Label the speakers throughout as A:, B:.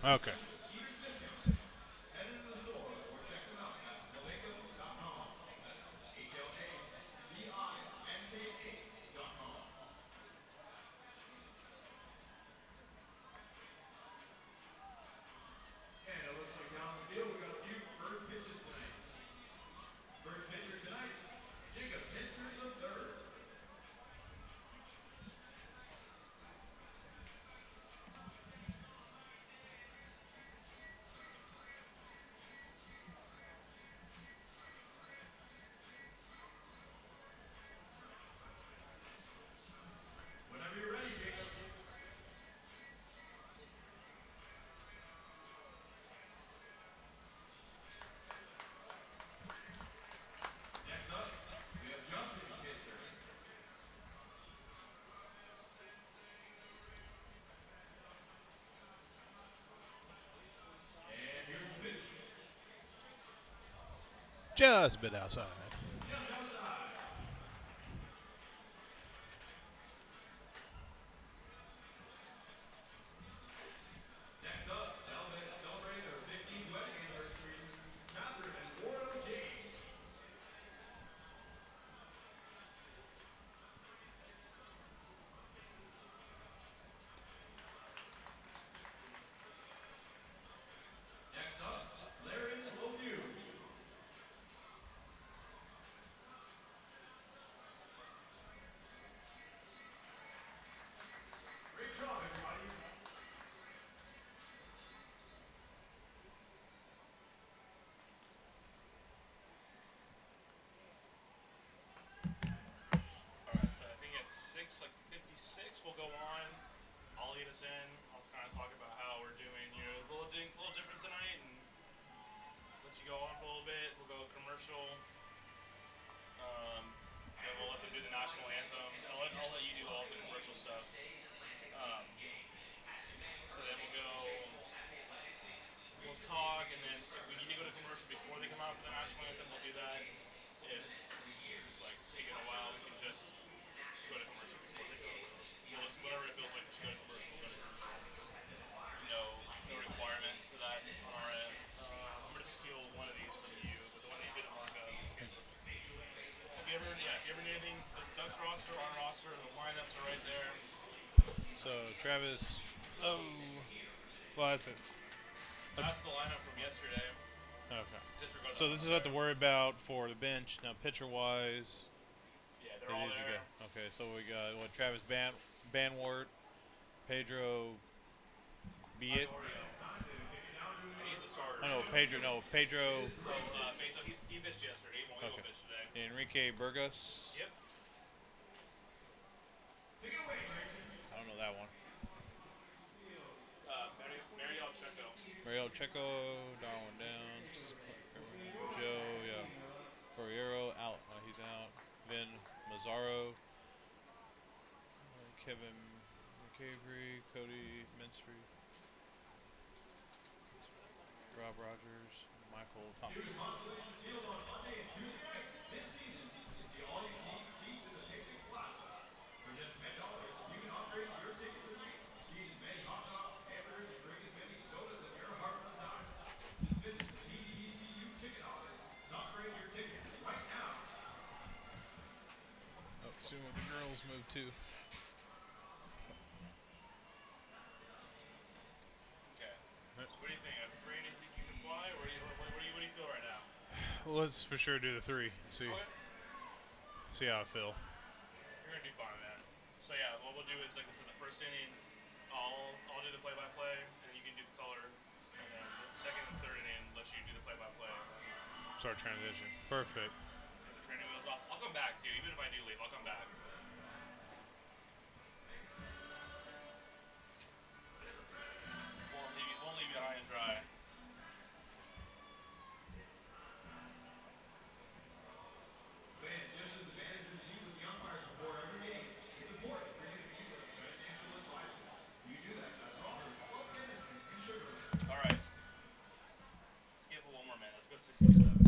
A: Okay. Just a bit outside.
B: All right, so I think it's 6:56. We'll go on. I'll lead us in. I'll kind of talk about how we're doing. A little different tonight, and let you go on for a little bit. We'll go commercial. Then we'll let them do the national anthem. I'll let you do all the commercial stuff. Um, so then we'll go. We'll talk, and then if we need to go to commercial before they come out for the national anthem, we'll do that. If it's like it's taking a while, we can just go to commercial before they go. Whatever it feels like we should go to commercial, we'll go to commercial. There's no requirement for that on our end. I'm gonna steal one of these from you, but the one that you didn't mark up. If you ever need anything, there's Ducks roster, our roster, the lineups are right there.
A: So Travis. Oh. Well, that's it.
B: That's the lineup from yesterday.
A: Okay.
B: Disregard that
A: So
B: one
A: this is
B: up
A: what
B: there.
A: to worry about for the bench. Now, pitcher wise,
B: Yeah, they're
A: it
B: all
A: is to
B: there.
A: go. Okay, so we got what Travis Banwart, Pedro Be it.
B: Iorio. And he's the starter
A: Oh no,
B: too.
A: Pedro. No, Pedro
B: Beto, he pitched yesterday. He won't
A: Okay.
B: pitch today.
A: Enrique Burgos.
B: Yep.
A: I don't know that one.
B: Mariel Checo.
A: Mariel Checo, Darwin down. Joe, yeah. Ferriero out. He's out. Vin Mazzaro. Kevin McCavery. Cody Minstry. Rob Rogers. Michael Thompson. Oh, soon the girls move too.
B: Okay. So what do you think? A three, do you think you can fly, or what do you feel right now?
A: Well, let's for sure do the three.
B: Okay.
A: See how I feel.
B: You're gonna do fine, man. So yeah, what we'll do is like I said, the first inning, I'll do the play-by-play, and you can do the color, and then the second and third inning, let you do the play-by-play.
A: Start transition. Perfect.
B: If the training goes off, I'll come back to you. Even if I do leave, I'll come back. Won't leave you high and dry. All right. Let's give it one more minute. Let's go to 6:57.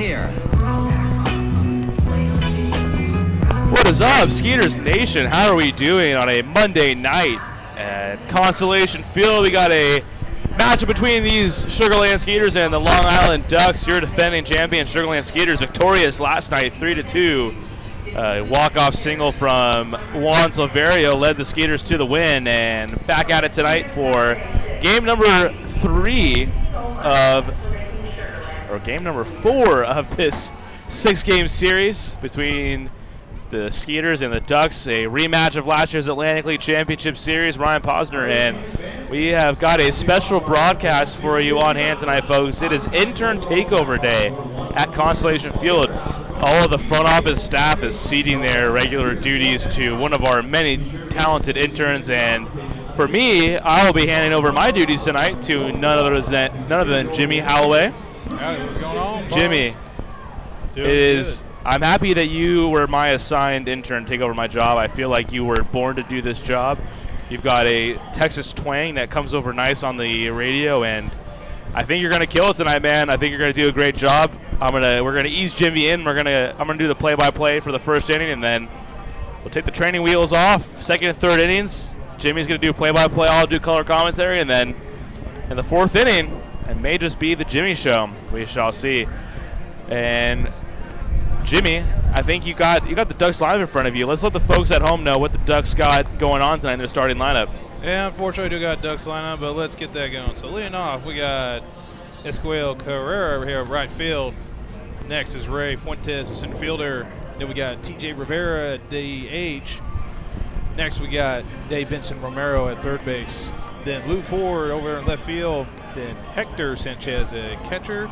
C: here.
D: What is up, Skeeters Nation? How are we doing on a Monday night at Constellation Field? We got a matchup between these Sugarland Skeeters and the Long Island Ducks. Your defending champion, Sugarland Skeeters, victorious last night, 3-2. Walk-off single from Juan Silverio led the Skeeters to the win, and back at it tonight for game number 4 of this 6-game series between the Skeeters and the Ducks, a rematch of last year's Atlantic League Championship Series. Ryan Posner, and we have got a special broadcast for you on hand tonight, folks. It is intern takeover day at Constellation Field. All of the front office staff is ceding their regular duties to one of our many talented interns, and for me, I will be handing over my duties tonight to none other than Jimmy Holloway.
A: Howdy, what's going on, Bob?
D: Jimmy, I'm happy that you were my assigned intern to take over my job. I feel like you were born to do this job. You've got a Texas twang that comes over nice on the radio, and I think you're gonna kill it tonight, man. I think you're gonna do a great job. We're gonna ease Jimmy in. I'm gonna do the play-by-play for the first inning, and then we'll take the training wheels off. Second and third innings, Jimmy's gonna do play-by-play. I'll do color commentary, and then in the fourth inning, it may just be the Jimmy show. We shall see. And Jimmy, I think you got the Ducks lineup in front of you. Let's let the folks at home know what the Ducks got going on tonight in their starting lineup.
A: Yeah, unfortunately, I do got Ducks lineup, but let's get that going. So leading off, we got Esquiel Carrera over here at right field. Next is Ray Fuentes, the center fielder. Then we got TJ Rivera at DH. Next we got Dave Benson Romero at third base. Then Lou Ford over in left field. Then Hector Sanchez at catcher.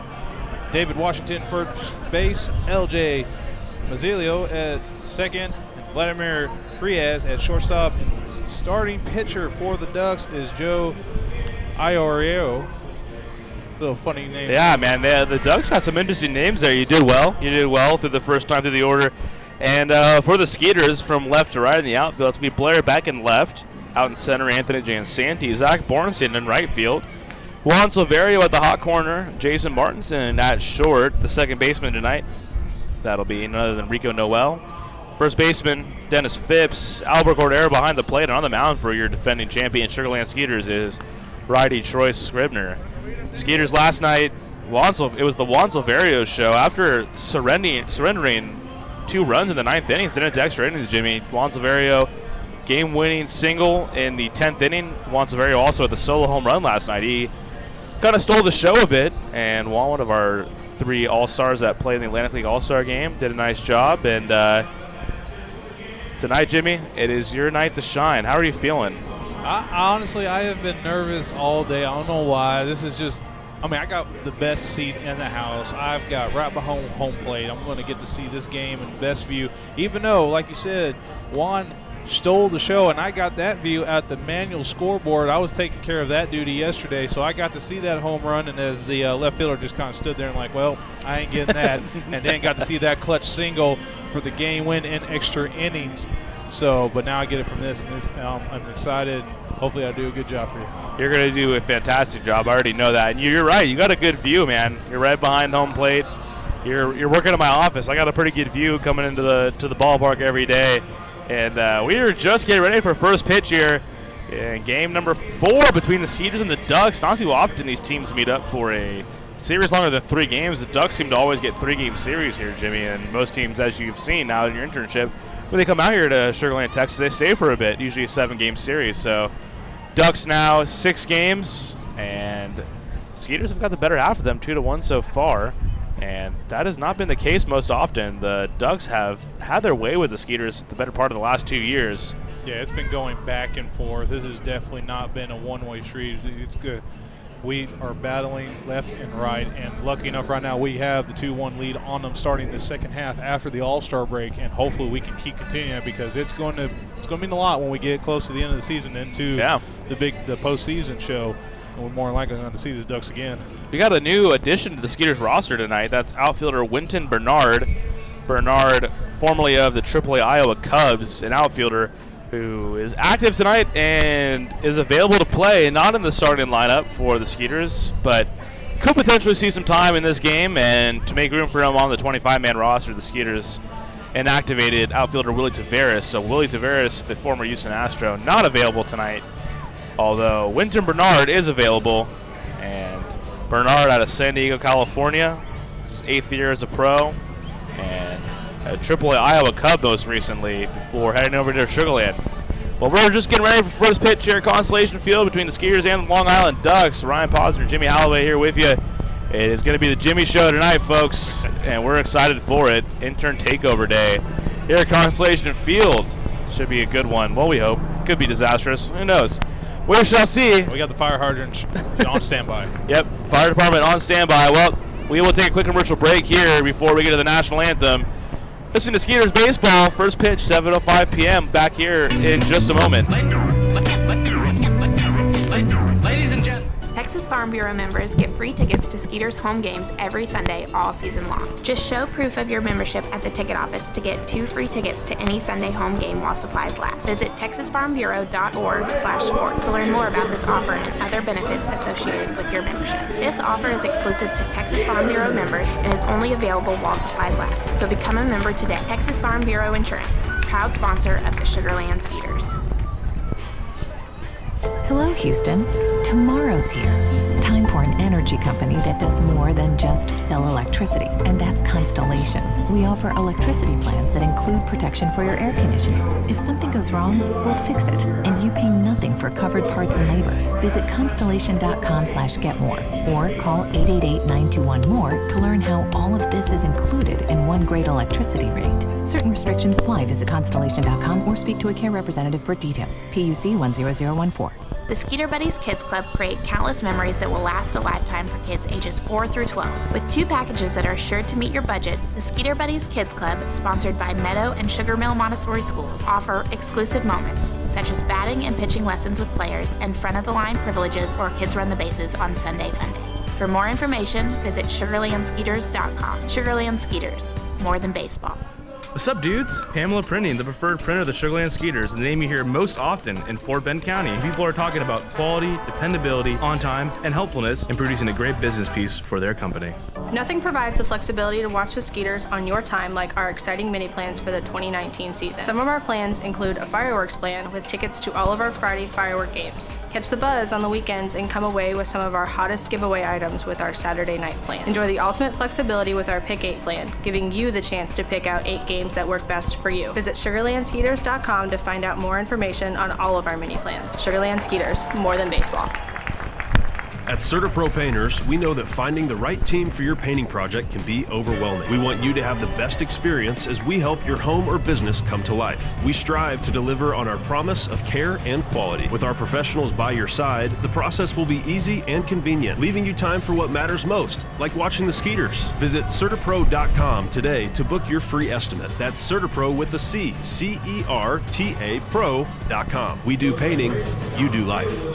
A: David Washington first base. LJ Mazzilio at second. And Vladimir Frias at shortstop. Starting pitcher for the Ducks is Joe Iorio. Little funny name.
D: Yeah, man, the Ducks got some interesting names there. You did well. You did well through the first time through the order. And for the Skeeters, from left to right in the outfield, it's going to be Blair back in left. Out in center, Anthony Jansanti. Zach Bornstein in right field. Juan Silverio at the hot corner. Jason Martinson at short, the second baseman tonight. That'll be none other than Rico Noel. First baseman, Dennis Phipps. Albert Cordero behind the plate, and on the mound for your defending champion, Sugarland Skeeters, is righty Troy Scribner. Skeeters last night, it was the Juan Silverio show. After surrendering 2 runs in the 9th inning, sitting at extra innings, Jimmy, Juan Silverio, game-winning single in the 10th inning. Juan Silverio also had the solo home run last night. He kind of stole the show a bit, and one of our 3 All-Stars that played in the Atlantic League All-Star game did a nice job. And tonight, Jimmy, it is your night to shine. How are you feeling?
A: Honestly, I have been nervous all day. I don't know why. This is just, I got the best seat in the house. I've got right behind home plate. I'm going to get to see this game in best view. Even though, like you said, Juan stole the show, and I got that view at the manual scoreboard. I was taking care of that duty yesterday, so I got to see that home run, and as the left fielder just kind of stood there and like, well, I ain't getting that. And then got to see that clutch single for the game win in extra innings. So, but now I get it from this, and I'm excited. Hopefully I do a good job for you.
D: You're going to do a fantastic job. I already know that. And you're right. You got a good view, man. You're right behind home plate. You're working in my office. I got a pretty good view coming into the ballpark every day. And we are just getting ready for first pitch here in game number 4 between the Skeeters and the Ducks. Not too often these teams meet up for a series longer than 3 games. The Ducks seem to always get 3-game series here, Jimmy. And most teams, as you've seen now in your internship, when they come out here to Sugar Land, Texas, they stay for a bit, usually a 7-game series. So Ducks now 6 games, and Skeeters have got the better half of them, 2-1 so far. And that has not been the case most often. The Ducks have had their way with the Skeeters the better part of the last 2 years.
A: Yeah, it's been going back and forth. This has definitely not been a one-way street. It's good. We are battling left and right, and lucky enough right now we have the 2-1 lead on them starting the second half after the All-Star break, and hopefully we can keep continuing because it's going to mean a lot when we get close to the end of the season into the postseason show, and we're more likely going to see the Ducks again.
D: We got a new addition to the Skeeters roster tonight. That's outfielder Winton Bernard. Bernard, formerly of the AAA Iowa Cubs, an outfielder who is active tonight and is available to play, not in the starting lineup for the Skeeters, but could potentially see some time in this game, and to make room for him on the 25-man roster, the Skeeters inactivated outfielder Willie Taveras. So Willie Taveras, the former Houston Astro, not available tonight, although Winton Bernard is available. And Bernard out of San Diego, California. This is his 8th year as a pro, and a AAA Iowa Cub most recently before heading over to Sugarland. Well, we're just getting ready for first pitch here at Constellation Field between the Skeeters and the Long Island Ducks. Ryan Posner, Jimmy Holloway here with you. It is going to be the Jimmy Show tonight, folks, and we're excited for it. Intern takeover day here at Constellation Field. Should be a good one. Well, we hope. Could be disastrous. Who knows? We shall see.
A: We got the fire hydrants on standby.
D: Yep, fire department on standby. Well, we will take a quick commercial break here before we get to the national anthem. Listen to Skeeters baseball. First pitch, 7:05 p.m. Back here in just a moment.
C: Ladies and gentlemen.
E: Texas Farm Bureau members get free tickets to Skeeters home games every Sunday all season long. Just show proof of your membership at the ticket office to get 2 free tickets to any Sunday home game while supplies last. Visit texasfarmbureau.org/sport to learn more about this offer and other benefits associated with your membership. This offer is exclusive to Texas Farm Bureau members and is only available while supplies last. So become a member today. Texas Farm Bureau Insurance, proud sponsor of the Sugarland Skeeters.
F: Hello, Houston. Tomorrow's here. Time for an energy company that does more than just sell electricity, and that's Constellation. We offer electricity plans that include protection for your air conditioning. If something goes wrong, we'll fix it, and you pay nothing for covered parts and labor. Visit constellation.com/getmore or call 888-921-MORE to learn how all of this is included in one great electricity rate. Certain restrictions apply. Visit constellation.com or speak to a care representative for details. PUC 10014.
E: The Skeeter Buddies Kids Club create countless memories that will last a lifetime for kids ages 4 through 12. With 2 packages that are sure to meet your budget, the Skeeter Buddies Kids Club, sponsored by Meadow and Sugar Mill Montessori Schools, offer exclusive moments, such as batting and pitching lessons with players and front-of-the-line privileges or Kids Run the Bases on Sunday Fun Day. For more information, visit SugarlandSkeeters.com. Sugarland Skeeters, more than baseball.
D: What's up, dudes? Pamela Printing, the preferred printer of the Sugarland Skeeters, the name you hear most often in Fort Bend County. People are talking about quality, dependability, on time, and helpfulness in producing a great business piece for their company.
G: Nothing provides the flexibility to watch the Skeeters on your time like our exciting mini plans for the 2019 season. Some of our plans include a fireworks plan with tickets to all of our Friday firework games. Catch the buzz on the weekends and come away with some of our hottest giveaway items with our Saturday night plan. Enjoy the ultimate flexibility with our Pick 8 plan, giving you the chance to pick out 8 games that work best for you. Visit SugarlandSkeeters.com to find out more information on all of our mini plans. Sugarland Skeeters, more than baseball.
H: At CertaPro Painters, we know that finding the right team for your painting project can be overwhelming. We want you to have the best experience as we help your home or business come to life. We strive to deliver on our promise of care and quality. With our professionals by your side, the process will be easy and convenient, leaving you time for what matters most, like watching the Skeeters. Visit CertaPro.com today to book your free estimate. That's CertaPro with the C, C-E-R-T-A Pro.com. We do painting, you do life.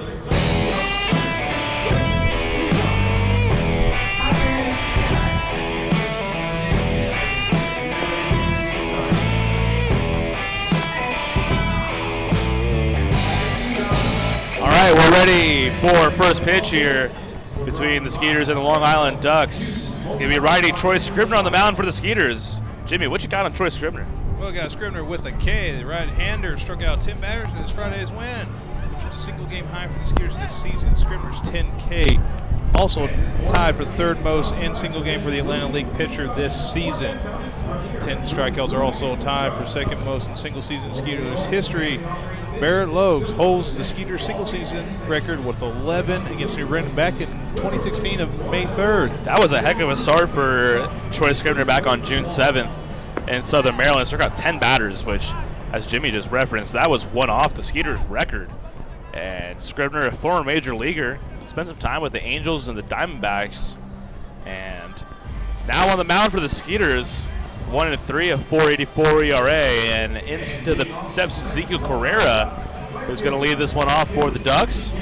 D: All right, we're ready for first pitch here between the Skeeters and the Long Island Ducks. It's going to be righty Troy Scribner on the mound for the Skeeters. Jimmy, what you got on Troy Scribner?
A: Well, we got Scribner with a K. The right-hander struck out 10 batters in his Friday's win, which is a single-game high for the Skeeters this season. Scribner's 10K, also tied for the 3rd most in single game for the Atlanta League pitcher this season. 10 strikeouts are also tied for 2nd most in single season Skeeters history. Barrett Logues holds the Skeeters single season record with 11 against New Britain back in 2016 of May 3rd.
D: That was a heck of a start for Troy Scribner back on June 7th in Southern Maryland. Struck out 10 batters, which, as Jimmy just referenced, that was one off the Skeeters record. And Scribner, a former major leaguer, spent some time with the Angels and the Diamondbacks. And now on the mound for the Skeeters, 1-3, a 4.84 ERA, and into the steps Ezekiel Carrera, who's going to lead this one off for the Ducks.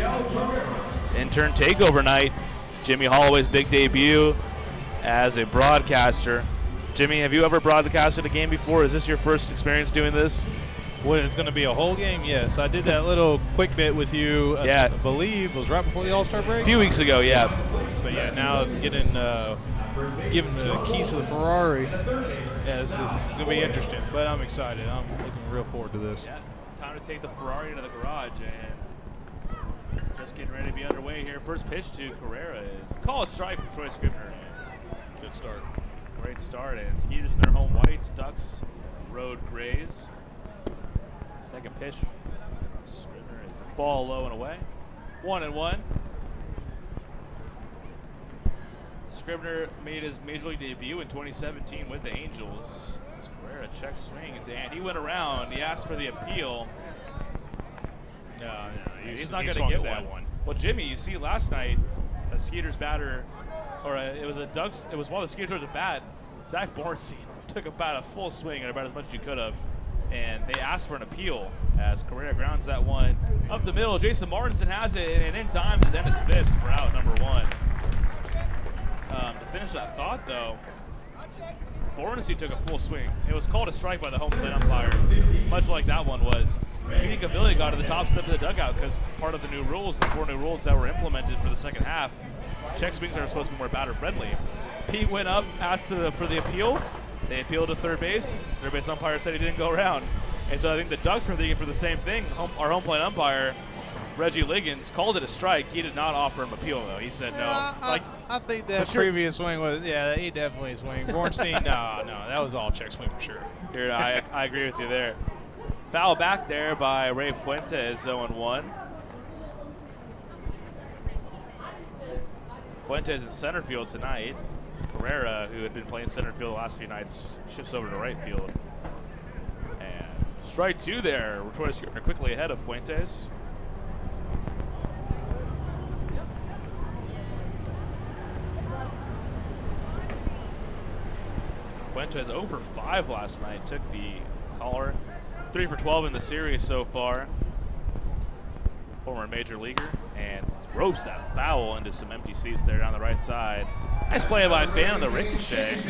D: It's intern takeover night. It's Jimmy Holloway's big debut as a broadcaster. Jimmy, have you ever broadcasted a game before? Is this your first experience doing this?
A: What, it's going to be a whole game? Yes. I did that little quick bit with you,
D: Yeah.
A: I believe it was right before the All-Star break.
D: A few weeks ago, yeah.
A: But yeah, now given the keys to the Ferrari, yeah, it's going to be interesting. But I'm excited. I'm looking real forward to this.
D: Yeah, time to take the Ferrari into the garage, and just getting ready to be underway here. First pitch to Carrera is a call, strike from Troy Scribner.
A: Good start.
D: Great start, and Skeeters in their home whites, Ducks road grays. Second pitch, Scribner is a ball low and away. 1-1. Scribner made his major league debut in 2017 with the Angels. As Carrera check swings, and he went around. He asked for the appeal.
A: No,
D: He's not going to get that one. Well, Jimmy, you see last night, a Skeeters batter, or it was a Ducks. It was while the Skeeters were at bat. Zach Bornstein took about a full swing and about as much as you could have, and they asked for an appeal as Carrera grounds that one up the middle. Jason Martinson has it, and in time to Dennis Phipps for out number 1. To finish that thought, though, Bornstein took a full swing. It was called a strike by the home plate umpire, much like that one was. Petey Gavilia got to the top step of the dugout because part of the new rules, the 4 new rules that were implemented for the second half, check swings are supposed to be more batter friendly. Pete went up, asked for the appeal. They appealed to third base. Third base umpire said he didn't go around. And so I think the Ducks were thinking for the same thing. Our home plate umpire, Reggie Liggins, called it a strike. He did not offer him appeal, though. He said no.
A: I think that previous swing was, he definitely swing. Bornstein, no, that was all check swing for sure.
D: I agree with you there. Foul back there by Ray Fuentes, 0-1. Fuentes in center field tonight. Carrera, who had been playing center field the last few nights, shifts over to right field. And strike 2 there. Troy Scribner quickly ahead of Fuentes. Fuentes 0 for 5 last night. Took the caller. 3 for 12 in the series so far. Former major leaguer, and ropes that foul into some empty seats there down the right side. Nice play by Fan on the ricochet.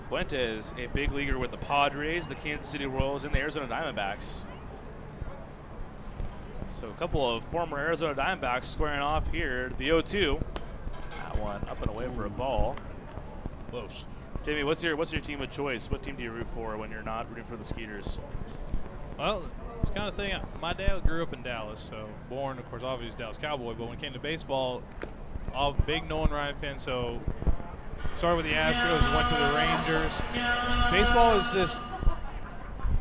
D: Fuentes, a big leaguer with the Padres, the Kansas City Royals, and the Arizona Diamondbacks. So a couple of former Arizona Diamondbacks squaring off here. The 0-2. That one up and away for a ball.
A: Close.
D: Jamie, what's your team of choice? What team do you root for when you're not rooting for the Skeeters?
A: Well, it's kind of thing. My dad grew up in Dallas, so born, of course, obviously Dallas Cowboy. But when it came to baseball, all big Nolan Ryan fan. So started with the Astros, went to the Rangers. Baseball is just,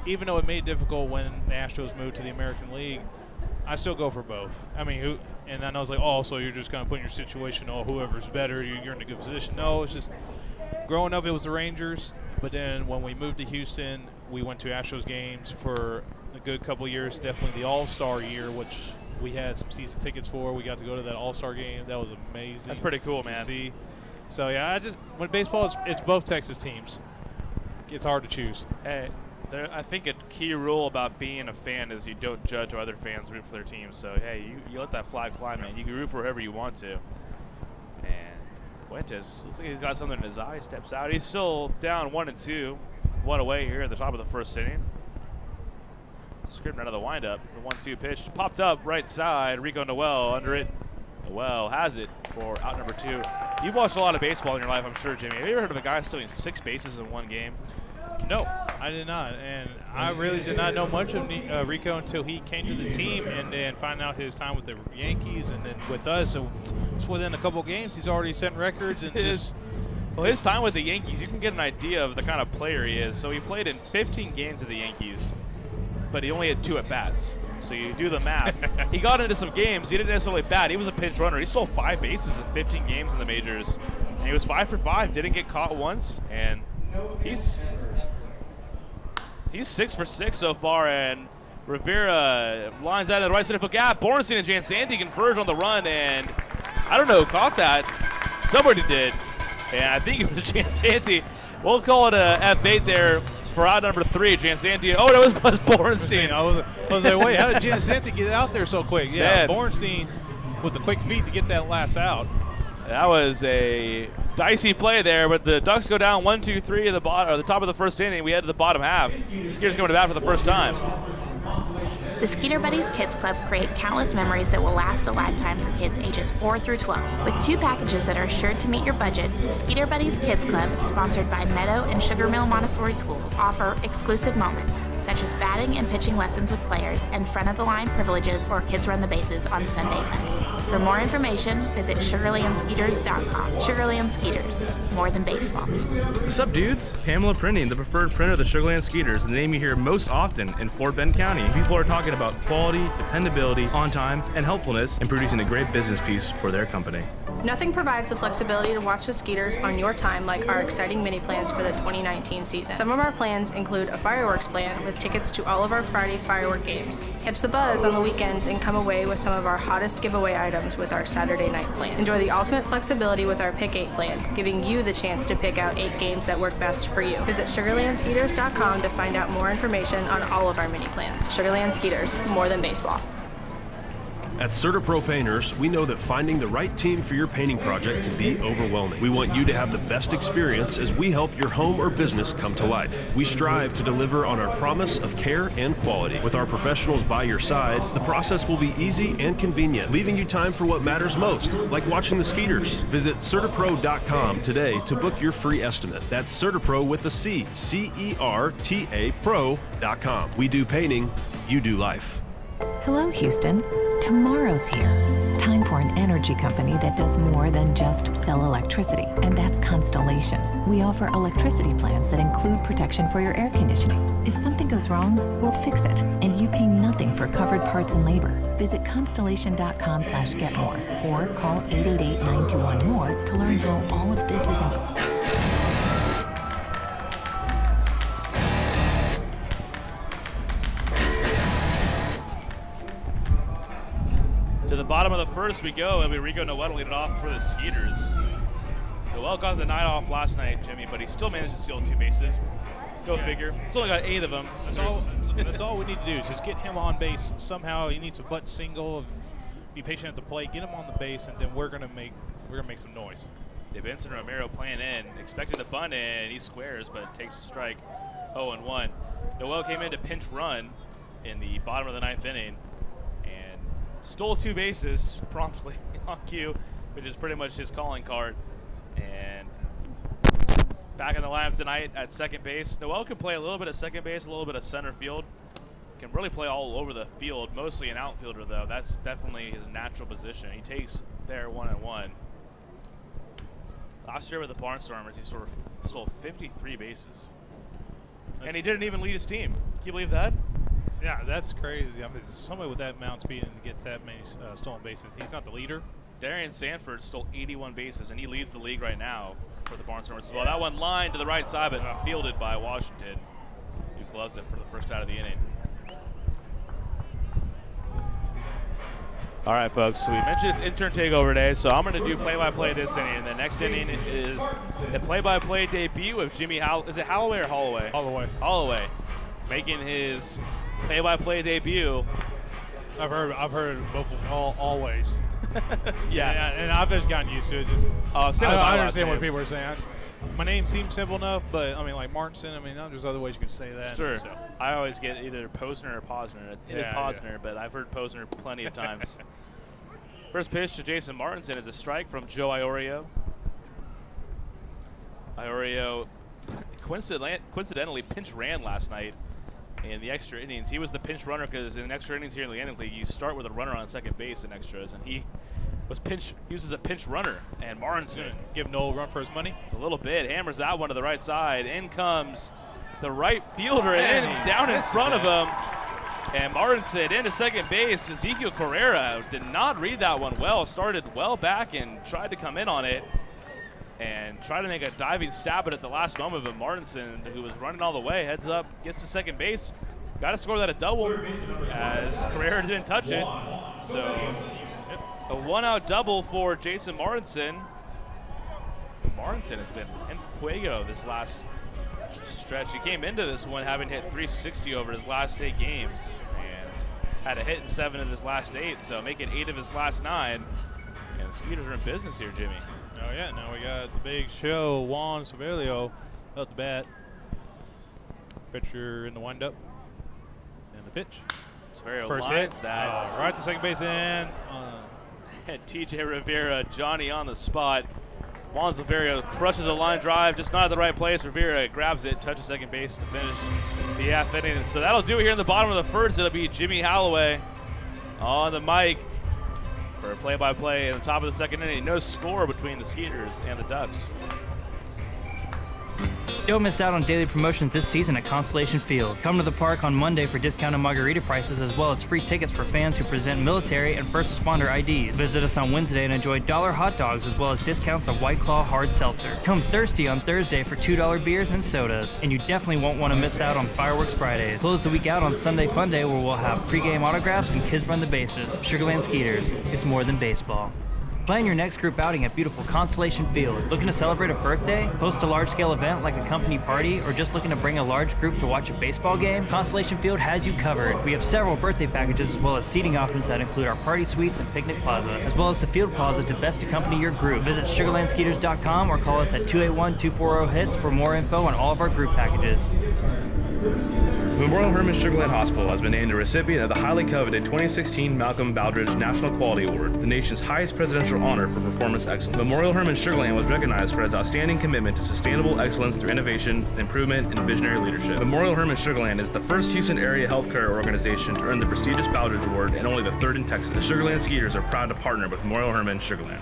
A: even though it made it difficult when the Astros moved to the American League, I still go for both. I mean, and I know it's like, oh, so you're just kind of putting your situation, oh, whoever's better, you're in a good position. No, it's just growing up, it was the Rangers. But then when we moved to Houston, we went to Astros games for a good couple of years, definitely the All-Star year, which we had some season tickets for. We got to go to that All-Star game. That was amazing.
D: That's pretty cool, man.
A: See. So, yeah, when baseball, it's both Texas teams. It's hard to choose.
D: Hey, I think a key rule about being a fan is you don't judge how other fans root for their team. So, hey, you let that flag fly, man. You can root for whoever you want to. And Fuentes, looks like he's got something in his eye, steps out. He's still down 1-2. 1 away here at the top of the first inning. Scribner out of the windup. The 1-2 pitch popped up right side. Rico Noel under it. Noel has it for out number 2. You've watched a lot of baseball in your life, I'm sure, Jimmy. Have you ever heard of a guy stealing 6 bases in one game?
A: No, I did not. And I really did not know much of Rico until he came to the team and then find out his time with the Yankees and then with us. So within a couple of games, he's already setting records and
D: Well, his time with the Yankees, you can get an idea of the kind of player he is. So he played in 15 games with the Yankees, but he only had 2 at-bats. So you do the math. He got into some games. He didn't necessarily bat. He was a pinch runner. He stole 5 bases in 15 games in the majors. And he was 5 for 5. Didn't get caught once. And he's 6 for 6 so far. And Rivera lines out in the right center field gap. Bornstein and Jansanti converge on the run. And I don't know who caught that. Somebody did. And I think it was Jansanti. We'll call it a F8 there for out number 3. Jansanti. Oh, that was Buzz Bornstein.
A: I was like, wait, how did Jansanti get out there so quick? Yeah,
D: Man.
A: Bornstein with the quick feet to get that last out.
D: That was a dicey play there, but the Ducks go down 1-2-3 at the bottom, or the top of the first inning. We head to the bottom half. Skeeters coming to bat for the first time.
E: The Skeeter Buddies Kids Club create countless memories that will last a lifetime for kids ages 4 through 12. With 2 packages that are sure to meet your budget, the Skeeter Buddies Kids Club, sponsored by Meadow and Sugar Mill Montessori Schools, offer exclusive moments, such as batting and pitching lessons with players and front-of-the-line privileges or kids run the bases on Sunday fun. For more information, visit SugarlandSkeeters.com. Sugarland Skeeters, more than baseball.
D: What's up, dudes? Pamela Printing, the preferred printer of the Sugarland Skeeters, the name you hear most often in Fort Bend County. People are talking about quality, dependability, on time, and helpfulness in producing a great business piece for their company.
G: Nothing provides the flexibility to watch the Skeeters on your time like our exciting mini plans for the 2019 season. Some of our plans include a fireworks plan with tickets to all of our Friday firework games. Catch the buzz on the weekends and come away with some of our hottest giveaway items with our Saturday night plan. Enjoy the ultimate flexibility with our Pick 8 plan, giving you the chance to pick out 8 games that work best for you. Visit SugarlandSkeeters.com to find out more information on all of our mini plans. Sugarland Skeeters, more than baseball.
H: At CertaPro Painters, we know that finding the right team for your painting project can be overwhelming. We want you to have the best experience as we help your home or business come to life. We strive to deliver on our promise of care and quality. With our professionals by your side, the process will be easy and convenient, leaving you time for what matters most, like watching the Skeeters. Visit CertaPro.com today to book your free estimate. That's CertaPro with a C, C-E-R-T-A Pro.com. We do painting, you do life.
F: Hello, Houston. Tomorrow's here. Time for an energy company that does more than just sell electricity, and that's Constellation. We offer electricity plans that include protection for your air conditioning. If something goes wrong, we'll fix it, and you pay nothing for covered parts and labor. Visit constellation.com/getmore or call 888-921-MORE to learn how all of this is included.
D: To the bottom of the first we go, and Rico Noel to lead it off for the Skeeters. Noel got the night off last night, Jimmy, but he still managed to steal 2 bases. Go figure. He's only got 8 of them.
A: That's all we need to do is just get him on base somehow. He needs a butt single, be patient at the plate, get him on the base, and then we're gonna make some noise.
D: Vincent Romero playing in, expecting the bunt in. He squares, but takes a strike. 0-1. Noel came in to pinch run in the bottom of the 9th inning and stole 2 bases promptly on cue, which is pretty much his calling card. And back in the lineup tonight at second base. Noel can play a little bit of second base, a little bit of center field. Can really play all over the field, mostly an outfielder though. That's definitely his natural position. He takes there 1-1. Last year with the Barnstormers, he stole 53 bases. And he didn't even lead his team. Can you believe that?
A: Yeah, that's crazy. I mean, somebody with that mound speed and gets that many stolen bases, he's not the leader.
D: Darian Sanford stole 81 bases, and he leads the league right now for the Barnstormers as well. That one lined to the right side, but fielded by Washington, who gloves it for the first out of the inning. All right, folks, so we mentioned it's intern takeover day, so I'm going to do play-by-play this inning. And the next inning is the play-by-play debut of Jimmy Is it Holloway or Holloway?
A: Holloway.
D: Holloway, making his play-by-play debut.
A: I've heard both of them always.
D: Yeah,
A: and I've just gotten used to it. Just I understand what people are saying. My name seems simple enough, but I mean, like Martinson. I mean, there's other ways you can say that.
D: Sure.
A: So.
D: I always get either Posner or Posner. It is Posner,
A: yeah.
D: but I've heard Posner plenty of times. First pitch to Jason Martinson is a strike from Joe Iorio. Iorio coincidentally pinch ran last night in the extra innings. He was the pinch runner because in extra innings here in the Atlantic League, you start with a runner on second base in extras, and he uses a pinch runner. And Martinson
A: give Noel a run for his money.
D: A little bit, hammers that one to the right side. In comes the right fielder and down in front of him. And Martinson into second base. Ezekiel Carrera did not read that one well. Started well back and tried to come in on it and try to make a diving stab at it at the last moment. But Martinson, who was running all the way, heads up, gets to second base. Got to score that a double as Carrera didn't touch it. So a one-out double for Jason Martinson. Martinson has been en fuego this last stretch. He came into this one having hit 360 over his last 8 games and had a hit in 7 of his last 8, so making 8 of his last 9. And the Skeeters are in business here, Jimmy.
A: Oh, yeah. Now we got the big show, Juan Severino up the bat. Pitcher in the windup. And the pitch.
D: Severino
A: First
D: lines
A: hit.
D: that.
A: Right to second base in.
D: And TJ Rivera, Johnny on the spot. Juan Severino crushes a line drive, just not at the right place. Rivera grabs it, touches second base to finish the half inning. So that'll do it here in the bottom of the first. It'll be Jimmy Holloway on the mic for a play-by-play at the top of the second inning. No score between the Skeeters and the Ducks.
I: Don't miss out on daily promotions this season at Constellation Field. Come to the park on Monday for discounted margarita prices as well as free tickets for fans who present military and first responder IDs. Visit us on Wednesday and enjoy $1 hot dogs as well as discounts of White Claw hard seltzer. Come thirsty on Thursday for $2 beers and sodas. And you definitely won't want to miss out on Fireworks Fridays. Close the week out on Sunday Fun Day where we'll have pregame autographs and kids run the bases. Sugarland Skeeters, it's more than baseball. Plan your next group outing at beautiful Constellation Field. Looking to celebrate a birthday, host a large-scale event like a company party, or just looking to bring a large group to watch a baseball game? Constellation Field has you covered. We have several birthday packages as well as seating options that include our party suites and picnic plaza, as well as the field plaza to best accompany your group. Visit sugarlandskeeters.com or call us at 281-240-HITS for more info on all of our group packages.
J: Memorial Hermann Sugarland Hospital has been named a recipient of the highly coveted 2016 Malcolm Baldrige National Quality Award, the nation's highest presidential honor for performance excellence. Memorial Hermann Sugarland was recognized for its outstanding commitment to sustainable excellence through innovation, improvement, and visionary leadership. Memorial Hermann Sugarland is the first Houston area healthcare organization to earn the prestigious Baldrige Award and only the third in Texas. The Sugarland Skeeters are proud to partner with Memorial Hermann Sugarland.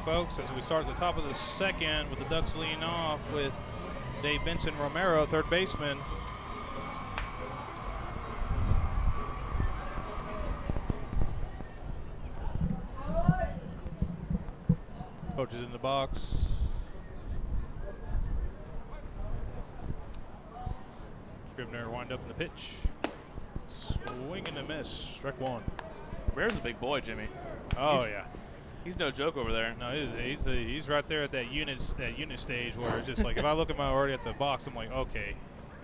A: Folks, as we start at the top of the second with the Ducks leading off with Dave Benson Romero, third baseman. Coach is in the box. Scribner wind up in the pitch. Swing and a miss. Strike one.
D: Romero's a big boy, Jimmy.
A: Oh, yeah.
D: He's no joke over there.
A: No, he's right there at that unit stage where it's just like if I look at my already at the box, I'm like, okay,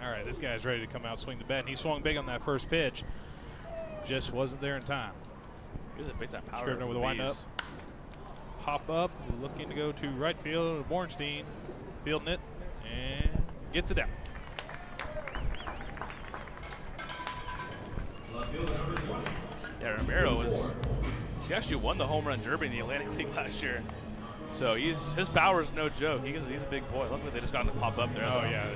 A: all right, this guy's ready to come out swing the bat. And he swung big on that first pitch, just wasn't there in time.
D: He was a big time power.
A: Scribner with a wind up, hop up, looking to go to right field. Bornstein fielding it and gets it out.
D: Yeah, Romero he actually won the home run derby in the Atlantic League last year. So his power is no joke. He's a big boy. Luckily they just got him to pop up there.
A: Oh, yeah.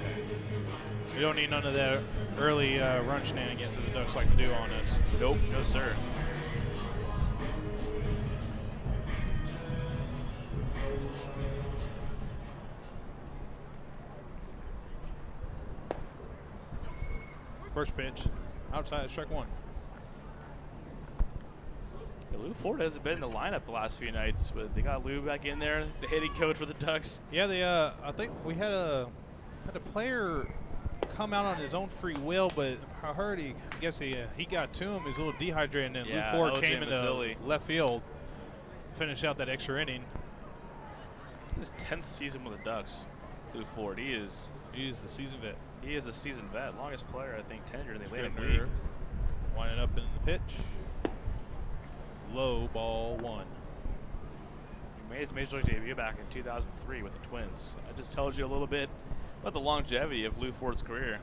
A: We don't need none of that early run shenanigans that the Ducks like to do on us.
D: Nope. No, sir.
A: First pitch, outside, strike one.
D: Lou Ford hasn't been in the lineup the last few nights, but they got Lou back in there, the hitting coach for the Ducks.
A: Yeah, they. I think we had a player come out on his own free will, but I heard he got to him. He was a little dehydrated, and
D: yeah,
A: Lou Ford
D: O.J.
A: came into left field, finished out that extra inning.
D: His 10th season with the Ducks, Lou Ford. He is
A: the seasoned vet.
D: He is a seasoned vet, longest player I think tenured in the Atlantic League.
A: Winding up in the pitch. Low, ball one.
D: He made his major league debut back in 2003 with the Twins. I just told you a little bit about the longevity of Lou Ford's career.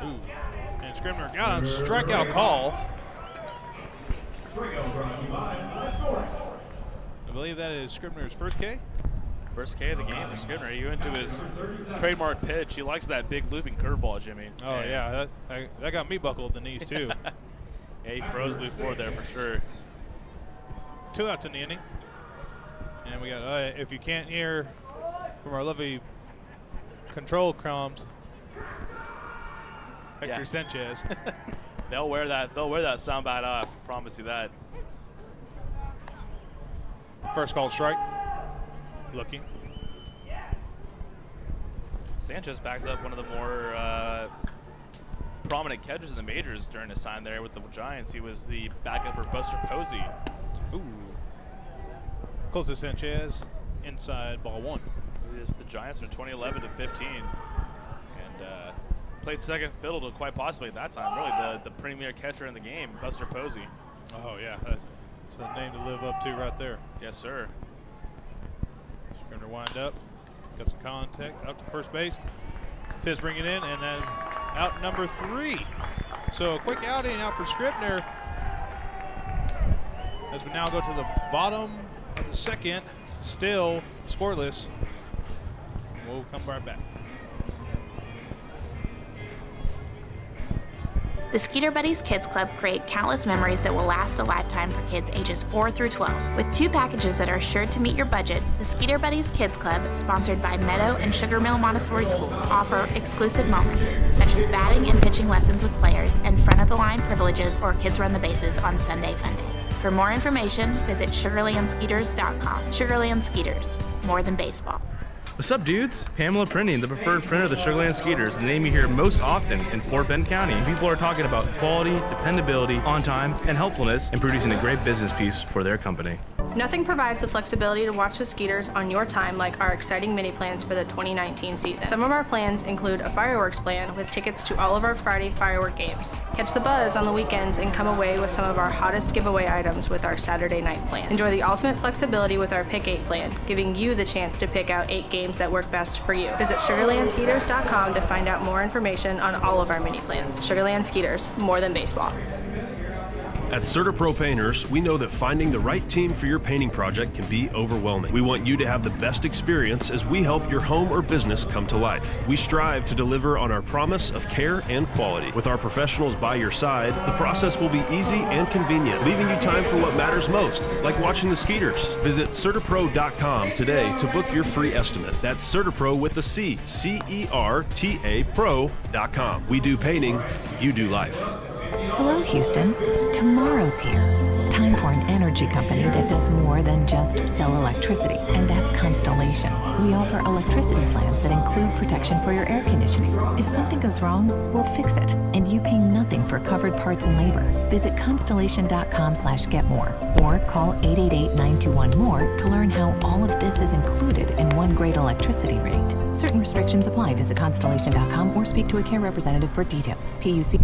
A: Ooh. And Scribner got a strikeout call. I believe that is Scribner's first K.
D: First K of the game for Scribner. He went to his trademark pitch. He likes that big looping curveball, Jimmy.
A: Oh, yeah. That got me buckled at the knees, too.
D: Yeah, he froze Lou Ford there for sure.
A: 2 outs in the inning. And we got, if you can't hear from our lovely control crumbs, Hector Sanchez.
D: They'll wear that soundbite off. Promise you that.
A: First called strike. Looking.
D: Sanchez backs up one of the more prominent catchers in the majors during his time there with the Giants. He was the backup for Buster Posey.
A: Ooh. Close to Sanchez. Inside ball 1.
D: He is with the Giants from 2011 to 15. And played second fiddle to quite possibly at that time. Really the premier catcher in the game, Buster Posey.
A: Oh, yeah. That's a name to live up to right there.
D: Yes, sir.
A: Going to wind up. Got some contact up to first base. Pitts bring it in, and then out number 3. So a quick outing out for Scribner. As we now go to the bottom of the second, still scoreless. We'll come right back.
E: The Skeeter Buddies Kids Club create countless memories that will last a lifetime for kids ages 4 through 12. With 2 packages that are sure to meet your budget, the Skeeter Buddies Kids Club, sponsored by Meadow and Sugar Mill Montessori Schools, offer exclusive moments, such as batting and pitching lessons with players and front-of-the-line privileges or kids run the bases on Sunday Fun Day. For more information, visit SugarlandSkeeters.com. Sugarland Skeeters, more than baseball.
J: What's up, dudes? Pamela Printing, the preferred printer of the Sugarland Skeeters, the name you hear most often in Fort Bend County. People are talking about quality, dependability, on time, and helpfulness in producing a great business piece for their company.
G: Nothing provides the flexibility to watch the Skeeters on your time like our exciting mini plans for the 2019 season. Some of our plans include a fireworks plan with tickets to all of our Friday firework games. Catch the buzz on the weekends and come away with some of our hottest giveaway items with our Saturday night plan. Enjoy the ultimate flexibility with our Pick 8 plan, giving you the chance to pick out 8 games that work best for you. Visit SugarlandSkeeters.com to find out more information on all of our mini plans. Sugarland Skeeters, more than baseball.
H: At CertaPro Painters, we know that finding the right team for your painting project can be overwhelming. We want you to have the best experience as we help your home or business come to life. We strive to deliver on our promise of care and quality. With our professionals by your side, the process will be easy and convenient, leaving you time for what matters most, like watching the Skeeters. Visit CertaPro.com today to book your free estimate. That's CertaPro with a C, C-E-R-T-A Pro.com. We do painting, you do life.
F: Hello, Houston. Tomorrow's here. Time for an energy company that does more than just sell electricity, and that's Constellation. We offer electricity plans that include protection for your air conditioning. If something goes wrong, we'll fix it, and you pay nothing for covered parts and labor. Visit constellation.com/getmore or call 888-921-MORE to learn how all of this is included in one great electricity rate. Certain restrictions apply. Visit constellation.com or speak to a care representative for details. PUC.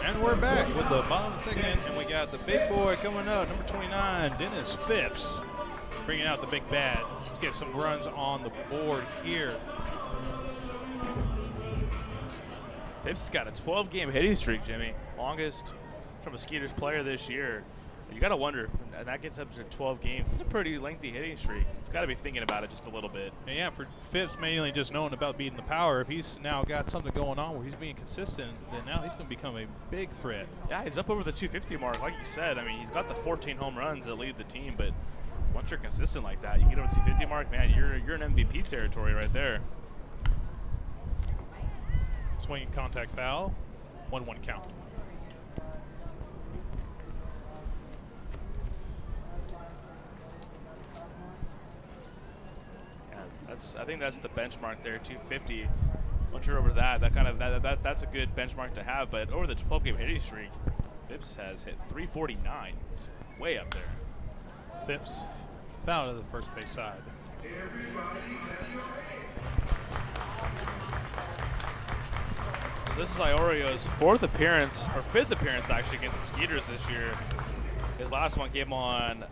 A: And we're back with the bottom of the second, and we got the big boy coming up, number 29, Dennis Phipps, bringing out the big bat. Let's get some runs on the board here.
D: Phipps has got a 12-game hitting streak, Jimmy. Longest from a Skeeters player this year. You got to wonder, and that gets up to 12 games. It's a pretty lengthy hitting streak. He's got to be thinking about it just a little bit.
A: And yeah, for Phipps mainly just knowing about beating the power, if he's now got something going on where he's being consistent, then now he's going to become a big threat.
D: Yeah, he's up over the 250 mark. Like you said, I mean, he's got the 14 home runs that lead the team, but once you're consistent like that, you get over the 250 mark, man, you're in MVP territory right there.
A: Swinging contact foul, 1-1 count.
D: I think that's the benchmark there, 250. Once you're over that that's a good benchmark to have. But over the 12-game hitting streak, Phipps has hit 349. It's way up there.
A: Phipps foul to the first base side.
D: So this is Iorio's 4th appearance, or 5th appearance actually, against the Skeeters this year. His last one came on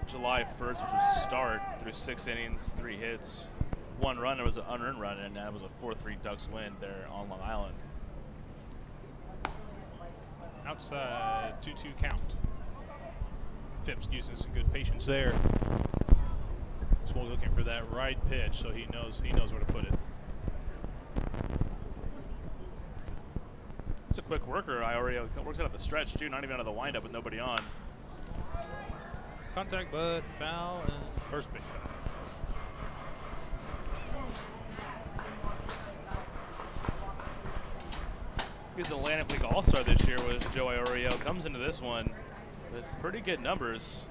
D: July 1st, which was a start, through 6 innings, 3 hits. 1 run, it was an unearned run, and that was a 4-3 Ducks win there on Long Island.
A: Outside 2-2 count. Phipps using some good patience there. So we're looking for that right pitch, so he knows where to put it.
D: It's a quick worker. Iorio works out of the stretch too, not even out of the windup with nobody on.
A: contact, but foul and first base side.
D: He's an Atlantic League All-Star this year was Joe Iorio. Comes into this one with pretty good numbers.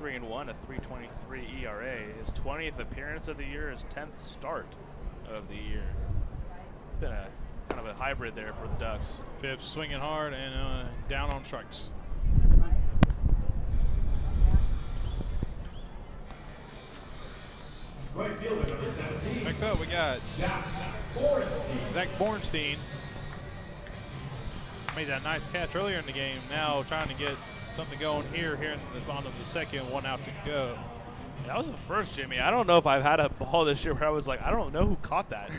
D: 3-1, a 3.23 ERA. His 20th appearance of the year, his 10th start of the year. Been a kind of a hybrid there for the Ducks.
A: Phipps swinging hard and down on strikes.
K: Right fielder number 17.
A: Next up, we got Zach Bornstein. Made that nice catch earlier in the game. Now trying to get something going here in the bottom of the second. 1 out to go.
D: That was the first, Jimmy. I don't know if I've had a ball this year where I was like, I don't know who caught that.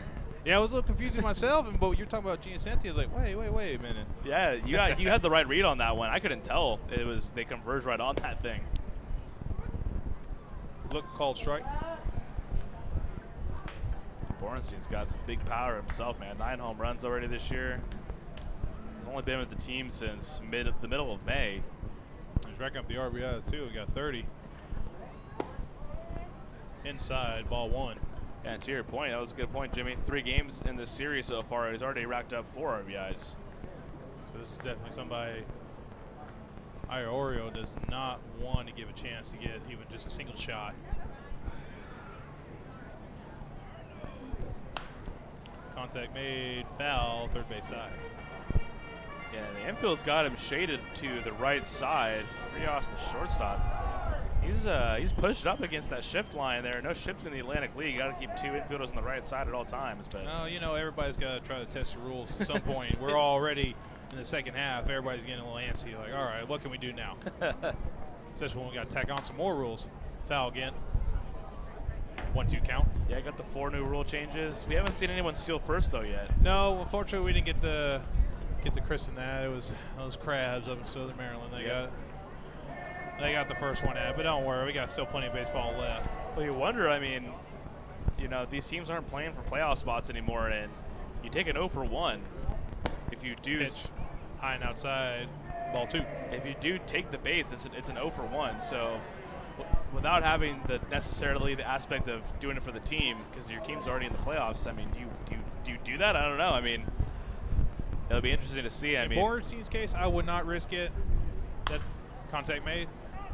A: Yeah, I was a little confusing myself, but you're talking about Giacinti. I was like, wait a minute.
D: Yeah, you had the right read on that one. I couldn't tell. They converged right on that thing.
A: Look, called strike.
D: Bornstein's got some big power himself, man. 9 home runs already this year. He's only been with the team since the middle of May.
A: He's racking up the RBIs too. We got 30. Inside, ball 1.
D: Yeah, and to your point, that was a good point, Jimmy. 3 games in this series so far. He's already racked up 4 RBIs.
A: So this is definitely somebody Iorio does not want to give a chance to get even just a single shot. Contact made, foul, third base side.
D: Yeah, the infield's got him shaded to the right side. Frias, the shortstop. He's pushed up against that shift line there. No shift in the Atlantic League. You got to keep 2 infielders on the right side at all times. But
A: no, you know, everybody's got to try to test the rules at some point. We're already in the second half. Everybody's getting a little antsy. Like, all right, what can we do now? Especially when we got to tack on some more rules. Foul again. 1-2 count.
D: Yeah, I got the 4 new rule changes. We haven't seen anyone steal first though yet.
A: No, unfortunately, we didn't get the Chris in that. It was those Crabs up in Southern Maryland. They got the first one at, but don't worry, we got still plenty of baseball left.
D: Well, you wonder. I mean, you know, these teams aren't playing for playoff spots anymore, and you take an 0 for 1. If you do
A: pitch high and outside, ball 2.
D: If you do take the base, it's an 0 for 1. So without having necessarily the aspect of doing it for the team, because your team's already in the playoffs. I mean, do you do that? I don't know. I mean, it'll be interesting to see.
A: In Bornstein's case, I would not risk it. That contact made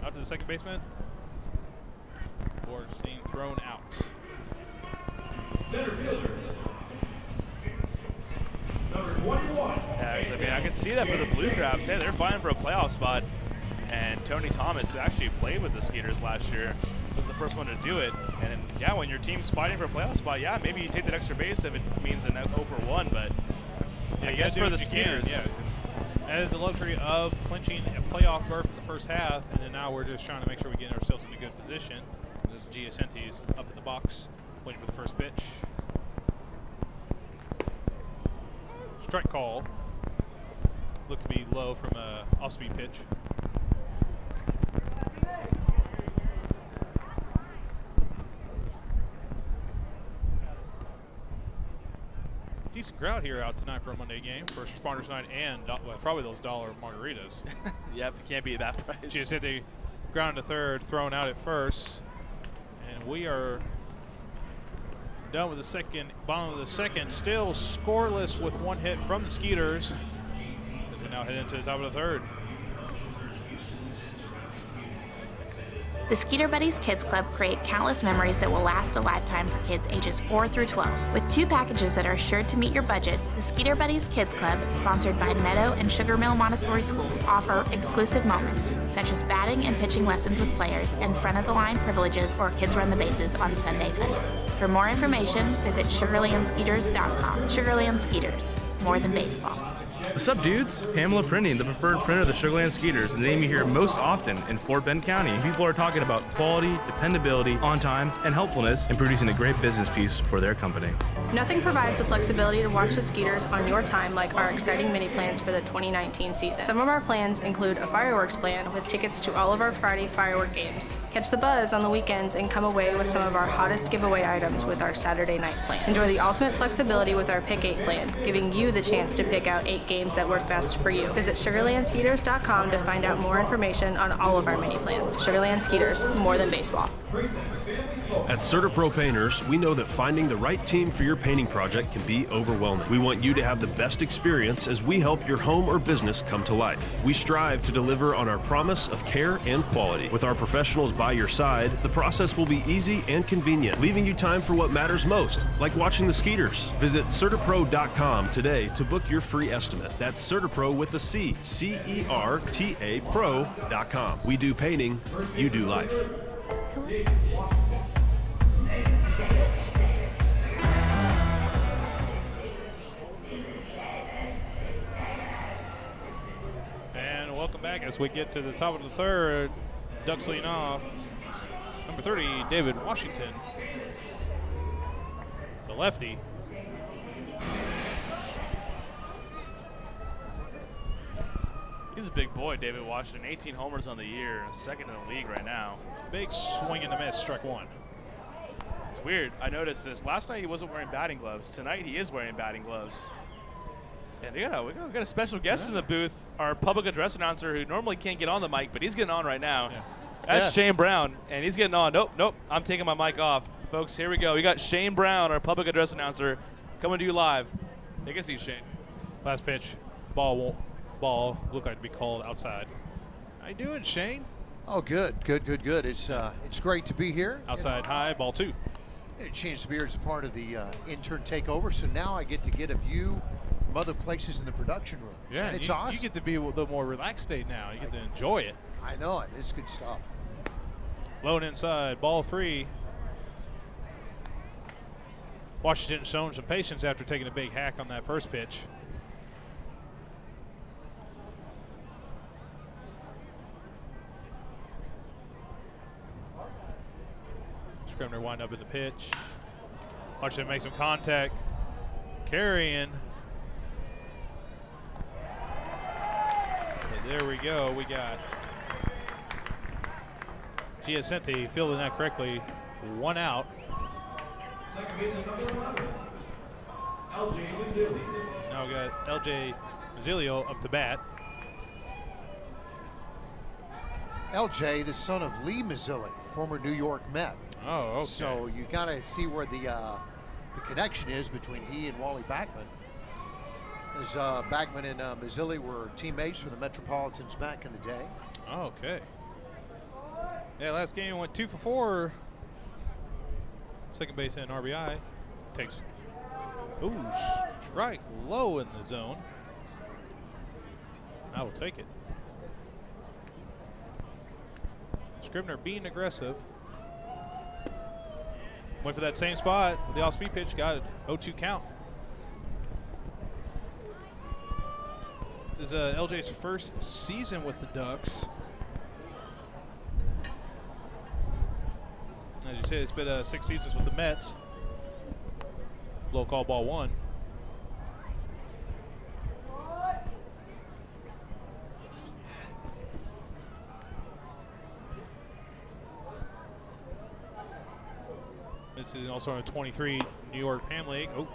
A: out to the second baseman. Bornstein thrown out.
K: Center fielder number 21.
D: Yeah, I mean, I can see that for the Blue Crabs. Hey, they're fighting for a playoff spot. And Tony Thomas, who actually played with the Skeeters last year, was the first one to do it. And yeah, when your team's fighting for a playoff spot, yeah, maybe you take that extra base if it means an 0 for 1. But I guess for the Skeeters,
A: that is the luxury of clinching a playoff berth in the first half, and then now we're just trying to make sure we get ourselves in a good position. There's Giacinti's up in the box, waiting for the first pitch. Strike call. Looked to be low from a off-speed pitch. Decent crowd here out tonight for a Monday game. First responders night and probably those dollar margaritas.
D: Yep, it can't be that price.
A: Giacinti ground to third, thrown out at first. And we are done with the second, bottom of the second. Still scoreless with 1 hit from the Skeeters. As we now head into the top of the third.
E: The Skeeter Buddies Kids Club create countless memories that will last a lifetime for kids ages 4 through 12. With 2 packages that are sure to meet your budget, the Skeeter Buddies Kids Club, sponsored by Meadow and Sugar Mill Montessori Schools, offer exclusive moments, such as batting and pitching lessons with players and front-of-the-line privileges or kids run the bases on Sunday fun. For more information, visit sugarlandskeeters.com. Sugarland Skeeters, more than baseball.
J: What's up, dudes? Pamela Printing, the preferred printer of the Sugarland Skeeters, the name you hear most often in Fort Bend County. People are talking about quality, dependability, on time, and helpfulness in producing a great business piece for their company.
G: Nothing provides the flexibility to watch the Skeeters on your time like our exciting mini plans for the 2019 season. Some of our plans include a fireworks plan with tickets to all of our Friday firework games. Catch the buzz on the weekends and come away with some of our hottest giveaway items with our Saturday night plan. Enjoy the ultimate flexibility with our Pick 8 plan, giving you the chance to pick out 8 games that work best for you. Visit SugarlandSkeeters.com to find out more information on all of our mini plans. Sugarland Skeeters, more than baseball.
H: At CertaPro Painters, we know that finding the right team for your painting project can be overwhelming. We want you to have the best experience as we help your home or business come to life. We strive to deliver on our promise of care and quality. With our professionals by your side, the process will be easy and convenient, leaving you time for what matters most, like watching the Skeeters. Visit CertaPro.com today to book your free estimate. That's CertaPro with the C, C-E-R-T-A Pro.com. We do painting, you do life.
A: And welcome back as we get to the top of the third. Ducks leading off. Number 30, David Washington. The lefty.
D: He's a big boy, David Washington. 18 homers on the year, second in the league right now.
A: Big swing and a miss, strike one.
D: It's weird. I noticed this. Last night he wasn't wearing batting gloves. Tonight he is wearing batting gloves. And we got a special guest in the booth, our public address announcer who normally can't get on the mic, but he's getting on right now.
A: Yeah.
D: That's Shane Brown, and he's getting on. Nope, I'm taking my mic off. Folks, here we go. We got Shane Brown, our public address announcer, coming to you live. Take a seat, Shane.
A: Last pitch, ball looked like to be called outside. How you doing, Shane?
L: Oh, good. It's great to be here.
A: Outside high, ball two.
L: A chance to be here as a part of the intern takeover, so now I get to get a view from other places in the production room.
A: Yeah,
L: and it's
A: you,
L: awesome.
A: You get to be the more relaxed state now. You get to enjoy it.
L: I know it. It's good stuff.
A: Low and inside, ball three. Washington showing some patience after taking a big hack on that first pitch. Scribner wind up in the pitch. Washington make some contact. Carrying. And there we go. We got Giacenti fielding that correctly. One out.
K: Second baseman number 11, L.J. Mazzilli.
A: Now we got L.J. Mazzilli up to bat.
L: LJ, the son of Lee Mazzilli, former New York Met.
A: Oh, okay.
L: So you got to see where the connection is between he and Wally Backman. As Backman and Mazzilli were teammates for the Metropolitans back in the day.
A: Oh, okay. Yeah, last game went 2 for 4. Second base and RBI. Takes. Ooh, strike low in the zone. I will take it. Scribner being aggressive. Went for that same spot with the off-speed pitch. Got it. 0-2 count. This is LJ's first season with the Ducks. As you said, it's been 6 seasons with the Mets. Low call, ball one. This is also on a 23 New York Pan League. Oh,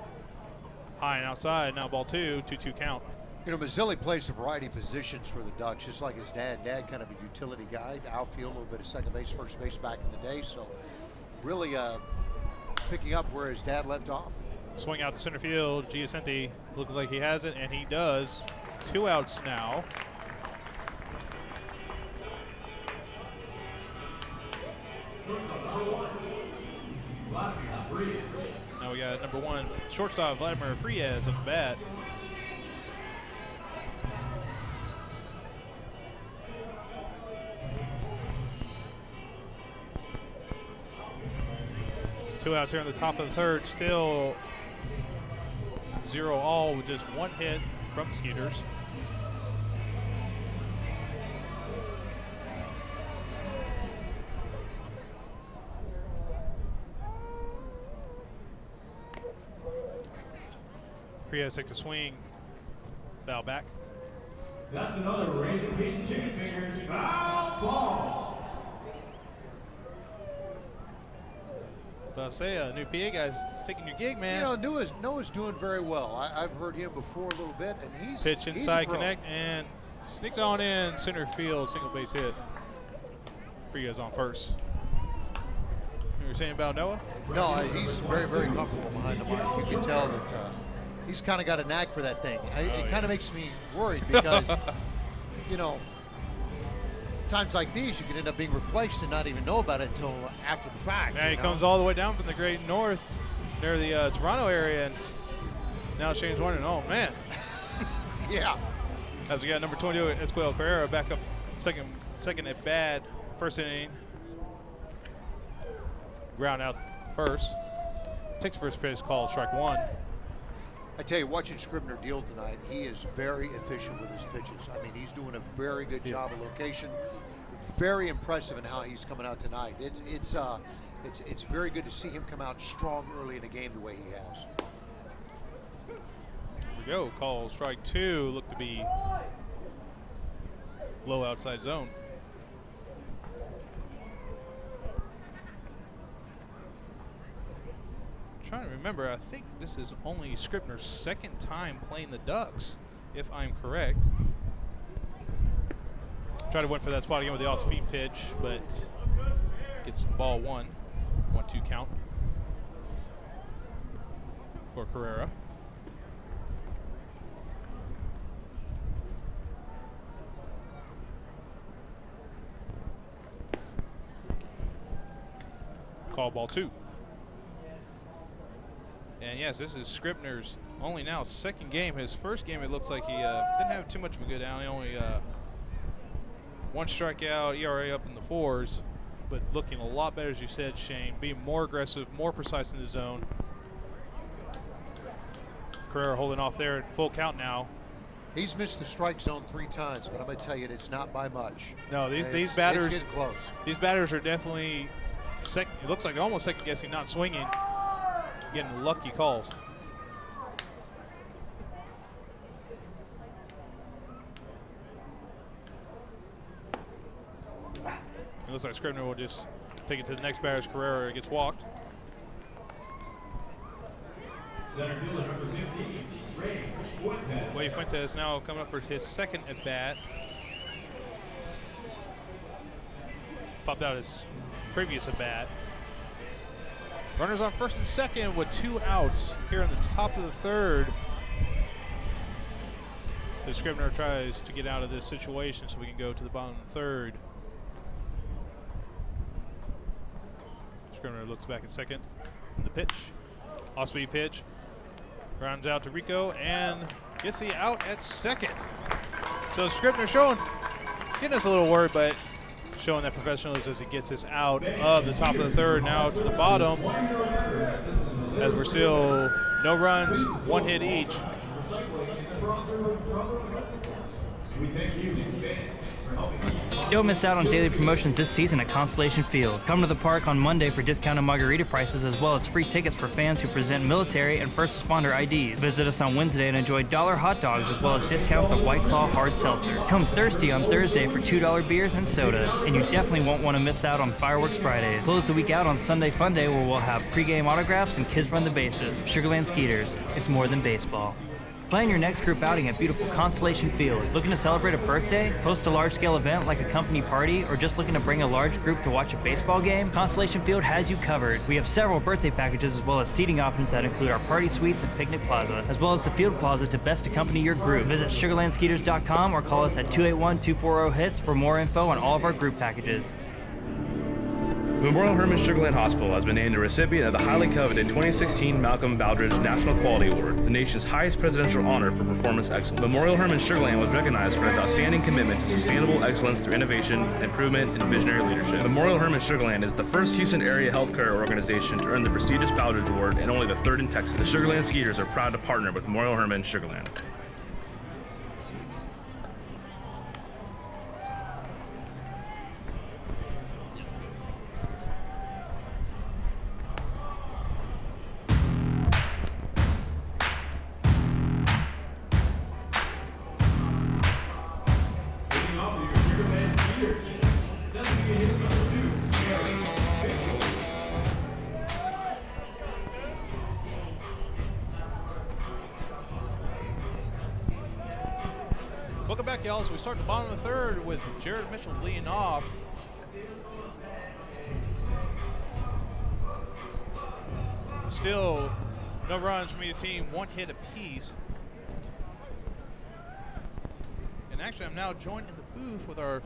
A: high and outside. Now ball two, 2-2 count.
L: You know, Mazzilli plays a variety of positions for the Ducks, just like his dad. Dad kind of a utility guy, outfield, a little bit of second base, first base back in the day. So really picking up where his dad left off.
A: Swing out to center field. Giacenti looks like he has it, and he does. 2 outs now. Now we got number 1 shortstop Vladimir Frias up the bat. Two outs here in the top of the third. Still 0-all with just 1 hit from the Skeeters. Frias takes a swing. Foul back.
K: That's another Razor Pete's Chicken Fingers foul ball.
A: But I'll say, new PA guy's taking your gig, man.
L: You know, Noah's doing very well. I've heard him before a little bit, and he's
A: pitch
L: he's
A: inside,
L: a pro.
A: connect, and sneaks on in center field, single base hit. Frias on first. You were saying about Noah?
L: No, he's very, very comfortable behind the mic. You can tell that he's kind of got a knack for that thing. It kind of makes me worried because, you know, times like these, you can end up being replaced and not even know about it until after the fact.
A: Yeah, he comes all the way down from the great north near the Toronto area, and now Shane's wondering, oh, man.
L: Yeah.
A: As we got number 22, Esquiel Carrera, back up second at bat, first inning. Ground out first. Takes first pitch, called strike one.
L: I tell you, watching Scribner deal tonight, he is very efficient with his pitches. I mean, he's doing a very good job of location. Very impressive in how he's coming out tonight. It's very good to see him come out strong early in the game the way he has.
A: Here we go. Call strike two. Look to be low outside zone. Trying to remember, I think this is only Scribner's second time playing the Ducks, if I'm correct. Try to win for that spot again with the off-speed pitch, but gets ball one. 1-2 count for Carrera. Call ball two. And yes, this is Scribner's only now second game. His first game, it looks like he didn't have too much of a good outing. Only one strikeout, ERA up in the 4s, but looking a lot better, as you said, Shane. Being more aggressive, more precise in the zone. Carrera holding off there at full count now.
L: He's missed the strike zone 3 times, but I'm going to tell you, it's not by much.
A: No, these batters.
L: It's getting close.
A: These batters are definitely it looks like they're almost second guessing, not swinging. Getting lucky calls. It looks like Scribner will just take it to the next batter's Carrera. Gets walked.
K: Center fielder number 15,
A: Ray Fuentes now coming up for his second at bat. Popped out his previous at bat. Runners on first and second with 2 outs here in the top of the third. The Scribner tries to get out of this situation so we can go to the bottom of the third. Scribner looks back at second. The pitch. Off-speed pitch. Grounds out to Rico and gets the out at second. So Scribner getting us a little worried, but showing that professionalism as he gets this out of the top of the third, now to the bottom, as we're still no runs, 1 hit each.
K: We thank you in advance for helping.
I: Don't miss out on daily promotions this season at Constellation Field. Come to the park on Monday for discounted margarita prices as well as free tickets for fans who present military and first responder IDs. Visit us on Wednesday and enjoy $1 hot dogs as well as discounts of White Claw hard seltzer. Come thirsty on Thursday for $2 beers and sodas. And you definitely won't want to miss out on Fireworks Fridays. Close the week out on Sunday Fun Day where we'll have pregame autographs and kids run the bases. Sugarland Skeeters. It's more than baseball. Plan your next group outing at beautiful Constellation Field. Looking to celebrate a birthday, host a large-scale event like a company party, or just looking to bring a large group to watch a baseball game? Constellation Field has you covered. We have several birthday packages as well as seating options that include our party suites and picnic plaza, as well as the field plaza to best accompany your group. Visit sugarlandskeeters.com or call us at 281-240-HITS for more info on all of our group packages.
J: Memorial Hermann Sugarland Hospital has been named a recipient of the highly coveted 2016 Malcolm Baldrige National Quality Award, the nation's highest presidential honor for performance excellence. Memorial Hermann Sugarland was recognized for its outstanding commitment to sustainable excellence through innovation, improvement, and visionary leadership. Memorial Hermann Sugarland is the first Houston area healthcare organization to earn the prestigious Baldrige Award and only the third in Texas. The Sugarland Skeeters are proud to partner with Memorial Hermann Sugarland.
A: y'all, as we start the bottom of the third with Jared Mitchell leading off. Still, no runs from either team, 1 hit apiece. And actually, I'm now joined in the booth with our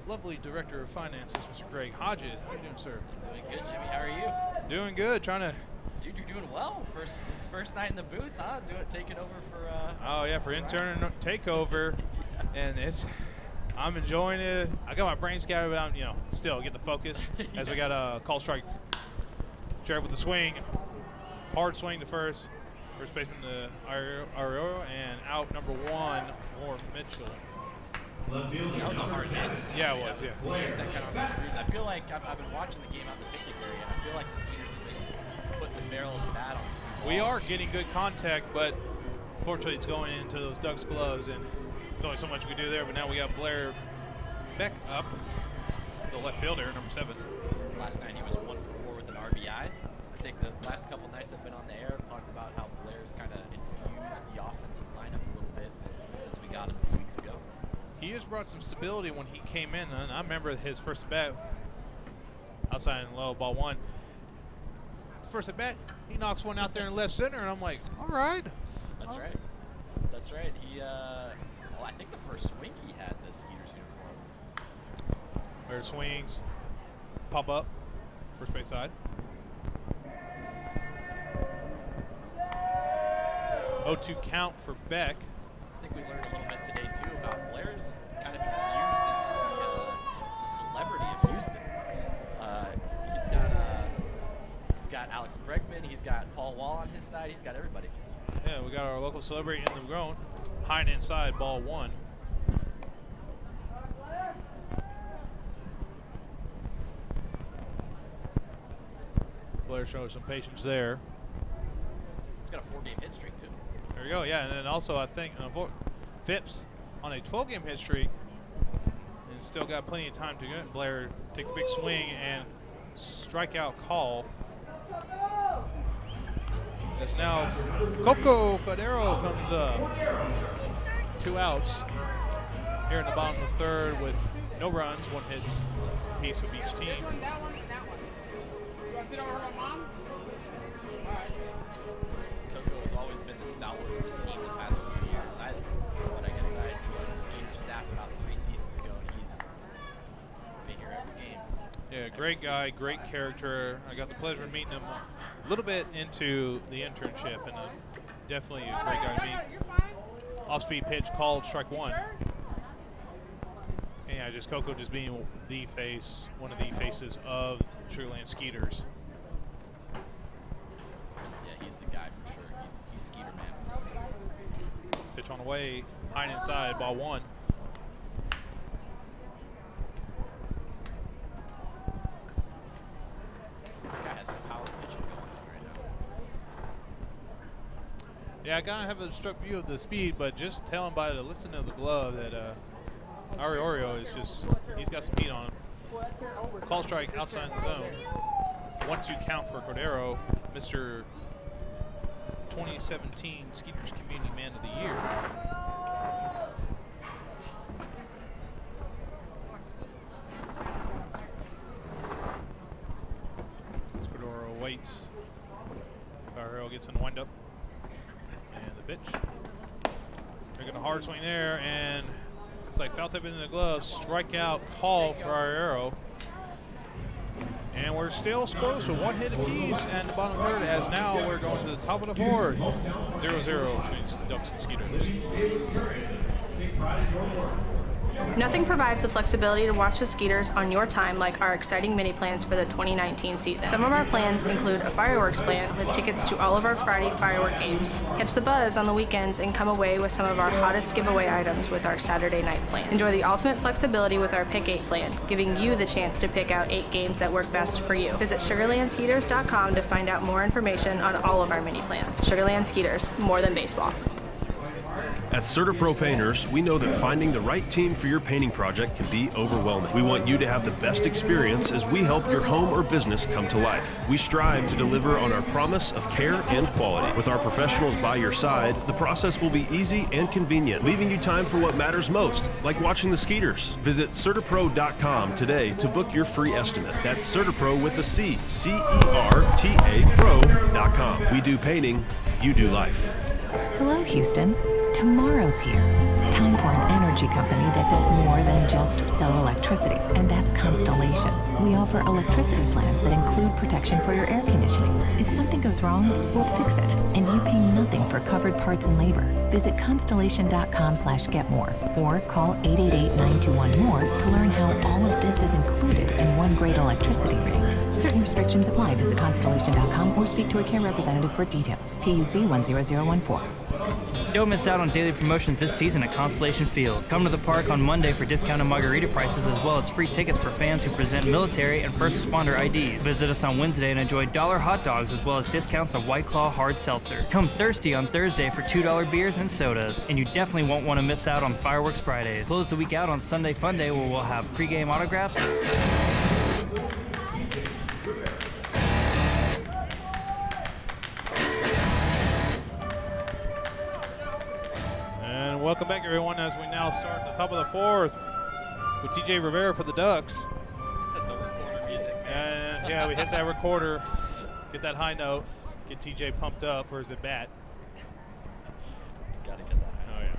A: lovely Director of Finances, Mr. Greg Hodges. How are you doing, sir?
M: Doing good, Jimmy. How are you?
A: Doing good. Trying to.
M: Dude, you're doing well. First night in the booth, huh? Taking over for.
A: Oh yeah, for intern takeover, and I'm enjoying it. I got my brain scattered, but I'm still get the focus as we got a call strike. Jared with the swing, hard swing to first baseman to Arioro, and out number 1 for Mitchell.
M: That was a hard hit.
A: Yeah, it was. Yeah.
M: That kind of on the screws. I feel like I've been watching the game out in the picnic area, and I feel like the Skeeters have been putting the barrel of the bat on.
A: We are getting good contact, but fortunately it's going into those Ducks gloves, and there's only so much we can do there. But now we got Blair Beck up, the left fielder, number 7.
M: Last night he was 1 for 4 with an RBI. I think the last couple nights I've been on the air, I've talked about how Blair's kind of infused the offensive lineup a little bit since we got him 2 weeks ago.
A: He just brought some stability when he came in, and I remember his first at bat, outside and low, ball 1. First at bat, he knocks one out there in left center, and I'm like, all right.
M: That's right. That's right. He, I think the first swing he had in the Skeeters uniform.
A: Where swings, pop up, first base side. 0-2 count for Beck.
M: I think we learned a little bit today, too, about Blair's kind of infused into the celebrity of Houston. He's got Alex Bregman. He's got Paul Wall on his side. He's got everybody.
A: Yeah, we got our local celebrity in the ground. High and inside, ball 1. Blair shows some patience there.
M: He's got a 4-game hit streak, too.
A: There we go, yeah, and then also I think Phipps on a 12-game hit streak and still got plenty of time to go. Blair takes a big swing and strikeout call. It's now Coco Cordero comes up. 2 outs here in the bottom of the third with no runs, 1 hits piece of each team.
M: Coco has always been the stalwart of this team the past few years. But I guess I joined the Skeeters staff about 3 seasons ago, and he's been here every game.
A: Yeah, great guy, great character. I got the pleasure of meeting him a little bit into the internship, and definitely a great guy to meet. Off-speed pitch called, strike 1. And yeah, just Coco just being the face, one of the faces of Sugarland Skeeters.
M: Yeah, he's the guy for sure. He's Skeeter man.
A: Pitch on the way, high and inside, ball 1.
M: This guy has some power pitching going on right now.
A: Yeah, I kind of have a struck view of the speed, but just tell him by the listen of the glove that Arioro is just, he's got some heat on him. Call strike outside the zone. 1-2 count for Cordero, Mr. 2017 Skeeters Community Man of the Year. Cordero waits. Arioro gets in the windup. And the pitch. They're getting a hard swing there, and it's like foul tip in the glove. Strikeout call for Arioro. And we're still scoreless with 1 hit apiece, and the bottom third, as now we're going to the top of the fourth. 0-0 between Ducks and Skeeters.
G: Nothing provides the flexibility to watch the Skeeters on your time like our exciting mini plans for the 2019 season. Some of our plans include a fireworks plan with tickets to all of our Friday firework games. Catch the buzz on the weekends and come away with some of our hottest giveaway items with our Saturday night plan. Enjoy the ultimate flexibility with our Pick 8 plan, giving you the chance to pick out 8 games that work best for you. Visit SugarlandSkeeters.com to find out more information on all of our mini plans. Sugarland Skeeters, more than baseball.
H: At CertaPro Painters, we know that finding the right team for your painting project can be overwhelming. We want you to have the best experience as we help your home or business come to life. We strive to deliver on our promise of care and quality. With our professionals by your side, the process will be easy and convenient, leaving you time for what matters most, like watching the Skeeters. Visit CertaPro.com today to book your free estimate. That's CertaPro with a C, C-E-R-T-A Pro.com. We do painting, you do life.
F: Hello, Houston. Tomorrow's here. Time for an energy company that does more than just sell electricity, and that's Constellation. We offer electricity plans that include protection for your air conditioning. If something goes wrong, we'll fix it, and you pay nothing for covered parts and labor. Visit constellation.com/getmore or call 888-921-MORE to learn how all of this is included in one great electricity rate. Certain restrictions apply. Visit constellation.com or speak to a care representative for details. PUC 10014.
I: Don't miss out on daily promotions this season at Constellation Field. Come to the park on Monday for discounted margarita prices as well as free tickets for fans who present military and first responder IDs. Visit us on Wednesday and enjoy $1 hot dogs as well as discounts on White Claw hard seltzer. Come thirsty on Thursday for $2 beers and sodas. And you definitely won't want to miss out on Fireworks Fridays. Close the week out on Sunday Fun Day where we'll have pregame autographs.
A: Welcome back, everyone, as we now start the top of the fourth with TJ Rivera for the Ducks.
M: The recorder music, man.
A: And yeah, we hit that recorder, get that high note, get TJ pumped up for his at bat.
M: Gotta get that high.
A: Oh yeah.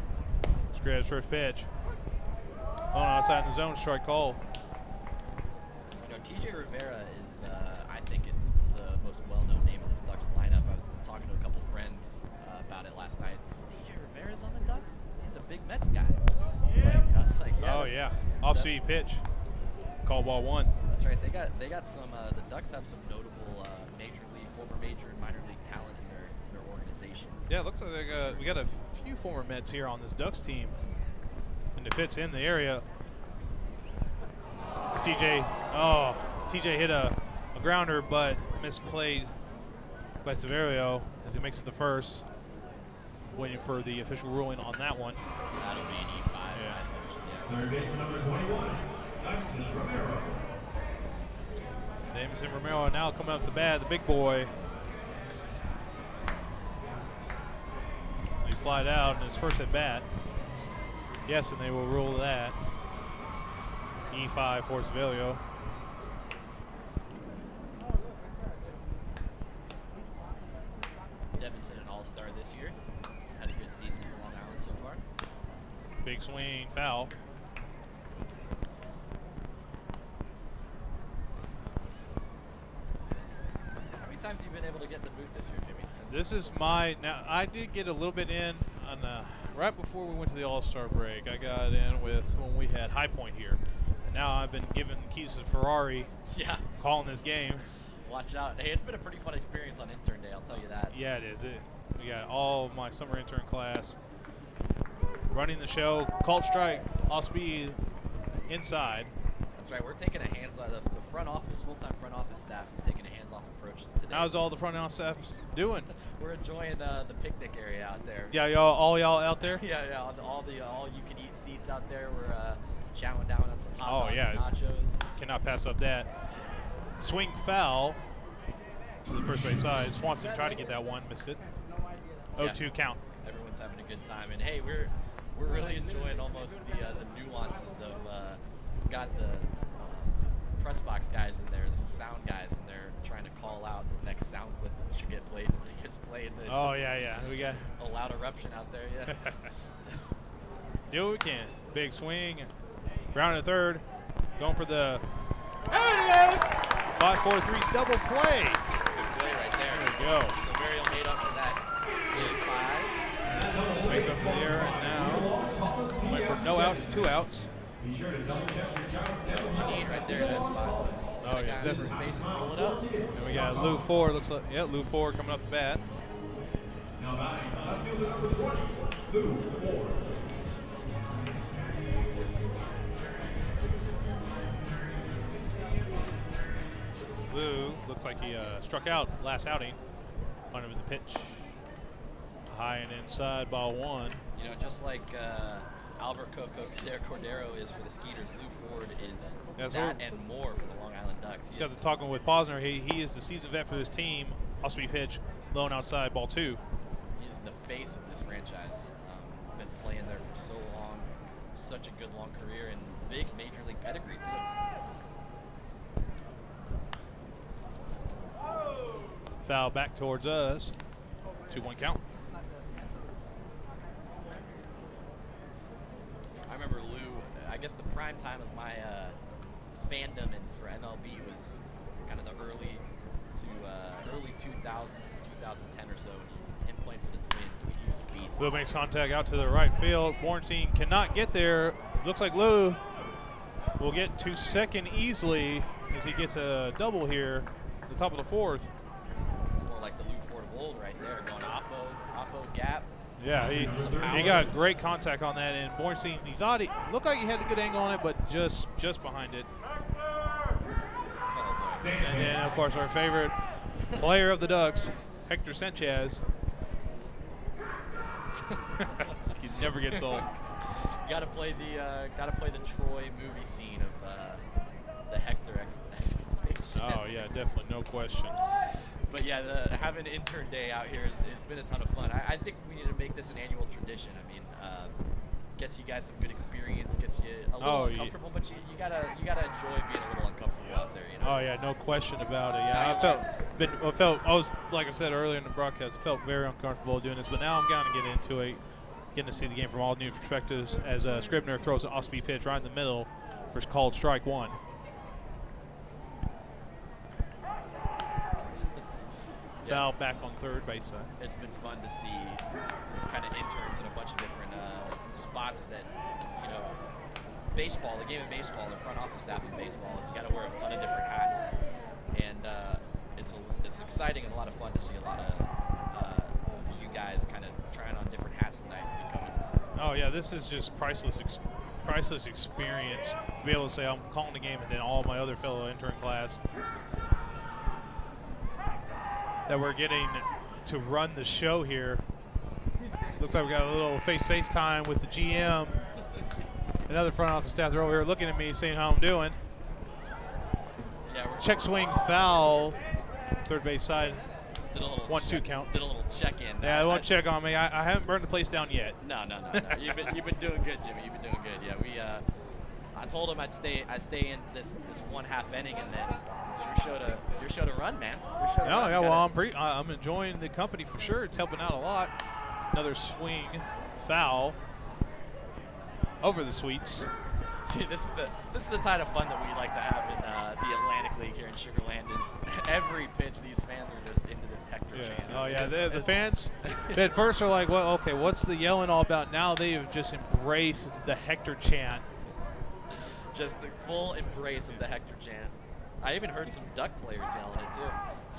A: Scrab's first pitch. On outside in the zone, strike call.
M: You know, TJ Rivera is, I think, the most well-known name in this Ducks lineup. I was talking to a couple friends about it last night. So TJ Rivera's on the Ducks? He's a big Mets guy. I was like, yeah.
A: Oh yeah, off-speed pitch. Call ball one.
M: That's right. They got some. The Ducks have some notable major league, former major, and minor league talent in their organization.
A: Yeah, it looks like we got a few former Mets here on this Ducks team, and if it's in the area, TJ. Oh, TJ hit a grounder, but misplayed by Severio as he makes it to first. Waiting for the official ruling on that one.
M: That'll be an E5. Yeah.
K: Third baseman number 21, Davidson Romero.
A: Davidson Romero now coming up the bat, the big boy. He flied out in his first at bat. Yes, and they will rule that. E5 for Severio.
M: Davidson an all-star this year. Had a good season for Long Island so far.
A: Big swing, foul.
M: How many times have you been able to get in the booth this year, Jimmy?
A: This is now I did get a little bit in on right before we went to the All-Star break. I got in with when we had High Point here. And now I've been given the keys to the Ferrari.
M: Yeah.
A: Calling this game.
M: Watch out. Hey, it's been a pretty fun experience on intern day, I'll tell you that.
A: Yeah, it is. We got all my summer intern class running the show. Called strike, off speed, inside.
M: That's right. We're taking a hands-off. The front office, full-time front office staff is taking a hands-off approach today.
A: How's all the front office staff doing?
M: We're enjoying the picnic area out there.
A: Yeah, all y'all out there?
M: Yeah. All you can eat seats out there. We're chowing down on some hot dogs and nachos.
A: Cannot pass up that. Swing foul to the first base side. Swanson tried to get that one, missed it. 0-2 count.
M: Everyone's having a good time, and hey, we're really enjoying almost the nuances of got the press box guys in there, the sound guys in there, trying to call out the next sound clip that should get played when it gets played.
A: Oh yeah, we got
M: a loud eruption out there. Yeah.
A: Do what we can. Big swing. Ground to third. Going for the 5-4-3 double play.
M: Good play right there.
A: There we go.
M: So Mariel made up for that. Game 5.
A: Makes up for the error, and now wait for no outs, 2 outs.
K: Be sure to double check your job.
M: What you need right there in that spot.
A: Oh yeah, definitely.
M: Space and roll it up.
A: And we got Lou Ford. Looks like Lou Ford coming up the bat.
K: Now batting, outfielder number 20, Lou Ford.
A: Lou looks like he struck out last outing on him in the pitch. High and inside, ball 1.
M: You know, just like Albert Cordero is for the Skeeters, Lou Ford is that and more for the Long Island Ducks.
A: He's got the talking with Posner. He is the seasoned vet for this team. Also, he pitch lone outside ball 2.
M: He is the face of this franchise. Been playing there for so long, such a good long career, and big major league pedigree too.
A: Foul back towards us. 2-1 count.
M: I remember Lou, I guess the prime time of my fandom and for MLB was kind of the early 2000s to 2010 or so. Him playing for the Twins, he was a beast.
A: Lou makes contact out to the right field. Bornstein cannot get there. Looks like Lou will get to second easily as he gets a double here at the top of the 4th.
M: It's more like the Lou Ford of old right there, going oppo gap.
A: Yeah, he got great contact on that, and Bornstein, he thought he looked like he had a good angle on it, but just behind it. And then, of course, our favorite player of the Ducks, Hector Sanchez. He never gets old.
M: You gotta play the Troy movie scene of the Hector exclamation.
A: Oh yeah, definitely, no question.
M: But yeah, having intern day out here has been a ton of fun. I think we need to make this an annual tradition. I mean, gets you guys some good experience, gets you a little uncomfortable, but you gotta enjoy being a little uncomfortable out there. You know?
A: Oh yeah, no question about it. Yeah, I was like I said earlier in the broadcast, I felt very uncomfortable doing this, but now I'm gonna get into it, getting to see the game from all new perspectives as Scribner throws an off-speed pitch right in the middle for called strike 1. Foul back on third base side.
M: It's been fun to see kind of interns in a bunch of different spots that, you know, baseball, the game of baseball, the front office staff in baseball is you got to wear a ton of different hats. And it's exciting and a lot of fun to see a lot of you guys kind of trying on different hats tonight.
A: Oh yeah, this is just priceless experience to be able to say I'm calling the game and then all my other fellow intern class that we're getting to run the show here. Looks like we got a little face-to-face time with the GM and other front office staff. They're over here looking at me, seeing how I'm doing.
M: Yeah,
A: check swing foul, third base side.
M: Did a little
A: 1-2 count.
M: Did a little check-in.
A: Yeah, they won't check on me. I haven't burned the place down yet.
M: No. You've been doing good, Jimmy. You've been doing good. Yeah, I told him I'd stay in this one half inning, and then it's your show to run, man.
A: Yeah. Well, I'm enjoying the company for sure. It's helping out a lot. Another swing foul over the sweets.
M: See, this is the kind of fun that we like to have in the Atlantic League here in Sugar Land. Is every pitch these fans are just into this Hector chant.
A: Oh yeah, the fans at first are like, well, okay, what's the yelling all about? Now they have just embraced the Hector chant.
M: Just the full embrace of the Hector chant. I even heard some Duck players yelling it too.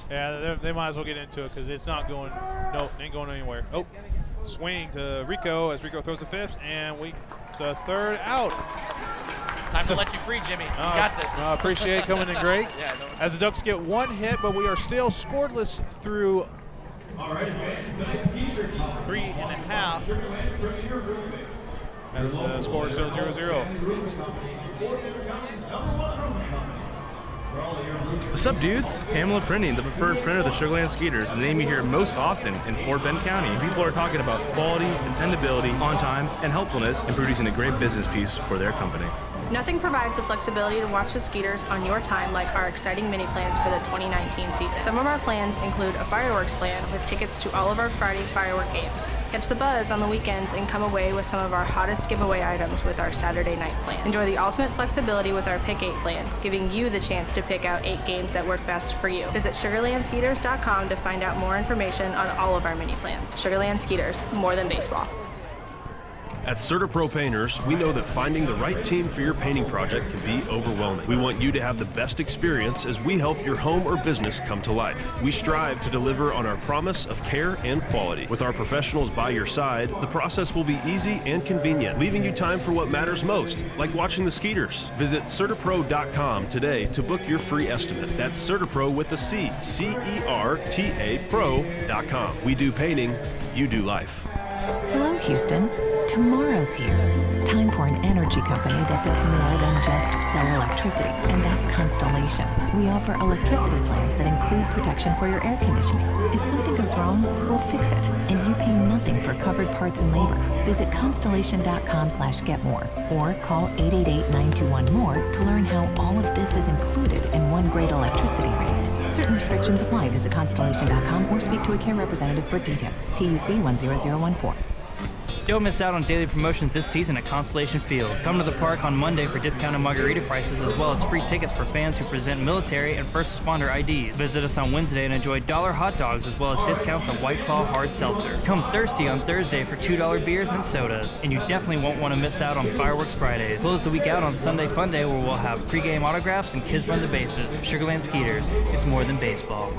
A: Yeah, they might as well get into it because it's not going. Nope, ain't going anywhere. Oh, swing to Rico as Rico throws the fifth, and it's a third out.
M: Time to let you free, Jimmy. You got this.
A: I appreciate it coming in great.
M: Yeah,
A: as the Ducks get one hit, but we are still scoreless through 3.5. As score is still 0-0.
J: What's up, dudes? Pamela Printing, the preferred printer of the Sugar Land Skeeters, the name you hear most often in Fort Bend County. People are talking about quality, dependability, on time, and helpfulness in producing a great business piece for their company.
G: Nothing provides the flexibility to watch the Skeeters on your time like our exciting mini plans for the 2019 season. Some of our plans include a fireworks plan with tickets to all of our Friday firework games. Catch the buzz on the weekends and come away with some of our hottest giveaway items with our Saturday night plan. Enjoy the ultimate flexibility with our Pick 8 plan, giving you the chance to pick out 8 games that work best for you. Visit SugarlandSkeeters.com to find out more information on all of our mini plans. Sugarland Skeeters, more than baseball.
H: At CertaPro Painters, we know that finding the right team for your painting project can be overwhelming. We want you to have the best experience as we help your home or business come to life. We strive to deliver on our promise of care and quality. With our professionals by your side, the process will be easy and convenient, leaving you time for what matters most, like watching the Skeeters. Visit CertaPro.com today to book your free estimate. That's CertaPro with a C, CERTA Pro.com. We do painting, you do life.
F: Hello, Houston. Tomorrow's here. Time for an energy company that does more than just sell electricity, and that's Constellation. We offer electricity plans that include protection for your air conditioning. If something goes wrong, we'll fix it, and you pay nothing for covered parts and labor. Visit constellation.com/getmore or call 888-921-MORE to learn how all of this is included in one great electricity rate. Certain restrictions apply. Visit constellation.com or speak to a care representative for details. PUC 10014.
I: Don't miss out on daily promotions this season at Constellation Field. Come to the park on Monday for discounted margarita prices as well as free tickets for fans who present military and first responder IDs. Visit us on Wednesday and enjoy $1 hot dogs as well as discounts on White Claw Hard Seltzer. Come thirsty on Thursday for $2 beers and sodas. And you definitely won't want to miss out on Fireworks Fridays. Close the week out on Sunday Fun Day where we'll have pregame autographs and kids run the bases. Sugarland Skeeters, it's more than baseball.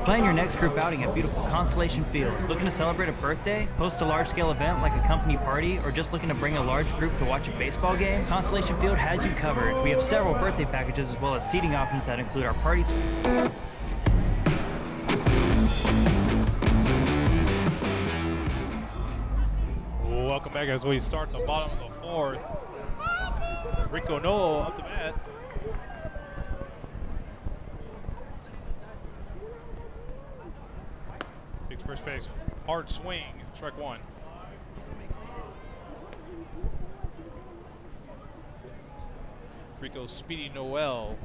I: Plan your next group outing at beautiful Constellation Field. Looking to celebrate a birthday? Host a large-scale event like a company party? Or just looking to bring a large group to watch a baseball game? Constellation Field has you covered. We have several birthday packages as well as seating options that include our parties.
A: Welcome back as we start the bottom of the fourth. Rico Noel up the bat. Takes first base. Hard swing. Strike one. Rico Speedy Noel.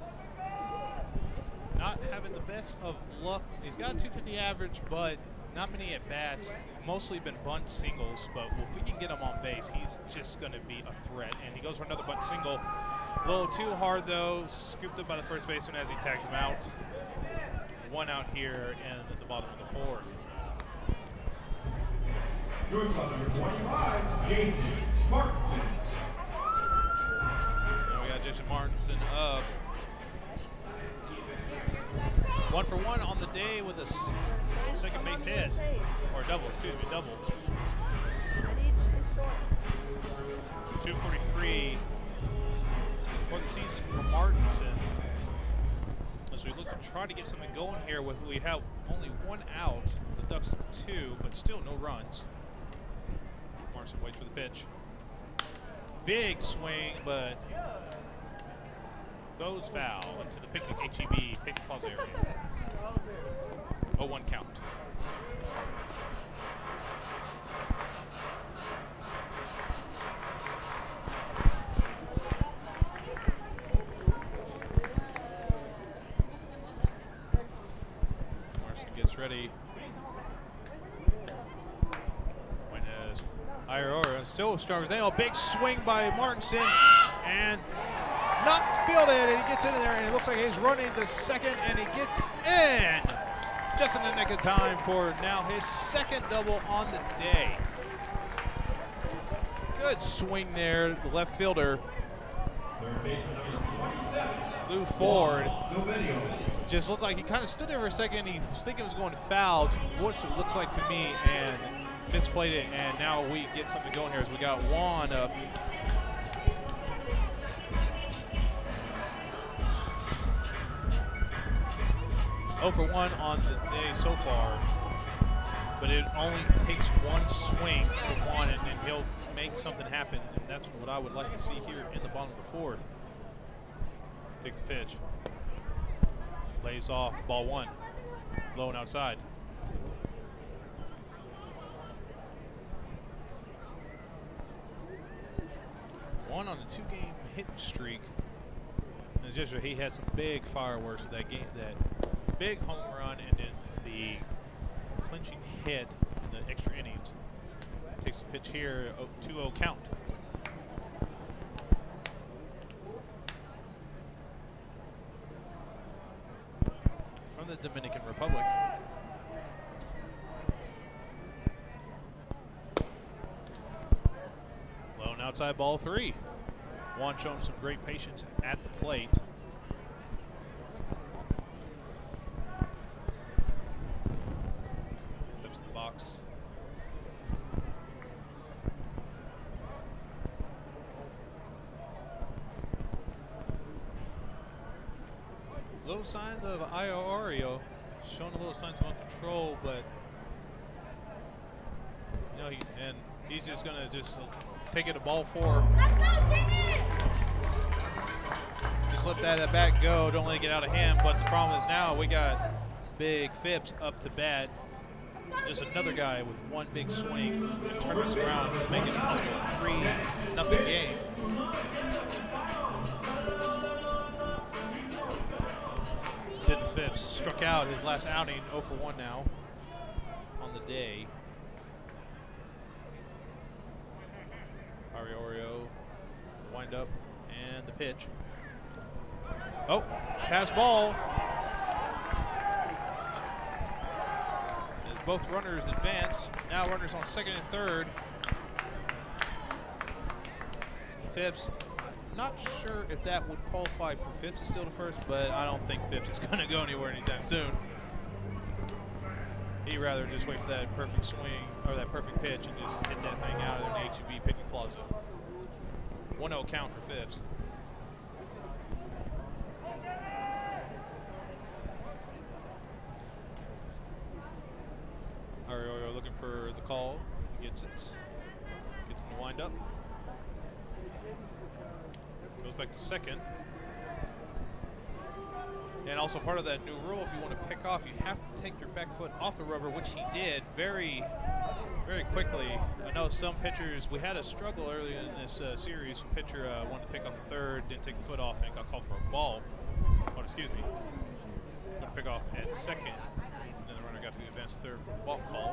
A: Not having the best of luck. He's got a 250 average, but not many at bats. Mostly been bunt singles, but if we can get him on base, he's just going to be a threat. And he goes for another bunt single. A little too hard, though. Scooped up by the first baseman as he tags him out. One out here in the bottom of the fourth.
K: Shortstop number 25, Jason Martinson.
A: And we got Jason Martinson up. 1 for 1 on the day with a second base hit. Or double, excuse me, double. 243 for the season for Martinson. As we look to try to get something going here, we have only one out. The Ducks 2, but still no runs. Martinson waits for the pitch. Big swing, but goes foul into the picnic HEB picnic pause area. 0-1 count. Martinson gets ready. Iora still strong as nail. Big swing by Martinson and not fielded, and he gets in there, and it looks like he's running to second, and he gets in just in the nick of time for now his second double on the day. Good swing there, the left fielder.
K: Third baseman number 27,
A: Lou Ford.
K: Silverio.
A: Just looked like he kind of stood there for a second. He was thinking it was going to foul, to what it looks like to me, and misplayed it, and now we get something going here as we got Juan up. Oh for 1 on the day so far, but it only takes one swing for Juan, and he'll make something happen, and that's what I would like to see here in the bottom of the fourth. Takes the pitch. Lays off, ball 1. Low and outside. One on a 2-game hitting streak. And just he had some big fireworks with that game, that big home run, and then the clinching hit in the extra innings. Takes the pitch here, 2-0 count. From the Dominican Republic. Low and outside, ball 3. Juan showing some great patience at the plate. Steps in the box. Little signs of Iorio, showing a little signs of control, but No, and he's just going to take it to ball 4. Just let that at bat go. Don't let it get out of hand. But the problem is now we got Big Phipps up to bat. Just another guy with one big swing and turn this around and make it possible a 3-0 game. Denton Phipps struck out his last outing, 0 for 1 now on the day. Oreo, wind up, and the pitch. Oh, pass ball. As both runners advance, now runners on second and third. Phipps, not sure if that would qualify for Phipps to steal to first, but I don't think Phipps is going to go anywhere anytime soon. He'd rather just wait for that perfect swing or that perfect pitch and just hit that thing out of the HEB picking plaza. 1-0 count for Phipps. Arroyo looking for the call. Gets it. Gets in the wind up. Goes back to second. And also part of that new rule, if you want to pick off, you have to take your back foot off the rubber, which he did very, very quickly. I know some pitchers, we had a struggle earlier in this series. Pitcher wanted to pick off the third, didn't take the foot off, and got called for a ball. Oh, excuse me. Going to pick off at second. And then the runner got to advance third for a ball call.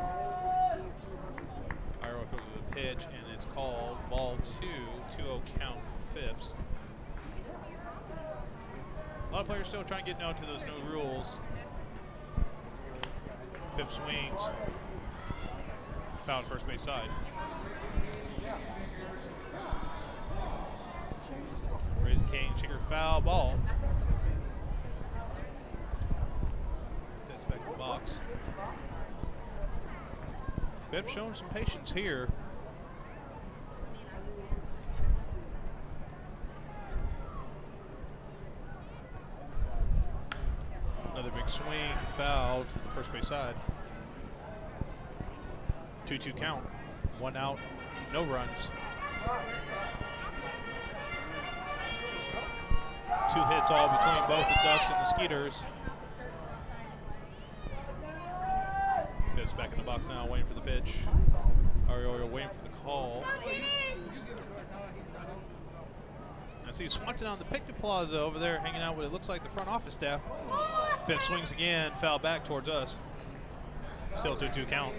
A: Iro throws a pitch, and it's called ball 2, 2-0 count for Phipps. A lot of players still trying to get down to those new rules. Phipps swings. Foul first base side. Raise King, Chicker foul ball. Phipps back in the box. Phipps showing some patience here. Another big swing, foul to the first base side. 2-2 count. 1 out, no runs. 2 hits all between both the Ducks and the Skeeters. Phipps back in the box now, waiting for the pitch. Arroyo waiting for the call. I see Swanson on the picnic plaza over there hanging out with it looks like the front office staff. Phipps swings again, foul back towards us. Still 2-2 count.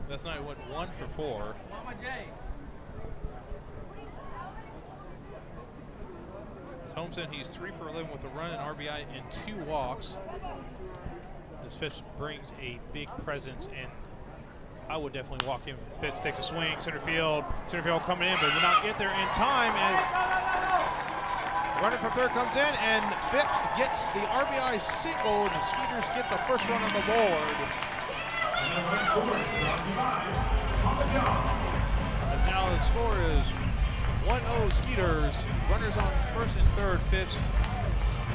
A: Last night went 1 for 4. As Holmeston, he's 3 for 11 with a run, an RBI, and 2 walks. This Phipps brings a big presence, and I would definitely walk him. Phipps takes a swing, center field coming in, but will not get there in time. And runner from third comes in, and Phipps gets the RBI single, and the Skeeters get the first run on the board. As now the score is 1-0 Skeeters. Runners on first and third. Phipps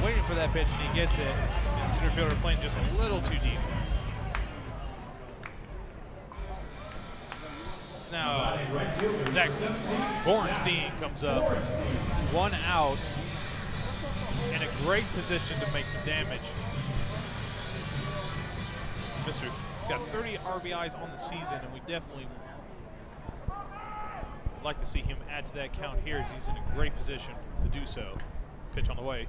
A: waiting for that pitch, and he gets it. And the center fielder playing just a little too deep. Now, Zach Borenstein comes up, 1 out, in a great position to make some damage. He's got 30 RBIs on the season, and we definitely would like to see him add to that count here, as he's in a great position to do so. Pitch on the way.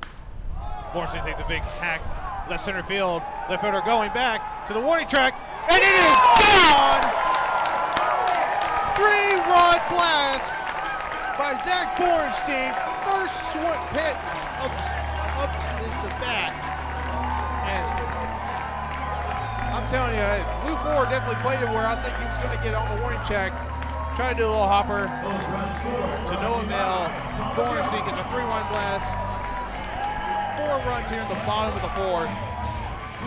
A: Borenstein takes a big hack, left center field, left fielder going back to the warning track, and it is gone! 3-run blast by Zach Borenstein. First hit of his bat. And I'm telling you, Blue 4 definitely played it where I think he was going to get on the warning track. Try to do a little hopper. To no avail. Borenstein gets a 3-run blast. 4 runs here in the bottom of the 4th.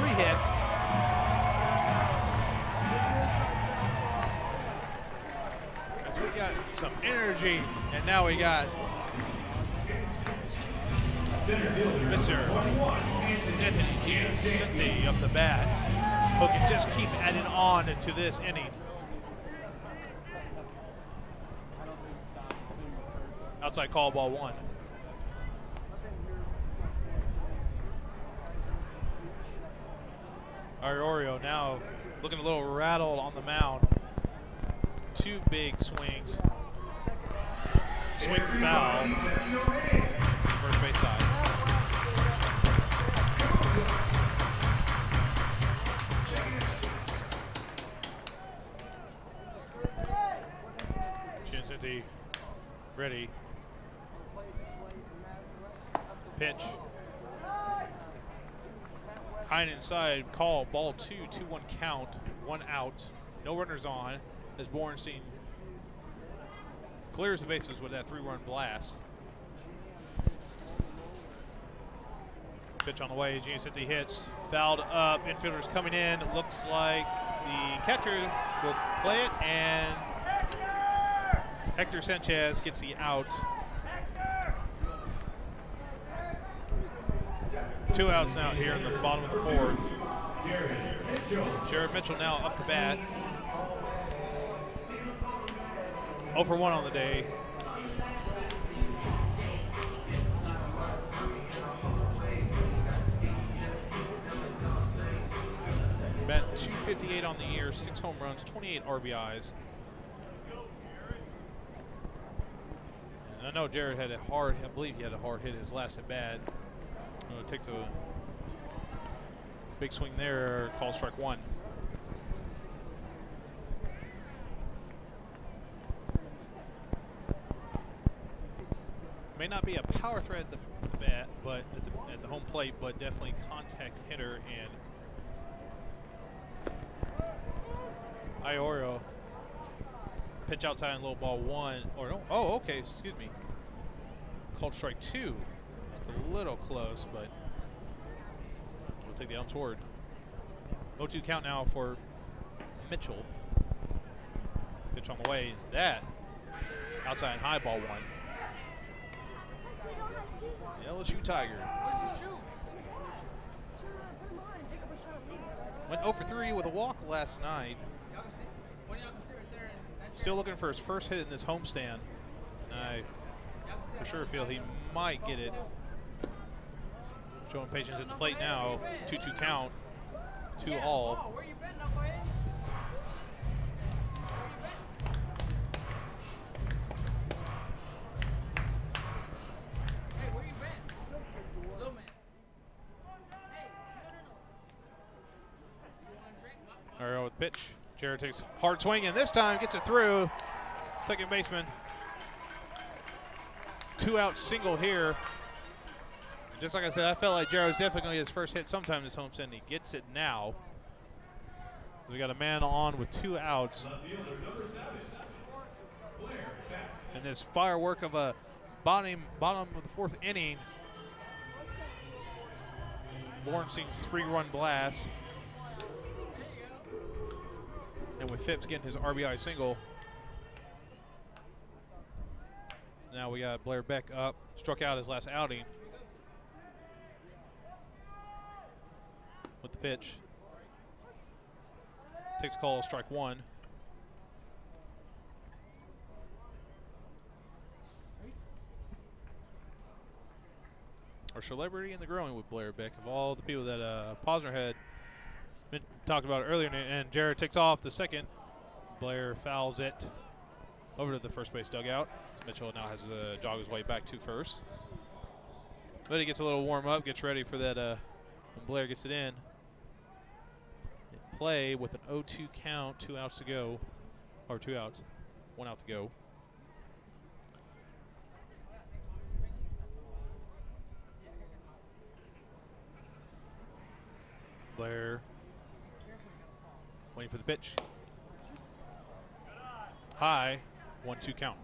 A: 3 hits. Got some energy, and now we got
K: Center fielder,
A: Mr.
K: 21,
A: Anthony Giacinti up the bat, who can just keep adding on to this inning. Outside call, ball 1. Iorio now looking a little rattled on the mound. 2 big swings. Swing foul. First base side. Giacinti ready. Pitch. High and inside, call, ball 2, 2-1 count, 1 out, no runners on, as Borenstein clears the bases with that 3-run blast. Pitch on the way, Giacinti hits, fouled up, infielders coming in, looks like the catcher will play it, and Hector Sanchez gets the out. 2 outs now here in the bottom of the 4th. Jared Mitchell now up to bat. 0 for 1 on the day. Bat 258 on the year, 6 home runs, 28 RBIs. And I know Jared had I believe he had a hard hit his last at bat. Takes a big swing there, call strike 1. May not be a power threat at the bat, but at the home plate, but definitely contact hitter. And Iorio pitch outside and low, ball 1, or no, oh, okay, excuse me. Called strike 2. It's a little close, but we'll take the ump's word. 0-2 count now for Mitchell. Pitch on the way. That outside and high, ball 1. The LSU Tiger. Went 0 for 3 with a walk last night. Still looking for his first hit in this homestand. And I for sure feel he might get it. Showing patience at the plate now. 2-2 count. 2 all. Iorio with pitch. Jared takes hard swing, and this time gets it through. Second baseman. 2 out single here. Just like I said, I felt like Jared was definitely going to get his first hit sometime this homestand. He gets it now. We got a man on with 2 outs. And this firework of a bottom of the 4th inning. Borenstein's 3-run blast. And with Phipps getting his RBI single. Now we got Blair Beck up. Struck out his last outing. With the pitch. Takes a call, strike 1. Our celebrity in the growing with Blair Beck. Of all the people that Posner had talked about earlier, and Jared takes off the second. Blair fouls it over to the first base dugout. So Mitchell now has to jog his way back to first. But he gets a little warm up, gets ready for that when Blair gets it in. Play with an 0-2 count, 2 outs to go, or 2 outs, 1 out to go. Blair waiting for the pitch. High, 1-2 count.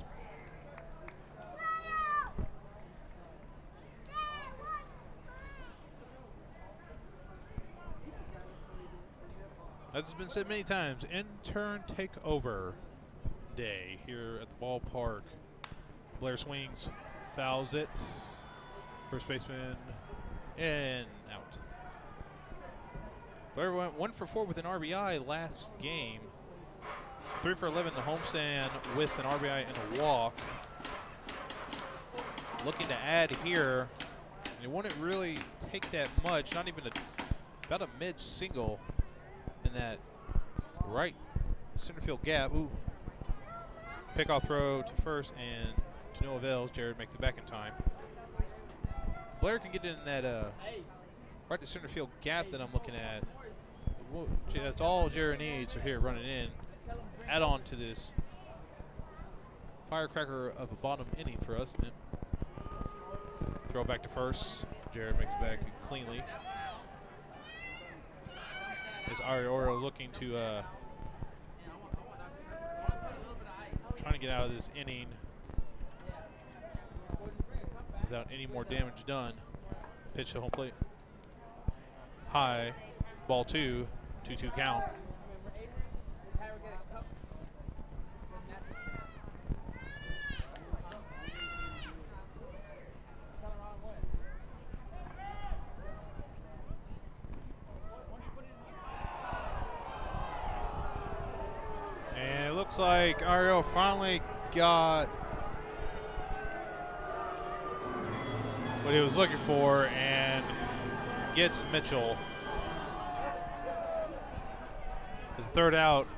A: As has been said many times, intern takeover day here at the ballpark. Blair swings, fouls it. First baseman and out. Blair went 1 for 4 with an RBI last game. 3 for 11 the homestand with an RBI and a walk. Looking to add here. And it wouldn't really take that much, not even about a mid-single in that right center field gap. Ooh. Pickoff throw to first and to no avails. Jared makes it back in time. Blair can get in that right to center field gap that I'm looking at. That's all Jared needs. So here, running in. Add on to this firecracker of a bottom inning for us. And throw back to first. Jared makes it back cleanly. As Arioro looking to trying to get out of this inning without any more damage done. Pitch to home plate. High. Ball 2. 2-2 count. And it looks like Ariel finally got what he was looking for and gets Mitchell. His third out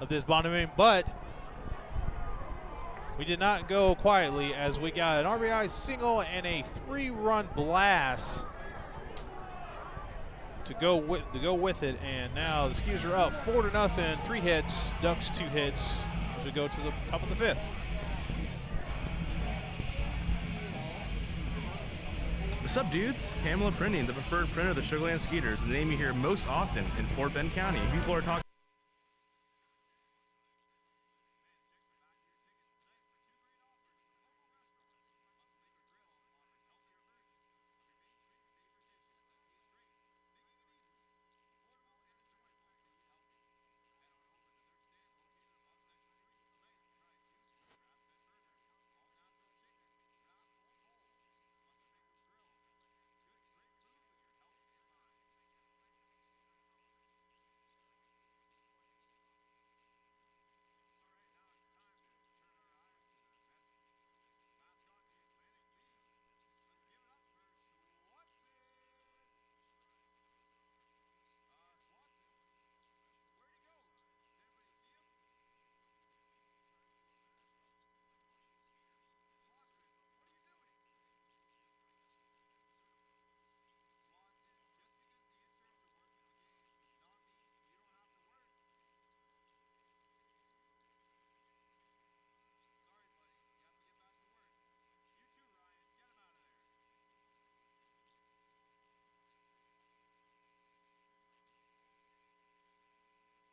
A: of this bottom inning, but we did not go quietly as we got an RBI single and a 3-run blast to go with it, and now the Skeeters are up 4-0, 3 hits, Ducks 2 hits as we go to the top of the 5th.
J: What's up, dudes? Pamela Printing, the preferred printer of the Sugar Land Skeeters, the name you hear most often in Fort Bend County. People are talking.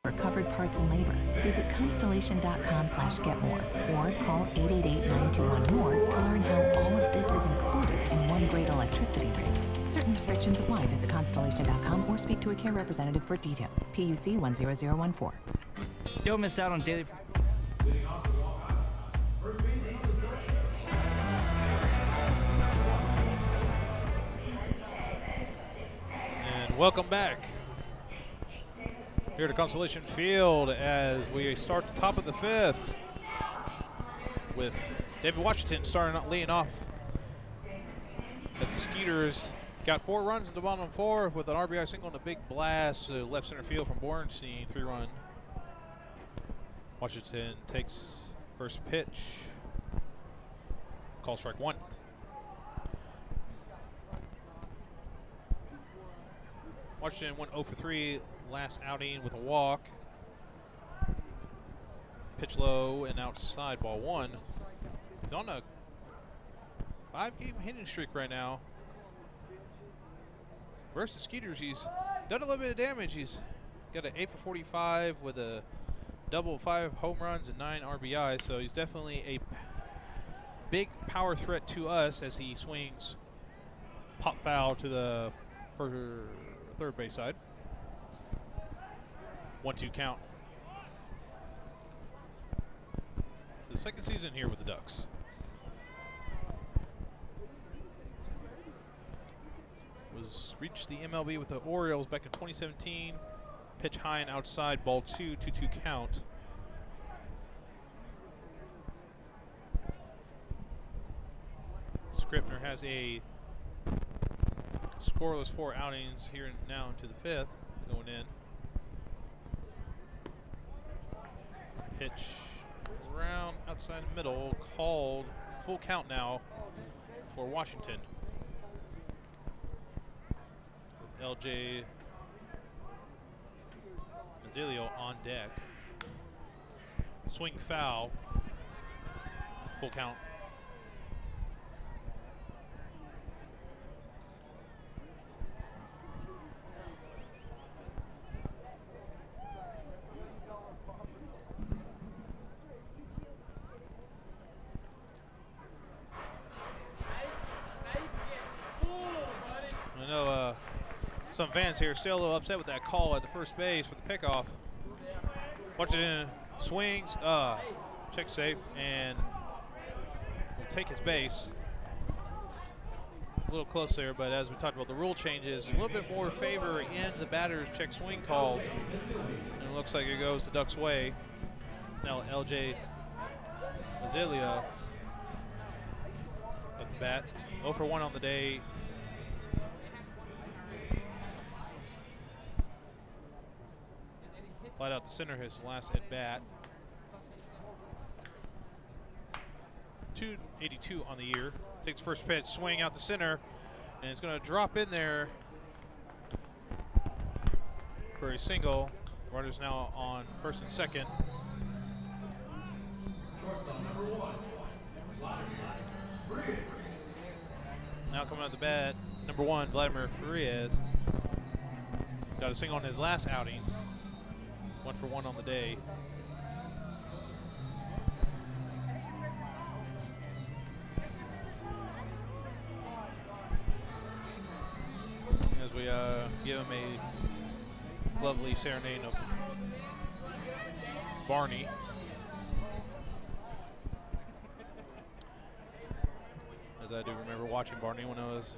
F: For covered parts and labor, visit constellation.com/getmore or call 888-921-MORE to learn how all of this is included in one great electricity rate. Certain restrictions apply. Visit constellation.com or speak to a care representative for details. PUC 10014.
I: Don't miss out on daily.
A: And welcome back here to Constellation Field as we start the top of the 5th with David Washington leading off as the Skeeters got 4 runs at the bottom 4 with an RBI single and a big blast to left center field from Bornstein, 3-run. Washington takes first pitch. Call strike 1. Washington went 0 for 3 last outing with a walk. Pitch low and outside, ball 1. He's on a 5-game hitting streak right now. Versus Skeeters, he's done a little bit of damage. He's got an 8 for 45 with a double, 5 home runs and 9 RBIs. So he's definitely a big power threat to us as he swings pop foul to the third base side. 1-2 count. It's the second season here with the Ducks. was reached the MLB with the Orioles back in 2017. Pitch high and outside, ball 2-2 count. Scribner has a scoreless 4 outings here and now into the 5th, going in. Pitch around outside the middle, called full count now for Washington. With LJ Mazzilio on deck. Swing foul, full count. I know some fans here still a little upset with that call at the first base for the pickoff. Washington swings, check safe, and will take his base. A little close there, but as we talked about the rule changes, a little bit more favor in the batter's check swing calls. And it looks like it goes the Ducks' way. Now LJ Mazzilio at the bat. 0 for 1 on the day. Flat out to center his last at bat. 282 on the year. Takes first pitch, swing out to center, and it's going to drop in there for a single. Runners now on first and second. Now coming out the bat, number 1, Vladimir Farias. Got a single on his last outing. 1 for 1 on the day. As we give him a lovely serenade of Barney. As I do remember watching Barney when I was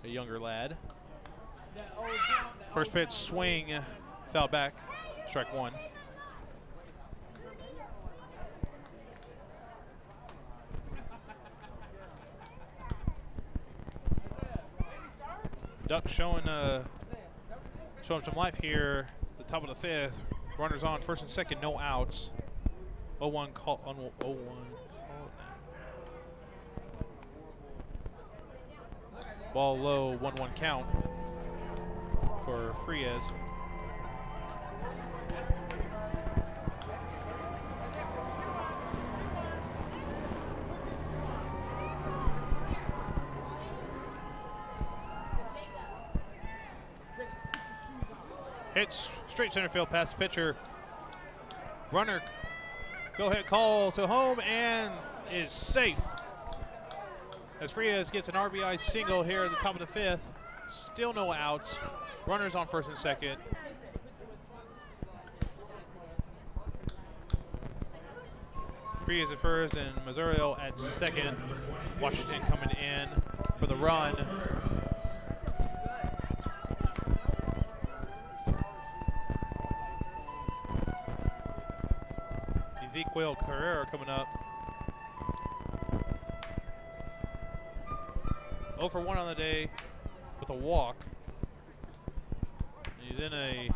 A: a younger lad. First pitch swing, foul back, strike 1. Ducks showing some life here. The top of the 5th. Runners on first and second, no outs. 0-1 call. 0-1. Ball low, 1-1 count for Frias. Hits straight center field past the pitcher. Runner, go ahead, call to home and is safe. As Frias gets an RBI single here at the top of the 5th. Still no outs. Runners on first and second. Frias at first and Mazzilio at second. Washington coming in for the run. Ezequiel Carrera coming up. 0 for 1 on the day with a walk. He's in a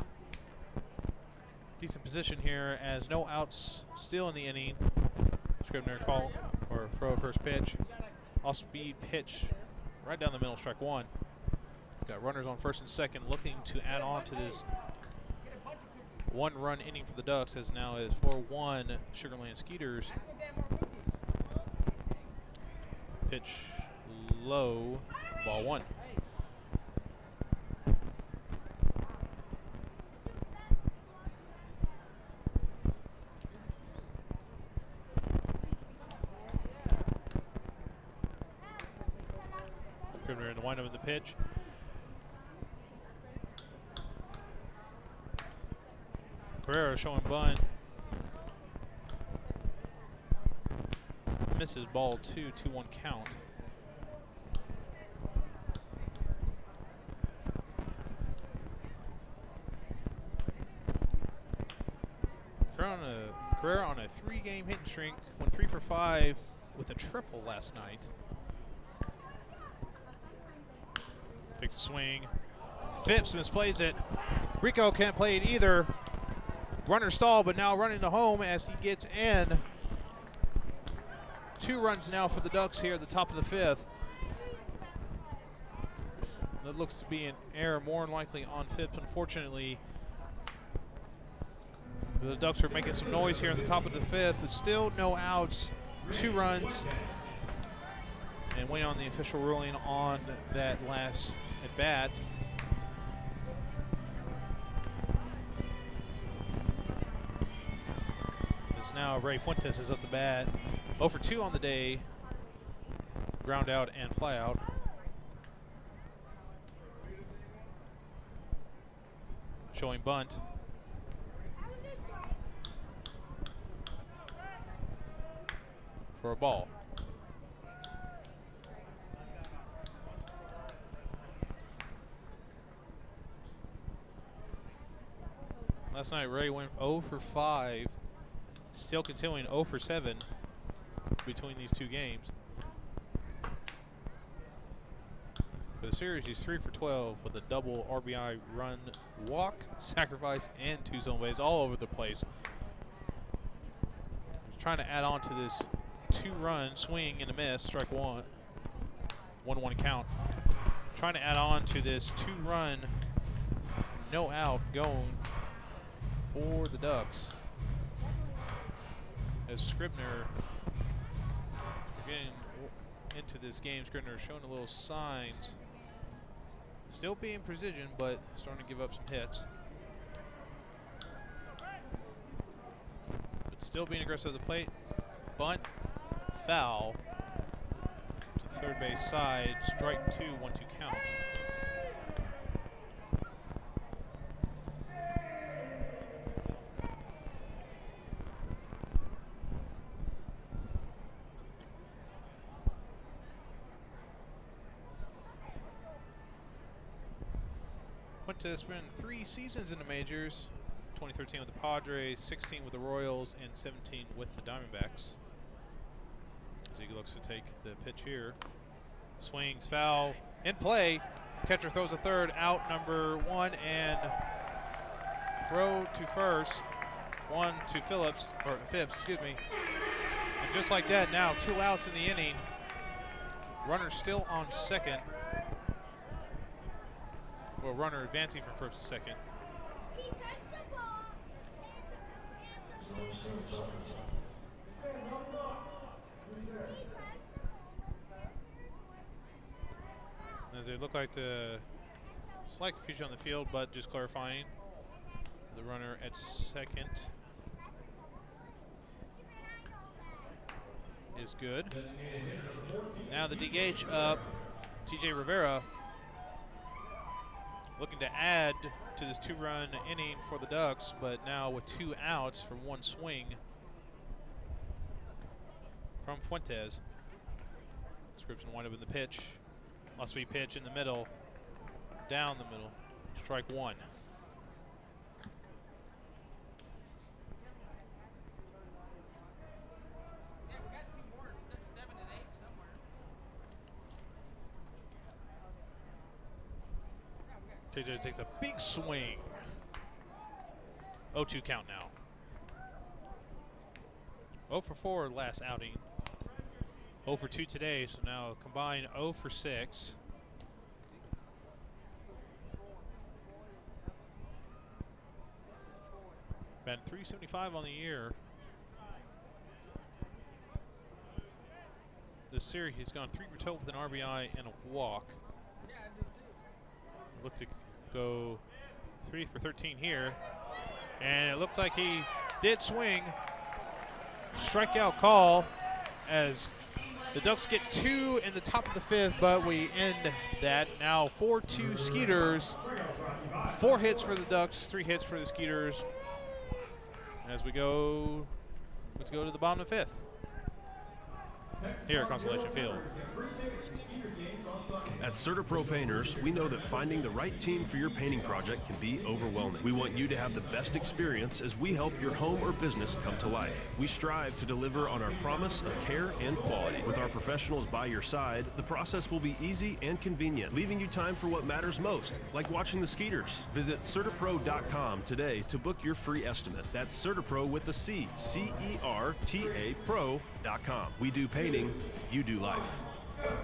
A: decent position here as no outs still in the inning. Scribner call or throw first pitch. Off speed pitch right down the middle, strike 1. Got runners on first and second looking to add on to this 1-run inning for the Ducks, as now is 4-1 Sugarland Skeeters. Pitch low, ball 1. Scribner in the windup of the pitch. Carrera showing bunt. Misses ball 2, 2-1 count. hitting streak. Went 3 for 5 with a triple last night. Takes a swing. Phipps misplays it. Rico can't play it either. Runner stall, but now running to home as he gets in. 2 runs now for the Ducks here at the top of the 5th. That looks to be an error, more than likely on Phipps. Unfortunately, the Ducks are making some noise here in the top of the 5th. There's still no outs, 2 runs. And waiting on the official ruling on that last at bat. As now Ray Fuentes is up the bat. 0 for 2 on the day. Ground out and fly out. Showing bunt. For a ball. Last night Ray went 0 for 5. Still continuing 0 for 7 between these 2 games. For the series, he's 3 for 12 with a double RBI run, walk, sacrifice, and 2 zone bases all over the place. He's trying to add on to this 2-run swing and a miss, strike 1. 1-1 count. Trying to add on to this 2-run, no out going for the Ducks. As Scribner getting into this game, Scribner showing a little signs. Still being precision, but starting to give up some hits. But still being aggressive at the plate. Bunt, foul to third base side. Strike 2, 1-2 count. Fuentes spent 3 seasons in the majors, 2013 with the Padres, 16 with the Royals, and 17 with the Diamondbacks. As he looks to take the pitch here. Swings, foul, in play. Catcher throws a third, out number 1, and throw to first. 1 to Phipps, excuse me. And just like that, now 2 outs in the inning. Runner still on second. Well, runner advancing from first to second. As it looked like the slight confusion on the field, but just clarifying. The runner at second is good. Now the DH up, TJ Rivera. Looking to add to this 2-run inning for the Ducks, but now with 2 outs from 1 swing from Fuentes. Scripps wind up in the pitch. Must be pitch in the middle, down the middle. Strike 1. TJ takes a big swing. 0-2 count now. 0 for 4 last outing. 0 for 2 today, so now combined 0 for 6. Been 375 on the year. This series, he's gone 3 for 12 with an RBI and a walk. Look to go 3 for 13 here. And it looks like he did swing. Strikeout call as the Ducks get 2 in the top of the 5th, but we end that. Now 4-2 Skeeters. 4 hits for the Ducks, 3 hits for the Skeeters. As we go, let's go to the bottom of the 5th. here at Constellation Field.
H: At CertaPro Painters, we know that finding the right team for your painting project can be overwhelming. We want you to have the best experience as we help your home or business come to life. We strive to deliver on our promise of care and quality. With our professionals by your side, the process will be easy and convenient, leaving you time for what matters most, like watching the Skeeters. Visit CertaPro.com today to book your free estimate. That's CertaPro with a C, C-E-R-T-A Pro.com. We do painting, you do life.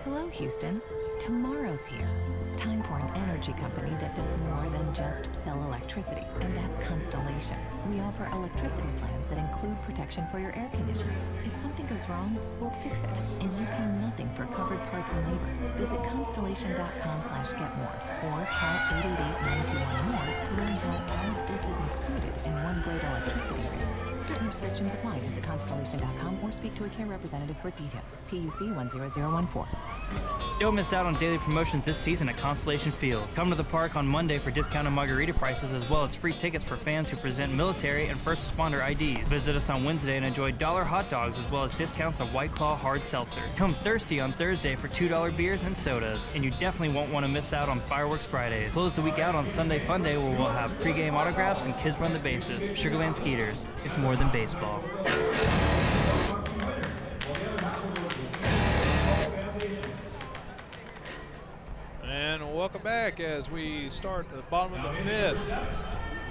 F: Hello, Houston. Tomorrow's here. Time for an energy company that does more than just sell electricity, and that's Constellation. We offer electricity plans that include protection for your air conditioning. If something goes wrong, we'll fix it, and you pay nothing for covered parts and labor. Visit constellation.com/getmore or call 888-921-MORE to learn how all of this is included in one great electricity rate. Certain restrictions apply. Visit constellation.com or speak to a care representative for details. PUC 10014.
I: Don't miss out on daily promotions this season at Constellation Field. Come to the park on Monday for discounted margarita prices as well as free tickets for fans who present military and first responder IDs. Visit us on Wednesday and enjoy $1 hot dogs as well as discounts of White Claw hard seltzer. Come thirsty on Thursday for $2 beers and sodas. And you definitely won't want to miss out on Fireworks Fridays. Close the week out on Sunday Fun Day where we'll have pregame autographs and kids run the bases. Sugarland Skeeters. It's more than baseball.
A: And welcome back as we start at the bottom of the 5th.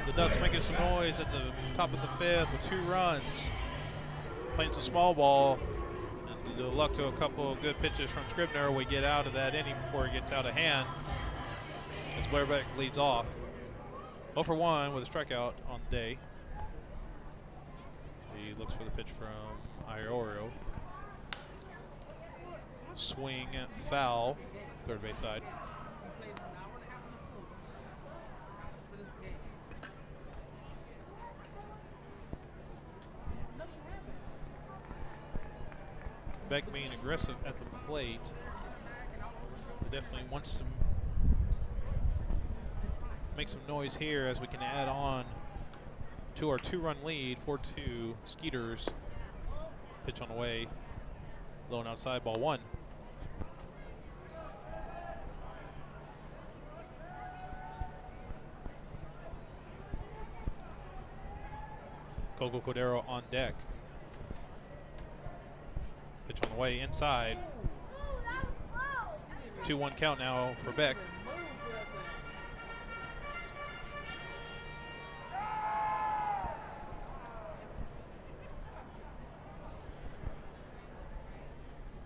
A: The Ducks making some noise at the top of the 5th with 2 runs. Playing some small ball. And the luck to a couple of good pitches from Scribner. We get out of that inning before it gets out of hand. As Blair Beck leads off. 0 for 1 with a strikeout on the day. So he looks for the pitch from Iorio. Swing, foul, third base side. Beck being aggressive at the plate. He definitely wants to make some noise here as we can add on to our 2-run lead, 4-2 Skeeters. Pitch on the way, low and outside, ball 1. Coco Cordero on deck. Pitch on the way inside. 2-1 count now for Beck.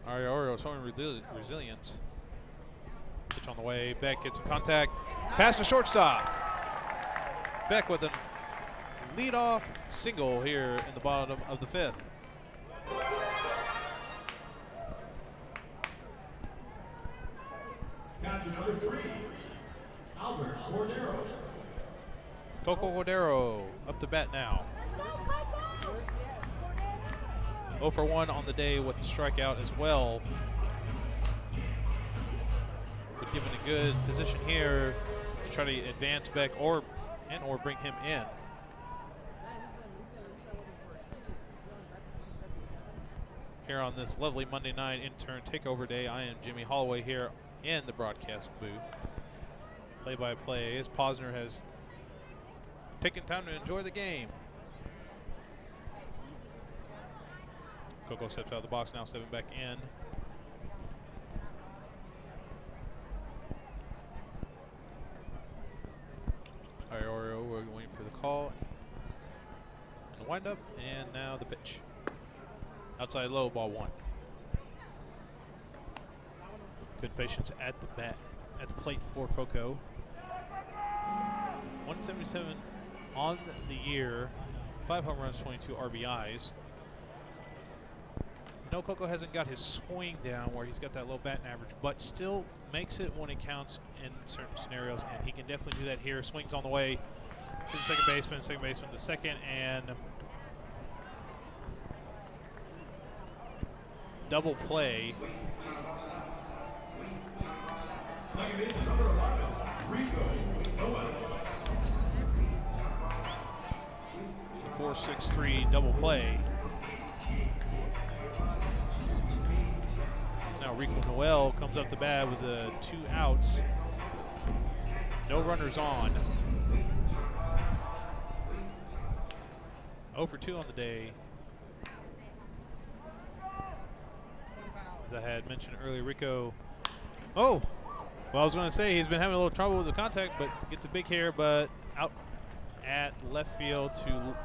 A: Iorio showing resilience. Pitch on the way. Beck gets some contact. Pass to shortstop. Beck with a leadoff single here in the bottom of the 5th.
K: Catcher number 3, Albert Cordero.
A: Coco Cordero up to bat now. 0 for 1 on the day with a strikeout as well. But given a good position here to try to advance Beck or bring him in. Here on this lovely Monday night intern takeover day, I am Jimmy Holloway here in the broadcast booth. Play-by-play as Posner has taken time to enjoy the game. Coco steps out of the box now, stepping back in. Iorio, we're waiting for the call. And the windup, and now the pitch. Outside low, ball 1. Good patience at the bat, at the plate for Coco. 177 on the year, 5 home runs, 22 RBIs. No, Coco hasn't got his swing down where he's got that low batting average, but still makes it when it counts in certain scenarios, and he can definitely do that here. Swings on the way to the second baseman to second, and double play.
K: Second baseman number 11, Rico Noel.
A: 4-6-3 double play. Rico Noel comes up the bat with the 2 outs. No runners on. 0 for 2 on the day. As I had mentioned earlier, Rico. Oh! Well, I was going to say he's been having a little trouble with the contact, but gets a big hair, but out at left field to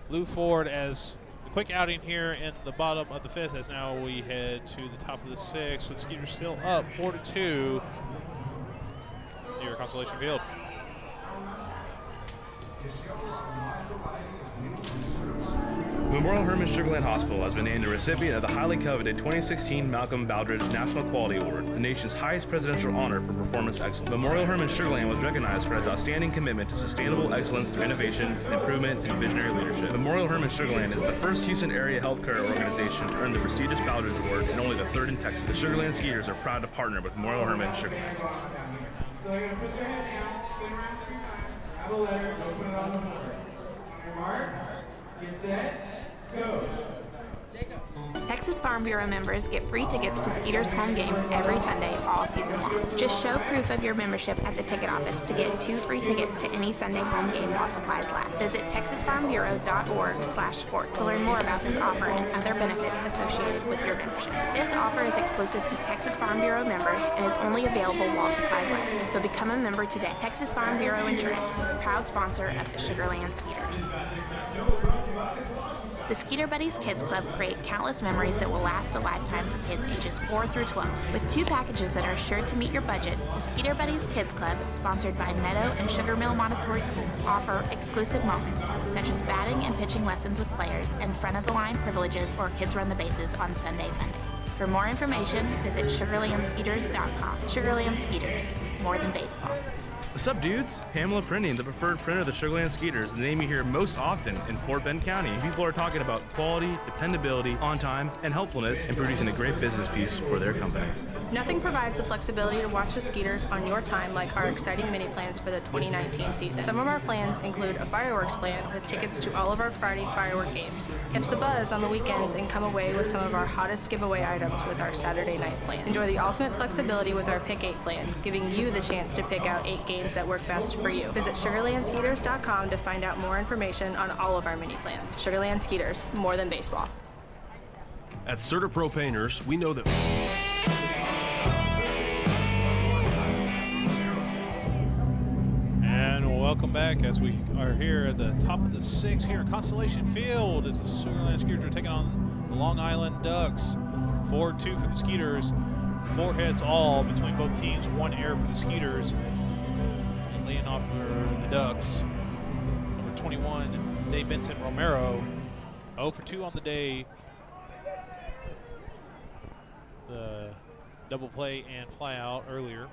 A: Lou Ford as the quick outing here in the bottom of the 5th, as now we head to the top of the 6th with Skeeters still up 4-2 near Constellation Field.
J: Memorial Hermann Sugarland Hospital has been named a recipient of the highly coveted 2016 Malcolm Baldrige National Quality Award, the nation's highest presidential honor for performance excellence. Memorial Hermann Sugarland was recognized for its outstanding commitment to sustainable excellence through innovation, improvement, and visionary leadership. Memorial Hermann Sugarland is the first Houston area healthcare organization to earn the prestigious Baldrige Award and only the 3rd in Texas. The Sugarland Skeeters are proud to partner with Memorial Hermann Sugarland.
K: So you're going to put your head down, spin around 3 times, grab a letter, and open it on the board. On your mark, get set, go.
E: Texas Farm Bureau members get free tickets to Skeeters home games every Sunday all season long. Just show proof of your membership at the ticket office to get 2 free tickets to any Sunday home game while supplies last. Visit texasfarmbureau.org/sports to learn more about this offer and other benefits associated with your membership. This offer is exclusive to Texas Farm Bureau members and is only available while supplies last. So become a member today. Texas Farm Bureau Insurance, proud sponsor of the Sugarland Skeeters. The Skeeter Buddies Kids Club create countless memories that will last a lifetime for kids ages 4 through 12. With 2 packages that are sure to meet your budget, the Skeeter Buddies Kids Club, sponsored by Meadow and Sugar Mill Montessori Schools, offer exclusive moments, such as batting and pitching lessons with players and front-of-the-line privileges or kids run the bases on Sunday Fun Day. For more information, visit SugarlandSkeeters.com. Sugarland Skeeters, more than baseball.
J: What's up, dudes? Pamela Printing, the preferred printer of the Sugarland Skeeters, the name you hear most often in Fort Bend County. People are talking about quality, dependability, on time, and helpfulness in producing a great business piece for their company.
G: Nothing provides the flexibility to watch the Skeeters on your time like our exciting mini plans for the 2019 season. Some of our plans include a fireworks plan with tickets to all of our Friday firework games. Catch the buzz on the weekends and come away with some of our hottest giveaway items with our Saturday night plan. Enjoy the ultimate flexibility with our Pick 8 plan, giving you the chance to pick out 8 games that work best for you. Visit SugarlandSkeeters.com to find out more information on all of our mini plans. Sugarland Skeeters, more than baseball.
H: At CertaPro Painters, we know that...
A: And welcome back as we are here at the top of the 6th here at Constellation Field as the Sugarland Skeeters are taking on the Long Island Ducks. 4-2 for the Skeeters. 4 hits all between both teams. 1 error for the Skeeters. And leading off for the Ducks, number 21, Dave Benson Romero. 0 for 2 on the day. The double play and fly out earlier.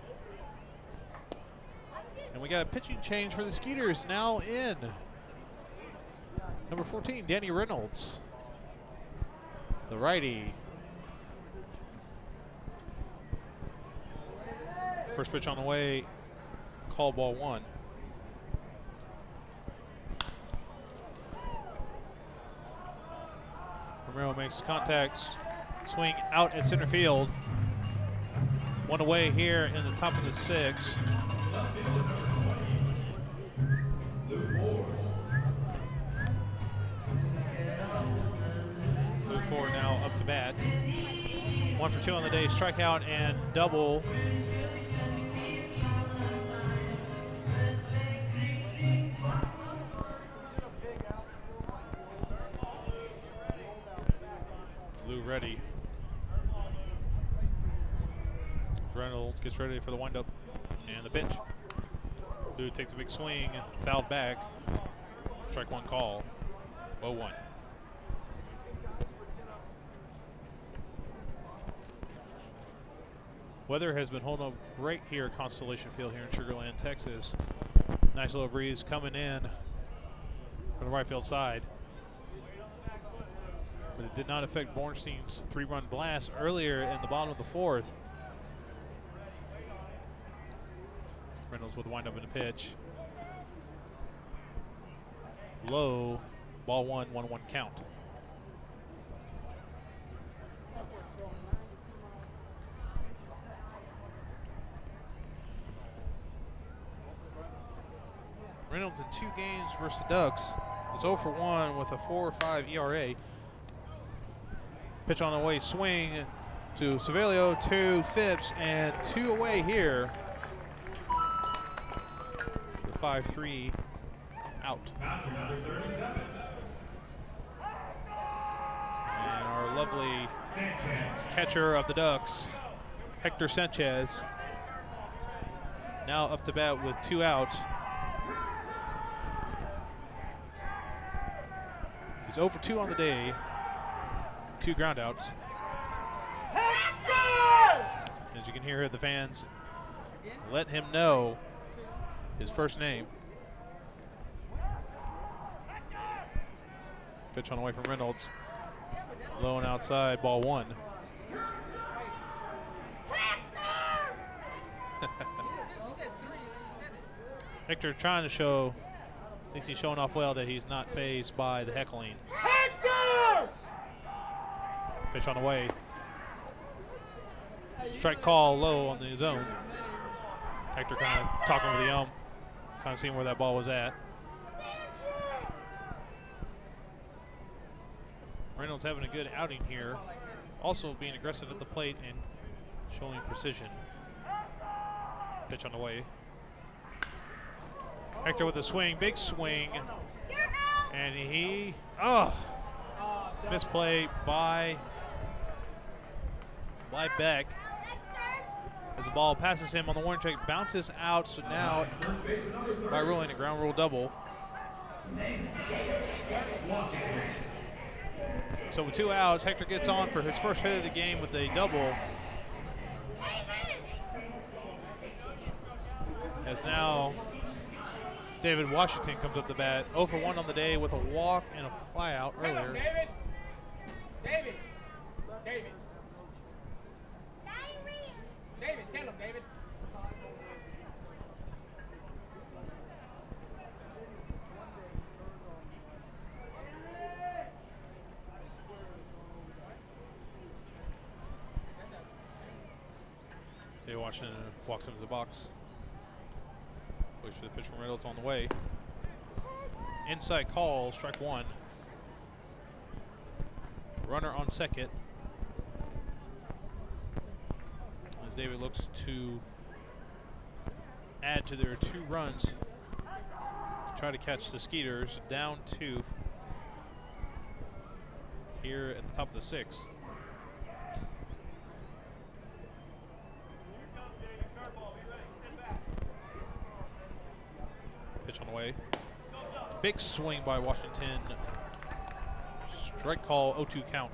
A: And we got a pitching change for the Skeeters now in. Number 14, Danny Reynolds, the righty. First pitch on the way, call ball 1. Romero makes contact, swing out at center field. 1 away here in the top of the 6th. Move forward now up to bat. 1 for 2 on the day, strikeout and double. Lou ready. Reynolds gets ready for the windup and the pitch. Lou takes a big swing, fouled back. Strike 1 call. 0-1. Weather has been holding up great here at Constellation Field here in Sugarland, Texas. Nice little breeze coming in from the right field side. But it did not affect Bornstein's 3-run blast earlier in the bottom of the 4th. Reynolds with the windup and the pitch. Low, ball 1, 1-1 count. Reynolds in 2 games versus the Ducks is 0 for 1 with a 4.5 ERA. Pitch on the way, swing to Savelio, 2 Phipps, and 2 away here. The 5-3 out. And our lovely catcher of the Ducks, Hector Sanchez, now up to bat with 2 outs. He's 0 for 2 on the day, 2 ground outs. As you can hear, the fans let him know his first name. Pitch on the way from Reynolds. Low and outside, ball 1. Hector trying to show, thinks he's showing off well that he's not fazed by the heckling. Hector! Pitch on the way. Strike call low on the zone. Hector kind of talking with the ump, kind of seeing where that ball was at. Reynolds having a good outing here. Also being aggressive at the plate and showing precision. Pitch on the way. Hector with a swing, big swing. And he, misplay by Beck. As the ball passes him on the warning track, bounces out. So now, by ruling, a ground rule double. So with 2 outs, Hector gets on for his first hit of the game with a double. As now David Washington comes up the bat, 0 for 1 on the day with a walk and a fly out earlier.
K: David, tell him, David.
A: David Washington walks into the box. Waits for the pitch from Reynolds on the way. Inside call, strike 1. Runner on second. As David looks to add to their 2 runs to try to catch the Skeeters, down 2 here at the top of the 6th. Pitch on the way. Big swing by Washington. Strike call, 0-2 count.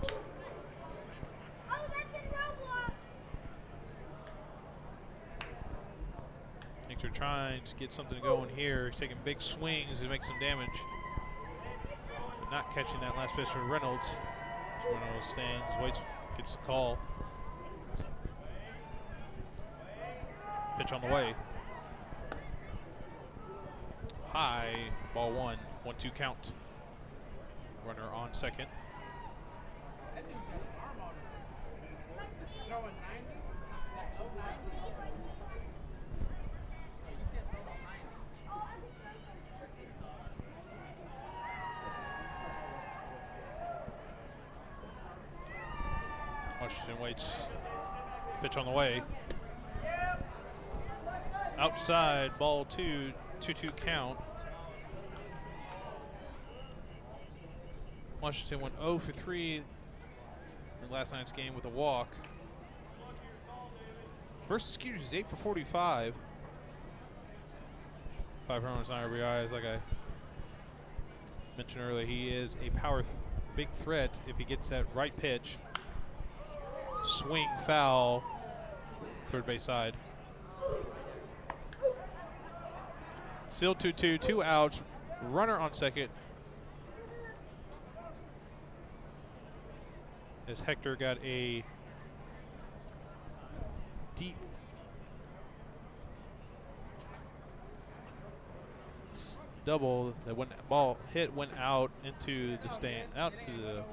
A: Hector trying to get something going here. He's taking big swings to make some damage. But not catching that last pitch from Reynolds. Reynolds stands, waits, gets the call. Pitch on the way. High, ball 1, 1-2 count. Runner on second. Washington waits. Pitch on the way. Outside, ball 2, 2-2 count. Washington went 0 for 3 in last night's game with a walk. Versus Skeeters is 8 for 45. 5 runs, 9 RBIs. Like I mentioned earlier, he is a power big threat if he gets that right pitch. Swing, foul, third base side. Still 2-2, 2 outs, runner on second. As Hector got a deep double that when that ball hit went out into the stand, out to the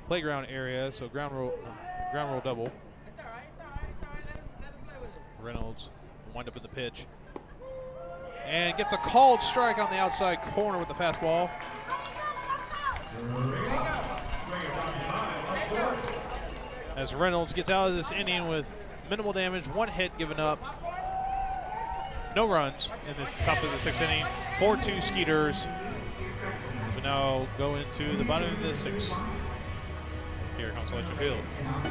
A: playground area, so ground roll double. Reynolds wind up in the pitch. And gets a called strike on the outside corner with the fastball. As Reynolds gets out of this inning with minimal damage, 1 hit given up. No runs in this top of the 6th inning. 4-2 Skeeters. We now go into the bottom of the 6th here at Constellation Field.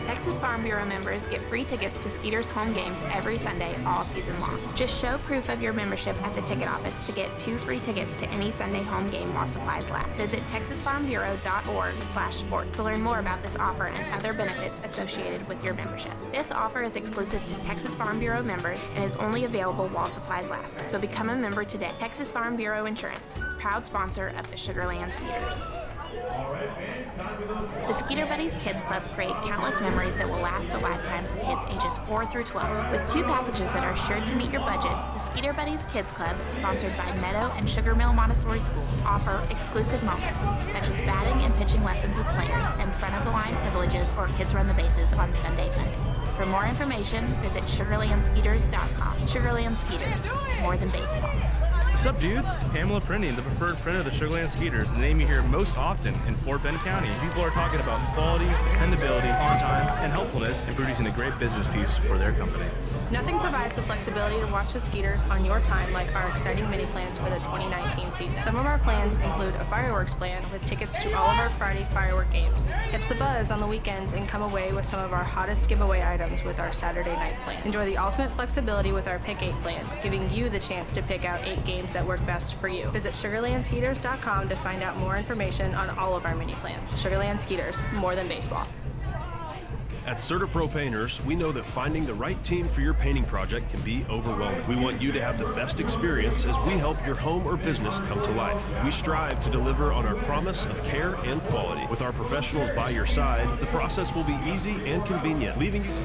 E: Texas Farm Bureau members get free tickets to Skeeters home games every Sunday all season long. Just show proof of your membership at the ticket office to get 2 free tickets to any Sunday home game while supplies last. Visit texasfarmbureau.org/sport to learn more about this offer and other benefits associated with your membership. This offer is exclusive to Texas Farm Bureau members and is only available while supplies last. So become a member today. Texas Farm Bureau Insurance, proud sponsor of the Sugarland Skeeters. The Skeeter Buddies Kids Club create countless memories that will last a lifetime for kids ages 4 through 12. With 2 packages that are sure to meet your budget, the Skeeter Buddies Kids Club, sponsored by Meadow and Sugar Mill Montessori Schools, offer exclusive moments, such as batting and pitching lessons with players and front-of-the-line privileges or kids run the bases on Sunday Funday. For more information, visit SugarlandSkeeters.com. Sugarland Skeeters, more than baseball.
J: What's up, dudes? Pamela Printing, the preferred printer of the Sugarland Skeeters, the name you hear most often in Fort Bend County. People are talking about quality, dependability, on time, and helpfulness in producing a great business piece for their company.
G: Nothing provides the flexibility to watch the Skeeters on your time like our exciting mini plans for the 2019 season. Some of our plans include a fireworks plan with tickets to all of our Friday firework games. Catch the buzz on the weekends and come away with some of our hottest giveaway items with our Saturday night plan. Enjoy the ultimate flexibility with our Pick 8 plan, giving you the chance to pick out 8 games that work best for you. Visit SugarlandSkeeters.com to find out more information on all of our mini plans. Sugarland Skeeters, more than baseball.
H: At CertaPro Painters, we know that finding the right team for your painting project can be overwhelming. We want you to have the best experience as we help your home or business come to life. We strive to deliver on our promise of care and quality. With our professionals by your side, the process will be easy and convenient, leaving you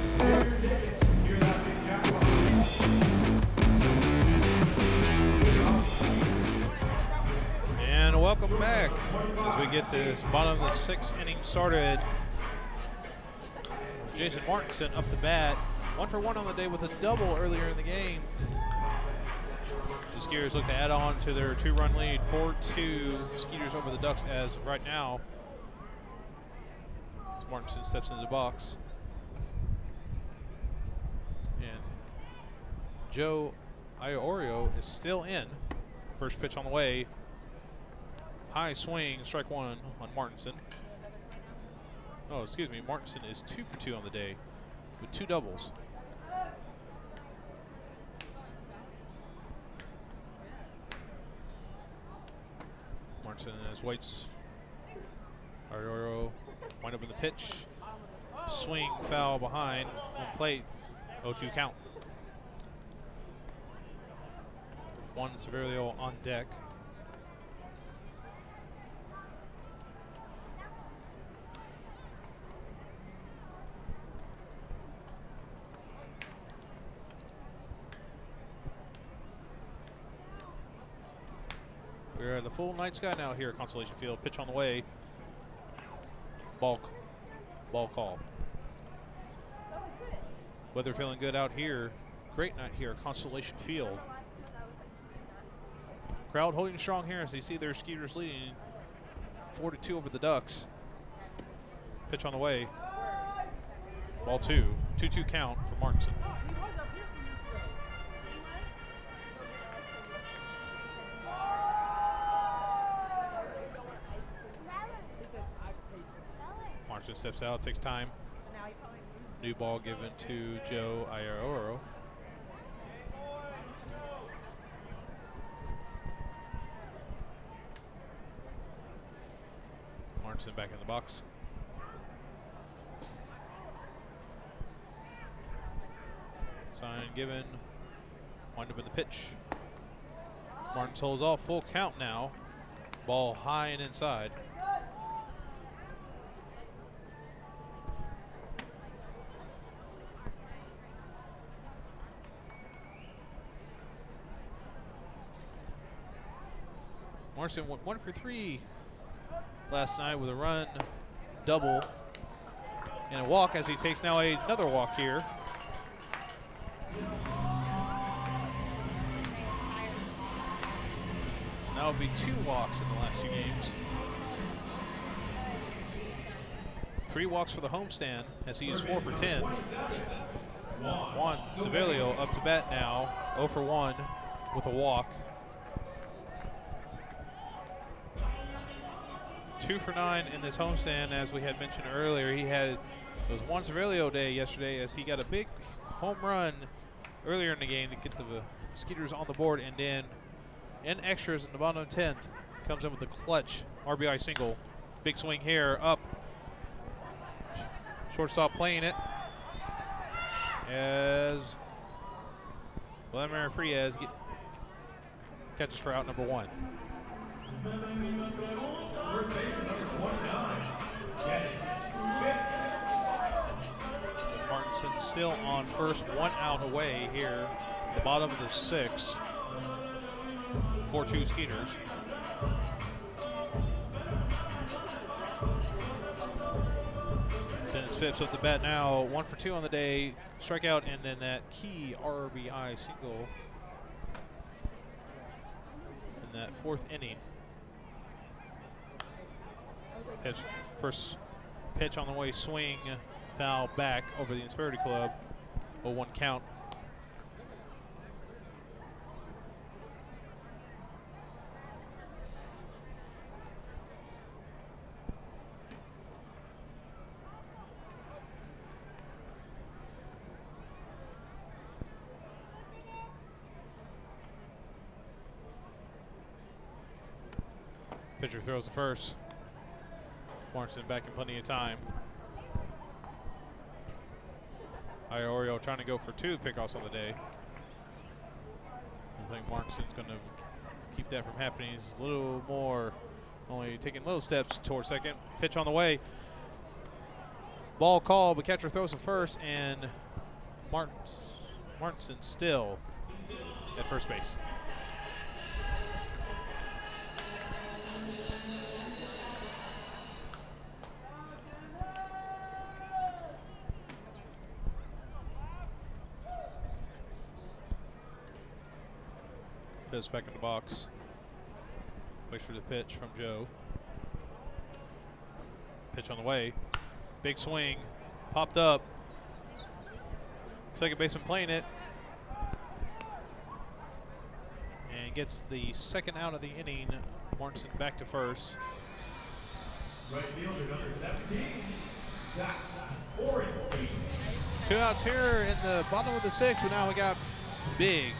A: And welcome back as we get this bottom of the 6th inning started. Jason Martinson up the bat, 1 for 1 on the day with a double earlier in the game. The Skeeters look to add on to their 2-run lead, 4-2 Skeeters over the Ducks as of right now. As Martinson steps into the box. And Joe Iorio is still in. First pitch on the way. High swing, strike 1 on Martinson. Oh, excuse me, Martinson is 2 for 2 on the day with 2 doubles. Martinson as waits. Iorio wind up in the pitch. Swing, foul behind, on plate, 0-2 count. Juan Severio on deck. We're in the full night sky now here at Constellation Field. Pitch on the way. Ball call. Weather feeling good out here. Great night here at Constellation Field. Crowd holding strong here as they see their Skeeters leading 4-2 over the Ducks. Pitch on the way. Ball 2. 2-2 count for Martinson. Martinson steps out, takes time. New ball given to Joe Iorio. Martinson back in the box. Sign given. Wind up in the pitch. Martin holds off, full count now. Ball high and inside. Martinson went 1 for 3 last night with a run, double, and a walk as he takes now another walk here. That would be 2 walks in the last 2 games. 3 walks for the homestand as he is 4 for 10. Juan Sevilio up to bat now, 0 for 1 with a walk. 2 for 9 in this homestand, as we had mentioned earlier. He had, it was Juan Sevilio day yesterday as he got a big home run earlier in the game to get the Skeeters on the board, and then in extras in the bottom of the 10th comes in with the clutch RBI single. Big swing here, up. Shortstop playing it as Vladimir Frias catches for out number 1.
N: First baseman number 29.
A: With Martinson still on first, 1 out away here, the bottom of the 6th. 4-2 Skeeters. Dennis Phipps up the bat now, 1 for 2 on the day, strikeout, and then that key RBI single in that 4th inning. His first pitch on the way, swing, foul back over the Insperity Club, 0-1 count. Pitcher throws the first. Morrison back in plenty of time. Iorio trying to go for 2 pickoffs on the day. I think Markson's going to keep that from happening. He's a little more, only taking little steps towards second. Pitch on the way. Ball called, but catcher throws to first, and Martinson still at first base. Pitch back in the box. Waits for the pitch from Joe. Pitch on the way. Big swing. Popped up. Second baseman playing it. And gets the second out of the inning. Martinson back to first.
N: Right fielder number 17, Zach Orenstein.
A: 2 outs here in the bottom of the 6th, but now we got big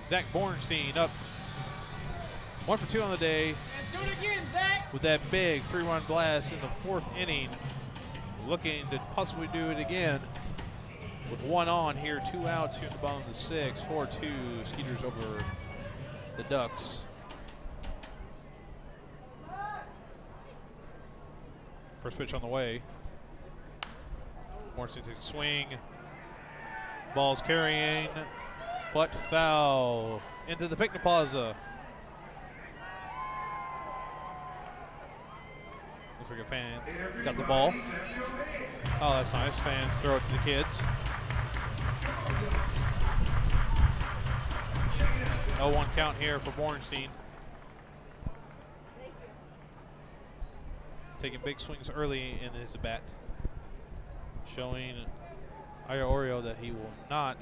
A: Zach Bornstein up 1 for 2 on the day.
N: Do it again, Zach.
A: With that big 3-run blast in the 4th inning. Looking to possibly do it again with 1 on here. 2 outs here in the bottom of the 6th. 4-2 Skeeters over the Ducks. First pitch on the way. Morrison takes a swing. Ball's carrying, but foul into the picnic plaza. Looks like a fan got the ball. Oh, that's nice. Fans throw it to the kids. 0-1 count here for Bornstein. Taking big swings early in his at-bat. Showing Iorio that he will not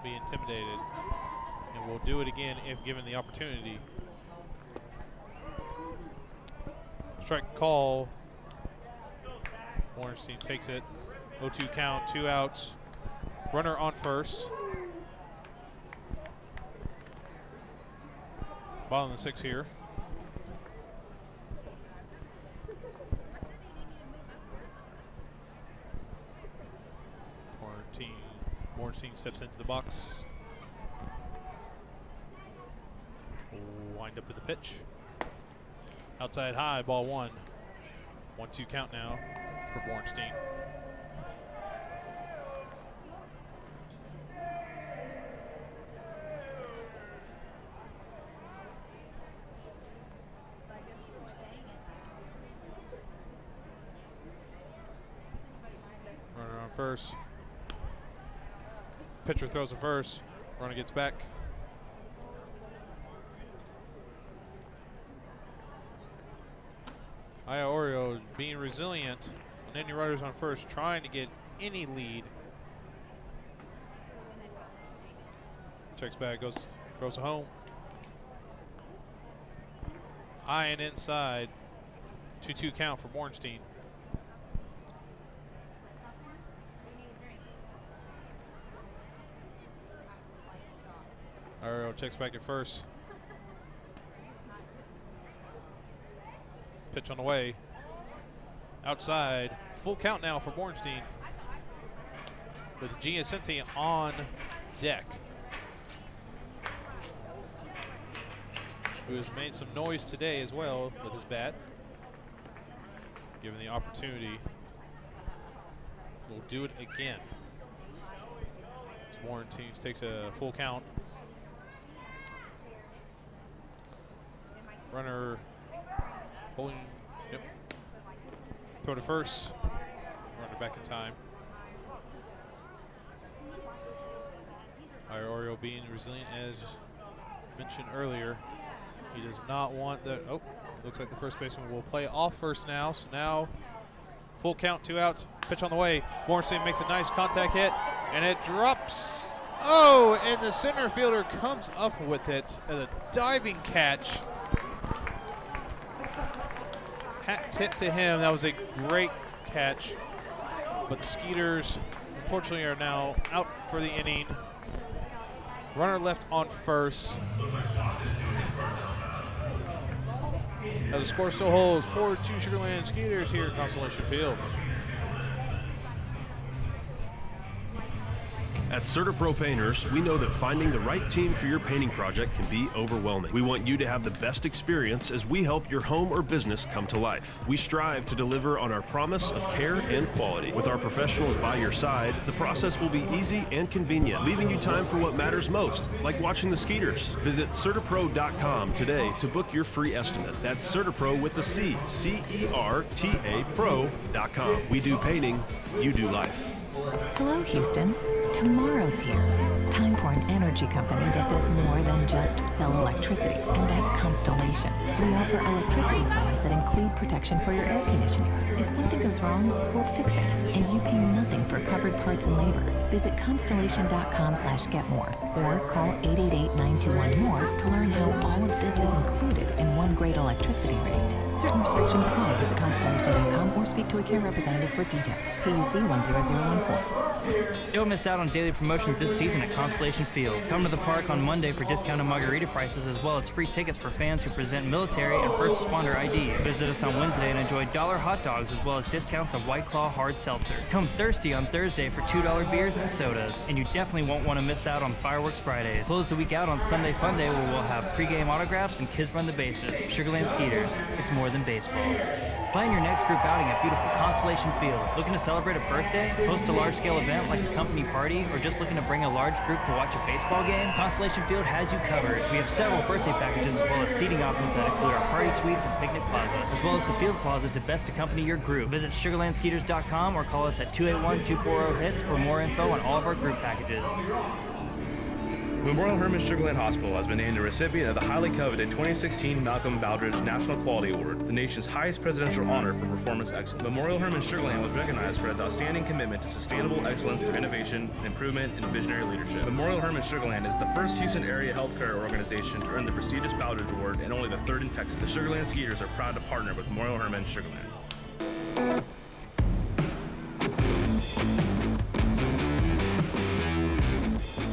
A: be intimidated and will do it again if given the opportunity. Strike call. Bornstein takes it. 0-2 count, 2 outs. Runner on first. Ball in the 6 here. Bornstein steps into the box. Wind up with the pitch. Outside high, ball 1. 1-2 count now for Bornstein. Runner on first. Pitcher throws a first. Runner gets back. Iorio being resilient on any runners on first, trying to get any lead. Checks back, throws it home. High and inside. 2-2 count for Bornstein. Iorio checks back at first. Pitch on the way. Outside. Full count now for Bornstein. With Giacenti on deck. Who has made some noise today as well with his bat. Given the opportunity, we'll do it again. As Bornstein takes a full count. Runner holding, yep. Throw to first. Runner back in time. Iorio being resilient as mentioned earlier. He does not want the, oh, looks like the first baseman will play off first now. So now, full count, 2 outs, pitch on the way. Bornstein makes a nice contact hit, and it drops. Oh, and the center fielder comes up with it as a diving catch. Hat tip to him. That was a great catch. But the Skeeters, unfortunately, are now out for the inning. Runner left on first. As the score still holds, 4-2 Sugarland Skeeters here at Constellation Field.
H: At CertaPro Painters, we know that finding the right team for your painting project can be overwhelming. We want you to have the best experience as we help your home or business come to life. We strive to deliver on our promise of care and quality. With our professionals by your side, the process will be easy and convenient, leaving you time for what matters most, like watching the Skeeters. Visit CertaPro.com today to book your free estimate. That's CertaPro with the C, C-E-R-T-A Pro.com. We do painting, you do life.
F: Hello, Houston. Tomorrow's here. Time for an energy company that does more than just sell electricity, and that's Constellation. We offer electricity plans that include protection for your air conditioning. If something goes wrong, we'll fix it, and you pay nothing for covered parts and labor. Visit constellation.com/getmore or call 888-921-MORE to learn how all of this is included in one great electricity rate. Certain restrictions apply. Visit constellation.com or speak to a care representative for details. PUC 10014.
I: Don't miss out on daily promotions this season at Constellation Field. Come to the park on Monday for discounted margarita prices as well as free tickets for fans who present military and first responder IDs. Visit us on Wednesday and enjoy $1 hot dogs as well as discounts of White Claw hard seltzer. Come thirsty on Thursday for $2 beers and sodas. And you definitely won't want to miss out on Fireworks Fridays. Close the week out on Sunday Fun Day where we'll have pregame autographs and kids run the bases. Sugarland Skeeters, it's more than baseball. Plan your next group outing at beautiful Constellation Field. Looking to celebrate a birthday, host a large-scale event like a company party, or just looking to bring a large group to watch a baseball game? Constellation Field has you covered. We have several birthday packages as well as seating options that include our party suites and picnic plaza, as well as the field plaza to best accompany your group. Visit sugarlandskeeters.com or call us at 281-240-HITS for more info on all of our group packages.
J: Memorial Hermann Sugarland Hospital has been named a recipient of the highly coveted 2016 Malcolm Baldrige National Quality Award, the nation's highest presidential honor for performance excellence. Memorial Hermann Sugarland was recognized for its outstanding commitment to sustainable excellence through innovation, improvement, and visionary leadership. Memorial Hermann Sugarland is the first Houston area healthcare organization to earn the prestigious Baldrige Award and only the third in Texas. The Sugarland Skeeters are proud to partner with Memorial Hermann Sugarland.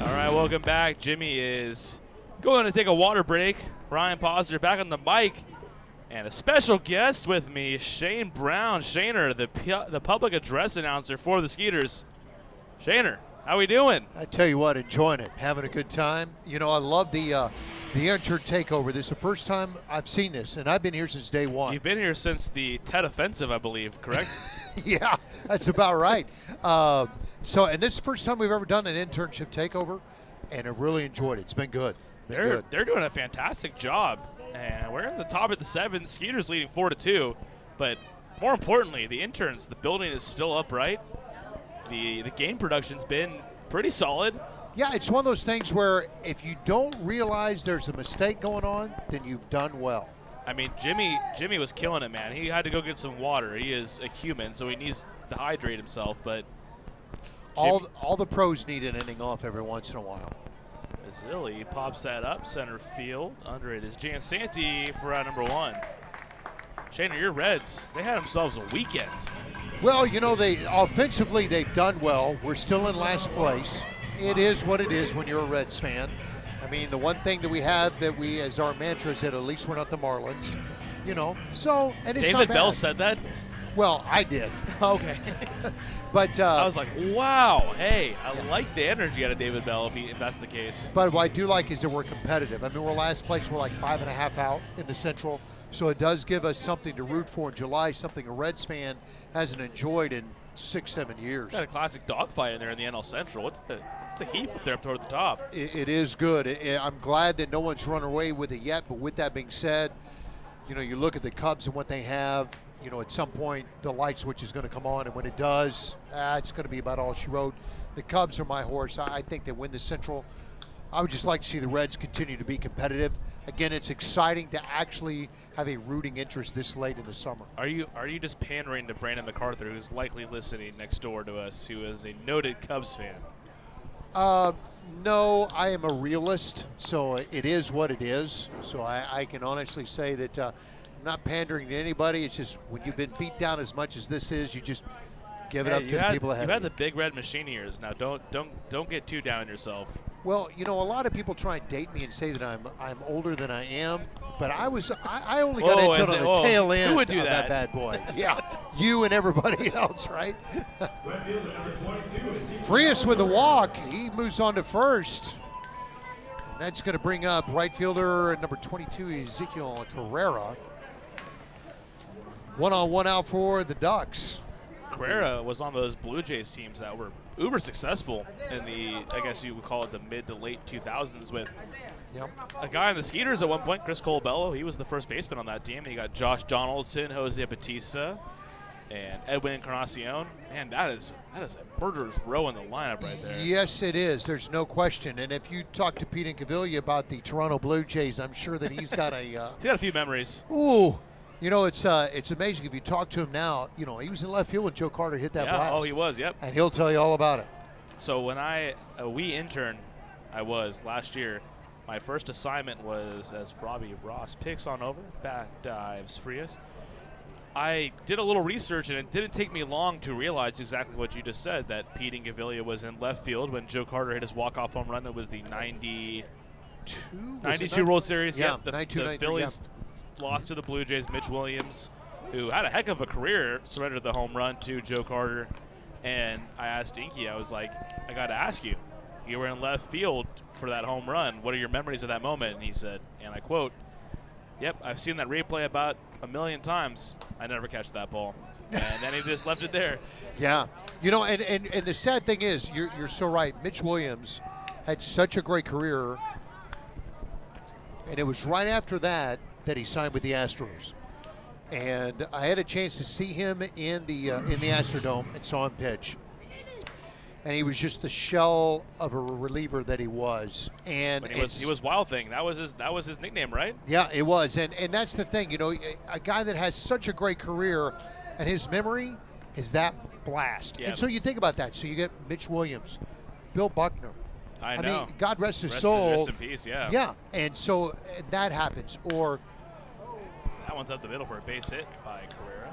D: All right, welcome back. Jimmy is going to take a water break. Ryan Posner back on the mic. And a special guest with me, Shane Brown. Shaner, the public address announcer for the Skeeters. Shaner, how we doing?
L: I tell you what, enjoying it, having a good time. You know, I love the intern takeover. This is the first time I've seen this, and I've been here since day one.
D: You've been here since the Tet Offensive, I believe, correct?
L: Yeah, that's about right. And this is the first time we've ever done an internship takeover, and I really enjoyed it. It's been good.
D: They're doing a fantastic job, and we're in the top of the 7th. Skeeters leading 4-2, but more importantly, the interns, the building is still upright. The game production's been pretty solid.
L: Yeah, it's one of those things where if you don't realize there's a mistake going on, then you've done well.
D: I mean, Jimmy was killing it, man. He had to go get some water. He is a human, so he needs to hydrate himself. But
L: all the pros need an inning off every once in a while.
D: Mazzilli pops that up center field. Under it is Jan Santi for out number 1. Shayna, your Reds, they had themselves a weekend.
L: Well, they offensively they've done well. We're still in last place. It is what it is when you're a Reds fan. I mean, the one thing that we have that we, as our mantra, is that at least we're not the Marlins. So, and it's
D: David
L: not
D: Bell
L: bad.
D: said that?
L: Well, I did.
D: Okay.
L: But
D: I was like, wow, hey, I like the energy out of David Bell if that's the case.
L: But what I do like is that we're competitive. I mean, we're last place. We're like 5.5 out in the Central. So it does give us something to root for in July, something a Reds fan hasn't enjoyed in 6-7 years.
D: Got a classic dogfight in there in the NL Central. It's a heat up there up toward the top.
L: It is good. I'm glad that no one's run away with it yet. But with that being said, you look at the Cubs and what they have. At some point the light switch is going to come on, and when it does, it's going to be about all she wrote. The Cubs are my horse. I think they win the Central. I would just like to see the Reds continue to be competitive. Again, it's exciting to actually have a rooting interest this late in the summer.
D: Are you just pandering to Brandon MacArthur, who's likely listening next door to us, who is a noted Cubs fan?
L: No, I am a realist, so it is what it is. So I can honestly say that I'm not pandering to anybody. It's just when you've been beat down as much as this is, you just give it up to the people ahead of you.
D: You had the big red machine ears. Now don't get too down on yourself.
L: Well, a lot of people try and date me and say that I'm older than I am, but I only got into it on the tail end
D: Who would do
L: of that bad boy. Yeah, you and everybody else, right? Frias with the walk. He moves on to first. That's going to bring up right fielder number 22, Ezekiel Carrera. 1-on-1 out for the Ducks.
D: Carrera was on those Blue Jays teams that were uber successful in the, I guess you would call it the mid to late 2000s with a guy on the Skeeters at one point, Chris Colabello. He was the first baseman on that team. And you got Josh Donaldson, Jose Batista, and Edwin Encarnacion. Man, that is a murderer's row in the lineup right there.
L: Yes, it is. There's no question. And if you talk to Pete Incaviglia about the Toronto Blue Jays, I'm sure that he's got a
D: he's got a few memories.
L: Ooh. It's amazing if you talk to him now. He was in left field when Joe Carter hit that blast.
D: Oh, he was, yep.
L: And he'll tell you all about it.
D: So when we intern, I was last year, my first assignment was, as Robbie Ross picks on over, back dives Frias. I did a little research, and it didn't take me long to realize exactly what you just said, that Pete Incaviglia was in left field when Joe Carter hit his walk-off home run. It was the 92 World Series.
L: Yeah,
D: the
L: 92,
D: Phillies lost to the Blue Jays. Mitch Williams, who had a heck of a career, surrendered the home run to Joe Carter. And I asked Inky, I was like, I got to ask you, you were in left field for that home run. What are your memories of that moment? And he said, and I quote, "Yep, I've seen that replay about 1,000,000 times. I never catch that ball." And then he just left it there.
L: Yeah. And the sad thing is, you're so right. Mitch Williams had such a great career, and it was right after that he signed with the Astros. And I had a chance to see him in the Astrodome and saw him pitch. And he was just the shell of a reliever that he was. And
D: he was Wild Thing. That was his nickname, right?
L: Yeah, it was. And that's the thing, a guy that has such a great career, and his memory is that blast.
D: Yeah.
L: And so you think about that. So you get Mitch Williams, Bill Buckner.
D: I know.
L: mean, God rest his soul.
D: Rest in peace, yeah.
L: Yeah, and so that happens. Or
D: that one's up the middle for a base hit by Carrera.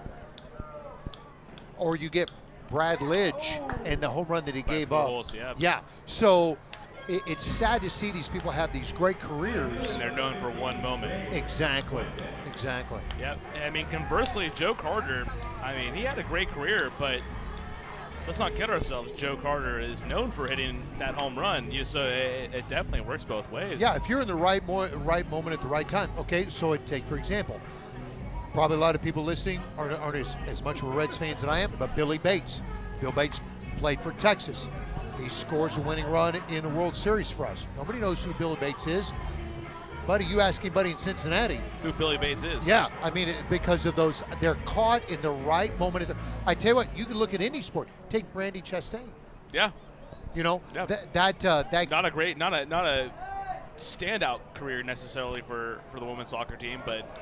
L: Or you get Brad Lidge and the home run that he gave up.
D: Pujols, yeah.
L: Yeah. So it's sad to see these people have these great careers.
D: And they're known for one moment.
L: Exactly.
D: Yep. I mean, conversely, Joe Carter, he had a great career, but let's not kid ourselves. Joe Carter is known for hitting that home run. So it definitely works both ways.
L: Yeah, if you're in the right moment at the right time. Okay, so take, for example, probably a lot of people listening aren't as much of a Reds fans as I am, but Billy Bates. Bill Bates played for Texas. He scores a winning run in the World Series for us. Nobody knows who Billy Bates is. Buddy, you ask anybody in Cincinnati
D: who Billy Bates is.
L: Yeah, because of those, they're caught in the right moment. I tell you what, you can look at any sport. Take Brandy Chastain.
D: Yeah.
L: That
D: not a standout career necessarily for the women's soccer team, but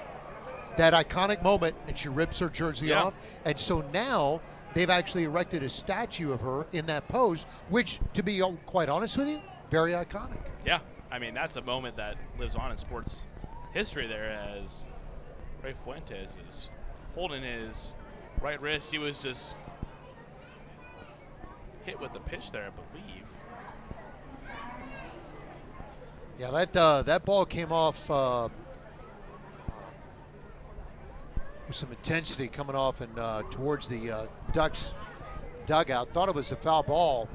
L: that iconic moment, and she rips her jersey
D: Yeah.
L: off. And so now they've actually erected a statue of her in that pose, which, to be quite honest with you, very iconic.
D: Yeah, I mean, that's a moment that lives on in sports history there, as Ray Fuentes is holding his right wrist. He was just hit with the pitch there, I believe.
L: Yeah, that ball came off with some intensity coming off and towards the Ducks dugout. Thought it was a foul ball,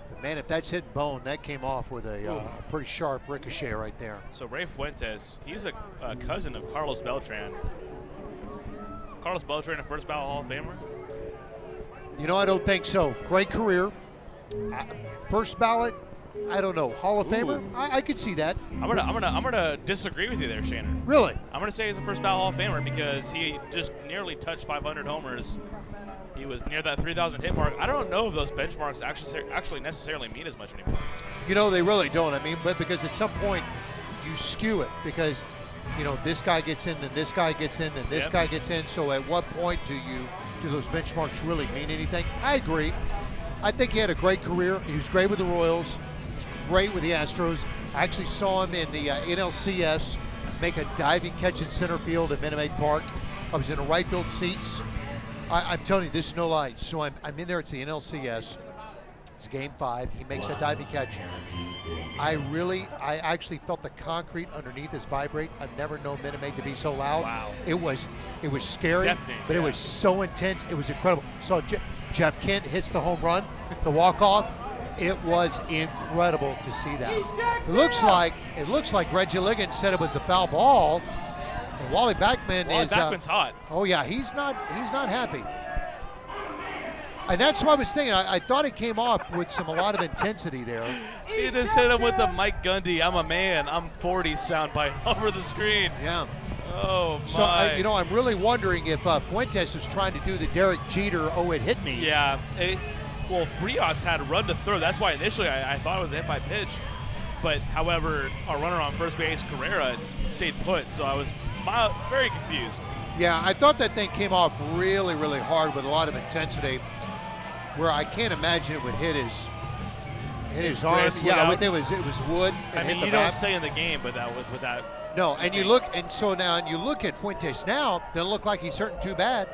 L: but man, if that's hitting bone, that came off with a pretty sharp ricochet right there.
D: So Ray Fuentes, he's a cousin of Carlos Beltran. Carlos Beltran, a first ballot Hall of Famer?
L: You know, I don't think so. Great career. First ballot, I don't know. Hall of Famer? I could see that.
D: I'm gonna disagree with you there, Shannon.
L: Really?
D: I'm gonna say he's a first ballot Hall of Famer because he just nearly touched 500 homers. He was near that 3,000 hit mark. I don't know if those benchmarks actually necessarily mean as much anymore.
L: You know, they really don't. I mean, but because at some point you skew it because, you know, this guy gets in, then this guy gets in, then this guy gets in. So at what point do those benchmarks really mean anything? I agree. I think he had a great career. He was great with the Royals. He was great with the Astros. I actually saw him in the NLCS make a diving catch in center field at Minute Maid Park. I was in the right field seats. I'm telling you, this is no lie. So I'm in there. It's the NLCS. It's Game 5. He makes that diving catch. I actually felt the concrete underneath us vibrate. I've never known Minute Maid to be so loud.
D: Wow.
L: It was scary,
D: Deafening,
L: but it was so intense. It was incredible. So Jeff Kent hits the home run, the walk-off. It was incredible to see that. It looks like Reggie Liggins said it was a foul ball. And Wally Backman
D: Backman's hot.
L: Oh yeah, he's not happy. And that's what I was thinking. I thought it came off with a lot of intensity there.
D: He just hit him with the Mike Gundy, I'm a man, I'm 40 soundbite over the screen.
L: Yeah.
D: Oh, my.
L: So, I'm really wondering if Fuentes was trying to do the Derek Jeter, it hit me.
D: Yeah. Well, Frias had a run to third. That's why initially I thought it was a hit by pitch. But, however, our runner on first base, Carrera, stayed put. So I was very confused.
L: Yeah, I thought that thing came off really, really hard with a lot of intensity, where I can't imagine it would hit his arm. Yeah, it was wood.
D: I mean, you don't stay in the game, but with that.
L: No, and you look at Fuentes now, doesn't look like he's hurting too bad.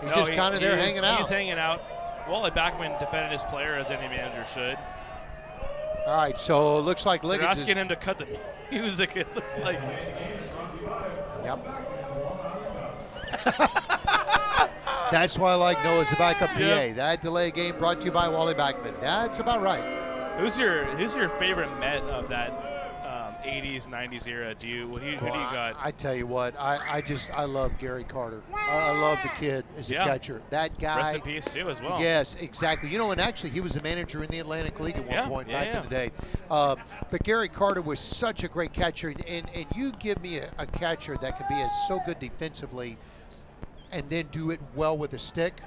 L: He's just kind of there hanging out.
D: He's hanging out. Wally Backman defended his player as any manager should.
L: All right, so it looks like Liggins
D: They're asking him to cut the music. It looked like.
L: Yep. That's why I like Noah's a backup PA.
D: Yep.
L: That delay game brought to you by Wally Backman. That's about right.
D: Who's your favorite Met of that 80s, 90s era? Who do you got?
L: I tell you what, I love Gary Carter. I love the kid as a catcher. That guy.
D: Rest in peace too, as well.
L: Yes, exactly. You know, and actually he was a manager in the Atlantic League at one point back in the day. But Gary Carter was such a great catcher, and you give me a catcher that can be so good defensively and then do it well with a stick,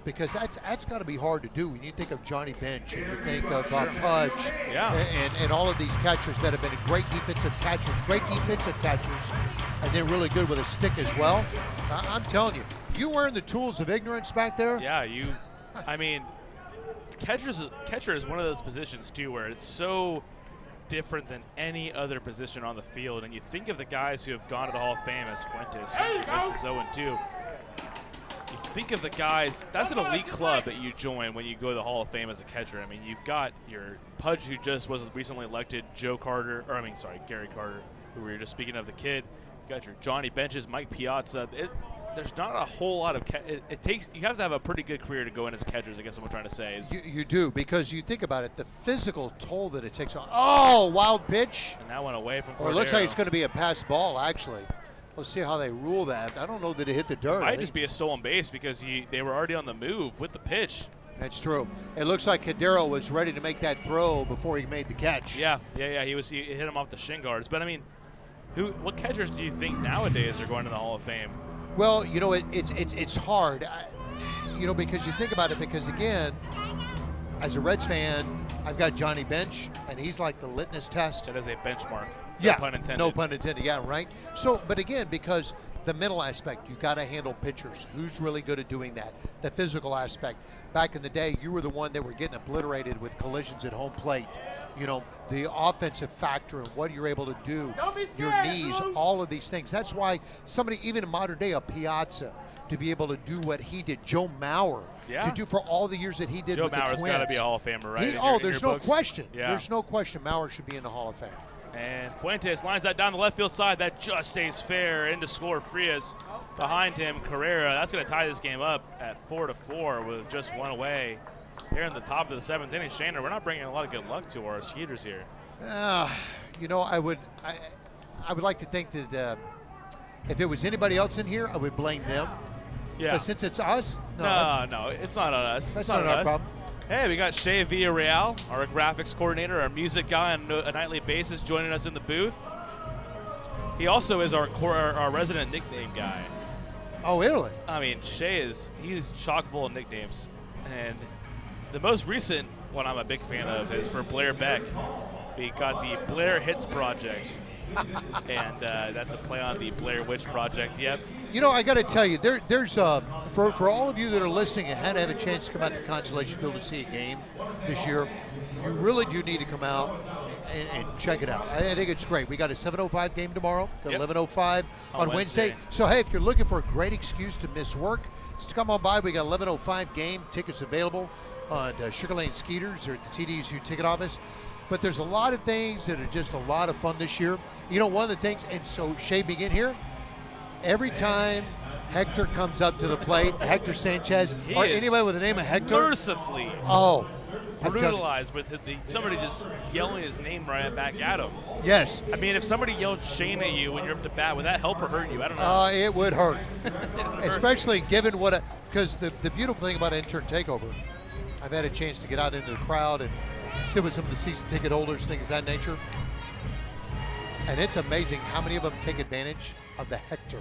L: because that's got to be hard to do when you think of Johnny Bench and you think of Pudge and all of these catchers that have been great defensive catchers, and they're really good with a stick as well. I'm telling you, you wearing the tools of ignorance back there?
D: Yeah, I mean, catcher is one of those positions too where it's so different than any other position on the field, and you think of the guys who have gone to the Hall of Fame as Fuentes, who misses 0-2. You think of the guys, that's an elite club that you join when you go to the Hall of Fame as a catcher. I mean, you've got your Pudge, who just was recently elected, Gary Carter, who we were just speaking of, the kid. You got your Johnny Benches, Mike Piazza. There's not a whole lot of you have to have a pretty good career to go in as catchers, I guess what I'm trying to say.
L: You do, because you think about it, the physical toll that it takes on. Oh, wild pitch.
D: And that went away from Cordero.
L: Or it looks like it's going to be a pass ball, actually. Let's see how they rule that. I don't know that it hit the dirt.
D: It might just be a stolen base because they were already on the move with the pitch.
L: That's true. It looks like Cordero was ready to make that throw before he made the catch.
D: Yeah. He hit him off the shin guards. But I mean, what catchers do you think nowadays are going to the Hall of Fame?
L: Well, you know, it's hard, because you think about it. Because again, as a Reds fan, I've got Johnny Bench, and he's like the litmus test.
D: That is a benchmark.
L: No
D: pun intended.
L: No pun intended. Yeah, right. So, but again, because The mental aspect, you got to handle pitchers. Who's really good at doing that? The physical aspect. Back in the day, you were the one that were getting obliterated with collisions at home plate. You know, the offensive factor and what you're able to do, your knees, all of these things. That's why somebody, even in modern day, a Piazza, to be able to do what he did, Joe Mauer, to do for all the years that he did
D: Joe
L: with the Twins.
D: Mauer's got to be a Hall of Famer, right?
L: There's no question.
D: Yeah.
L: There's no question Mauer should be in the Hall of Fame.
D: And Fuentes lines that down the left field side. That just stays fair. In to score Frias. Behind him, Carrera. That's going to tie this game up at 4-4 with just one away. Here in the top of the 7th inning, Shaner, we're not bringing a lot of good luck to our Skeeters here.
L: You know, I would like to think that if it was anybody else in here, I would blame them.
D: Yeah.
L: But since it's us,
D: no, it's not on us.
L: That's
D: it's not
L: our
D: us.
L: problem.
D: Hey, we got Shea Villarreal, our graphics coordinator, our music guy on a nightly basis, joining us in the booth. He also is our resident nickname guy.
L: Oh, Italy.
D: I mean, he's chock full of nicknames. And the most recent one I'm a big fan of is for Blair Beck. We got the Blair Hits Project. And that's a play on the Blair Witch Project. Yep.
L: You know, I got to tell you, there's for all of you that are listening and had to have a chance to come out to Constellation Field to see a game this year, you really do need to come out and check it out. I think it's great. We got a 7:05 game tomorrow, 11:05 on Wednesday. So, hey, if you're looking for a great excuse to miss work, just come on by. We got 11:05 game tickets available on Sugar Lane Skeeters or at the TDSU ticket office. But there's a lot of things that are just a lot of fun this year. You know, one of the things, and so Shea, begin here. Every time Hector comes up to the plate, Hector Sanchez, or anybody with the name of Hector,
D: mercifully brutalized with somebody just yelling his name right back at him.
L: Yes.
D: I mean, if somebody yelled Shane at you when you're up to bat, would that help or hurt you? I don't know.
L: It would hurt, especially given because the beautiful thing about Intern Takeover, I've had a chance to get out into the crowd and sit with some of the season ticket holders, things of that nature. And it's amazing how many of them take advantage of the Hector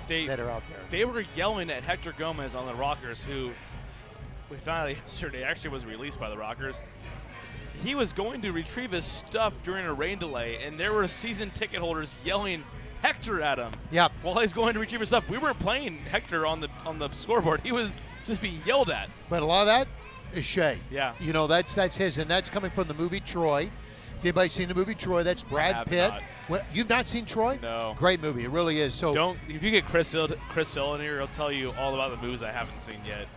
L: that are out there.
D: They were yelling at Hector Gomez on the Rockers, who we found out yesterday actually was released by the Rockers. He was going to retrieve his stuff during a rain delay, and there were season ticket holders yelling Hector at him.
L: Yeah.
D: While he's going to retrieve his stuff. We weren't playing Hector on the scoreboard. He was just being yelled at.
L: But a lot of that is Shea.
D: Yeah.
L: You know, that's his, and that's coming from the movie Troy. If anybody's seen the movie Troy, that's Brad Pitt. You've not seen Troy?
D: No.
L: Great movie. It really is. So
D: if you get Chris Hill in here, he'll tell you all about the movies I haven't seen yet.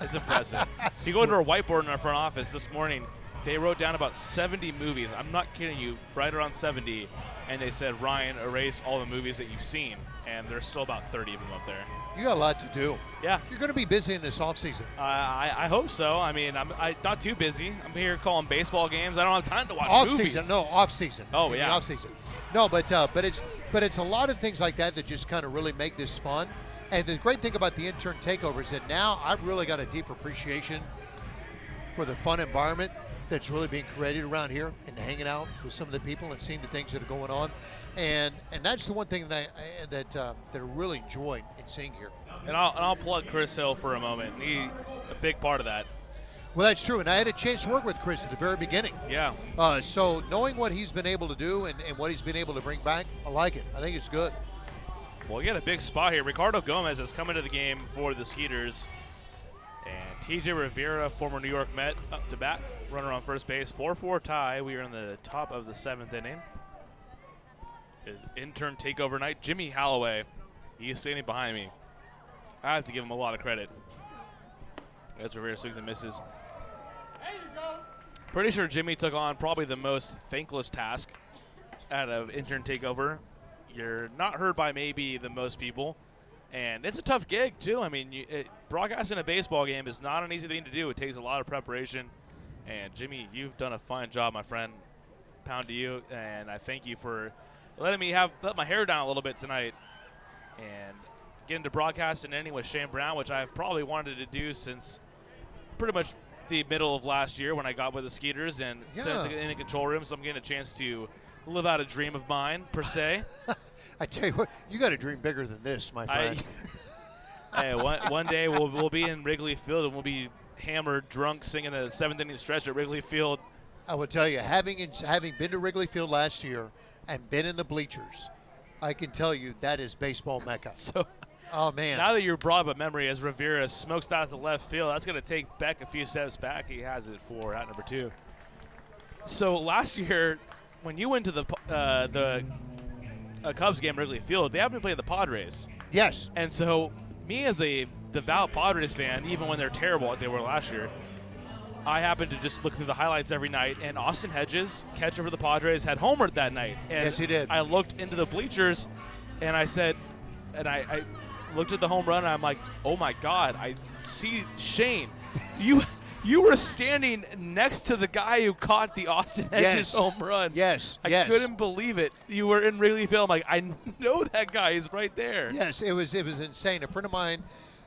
D: It's impressive. If you go into our whiteboard in our front office this morning, they wrote down about 70 movies. I'm not kidding you, right around 70. And they said, Ryan, erase all the movies that you've seen. And there's still about 30 of them up there.
L: You got a lot to do.
D: Yeah.
L: You're going to be busy in this offseason.
D: I hope so. I mean, I'm not too busy. I'm here calling baseball games. I don't have time to watch movies.
L: Off-season.
D: Oh, yeah.
L: Off-season. No, but it's a lot of things like that just kind of really make this fun. And the great thing about the Intern Takeover is that now I've really got a deep appreciation for the fun environment that's really being created around here and hanging out with some of the people and seeing the things that are going on. And that's the one thing that I really enjoyed in seeing here.
D: And I'll plug Chris Hill for a moment. He's a big part of that.
L: Well, that's true, and I had a chance to work with Chris at the very beginning.
D: Yeah.
L: So knowing what he's been able to do and what he's been able to bring back, I like it. I think it's good.
D: Well, we got a big spot here. Ricardo Gomez has come into the game for the Skeeters. And TJ Rivera, former New York Met, up to bat. Runner on first base. 4-4 tie. We are in the top of the 7th inning. Is Intern Takeover night. Jimmy Holloway, he's standing behind me. I have to give him a lot of credit. As Rivera swings and misses. Pretty sure Jimmy took on probably the most thankless task out of Intern Takeover. You're not heard by maybe the most people. And it's a tough gig, too. I mean, broadcasting a baseball game is not an easy thing to do. It takes a lot of preparation. And, Jimmy, you've done a fine job, my friend. Pound to you. And I thank you for letting me let my hair down a little bit tonight and get into broadcasting inning with Shane Brown, which I've probably wanted to do since pretty much the middle of last year when I got with the Skeeters and sat in the control room. So I'm getting a chance to live out a dream of mine, per se.
L: I tell you what, you got a dream bigger than this, my friend.
D: Hey, one day we'll be in Wrigley Field and we'll be hammered, drunk, singing the 7th inning stretch at Wrigley Field.
L: I will tell you, having been to Wrigley Field last year and been in the bleachers, I can tell you that is baseball mecca.
D: So,
L: oh man!
D: Now that you're brought up a memory as Rivera smokes that to left field, that's going to take Beck a few steps back. He has it for out number 2. So last year, when you went to the Cubs game at Wrigley Field, they haven't been playing the Padres.
L: Yes.
D: And so, me as a devout Padres fan, even when they're terrible like they were last year, I happened to just look through the highlights every night, and Austin Hedges, catcher for the Padres, had homered that night. And
L: yes, he did.
D: I looked into the bleachers, and I said, and I looked at the home run, and I'm like, oh my God, I see Shane. You were standing next to the guy who caught the Austin Hedges home run.
L: Yes,
D: I couldn't believe it. You were in Wrigley Field. I'm like, I know that guy is right there.
L: Yes, it was insane. A friend of mine,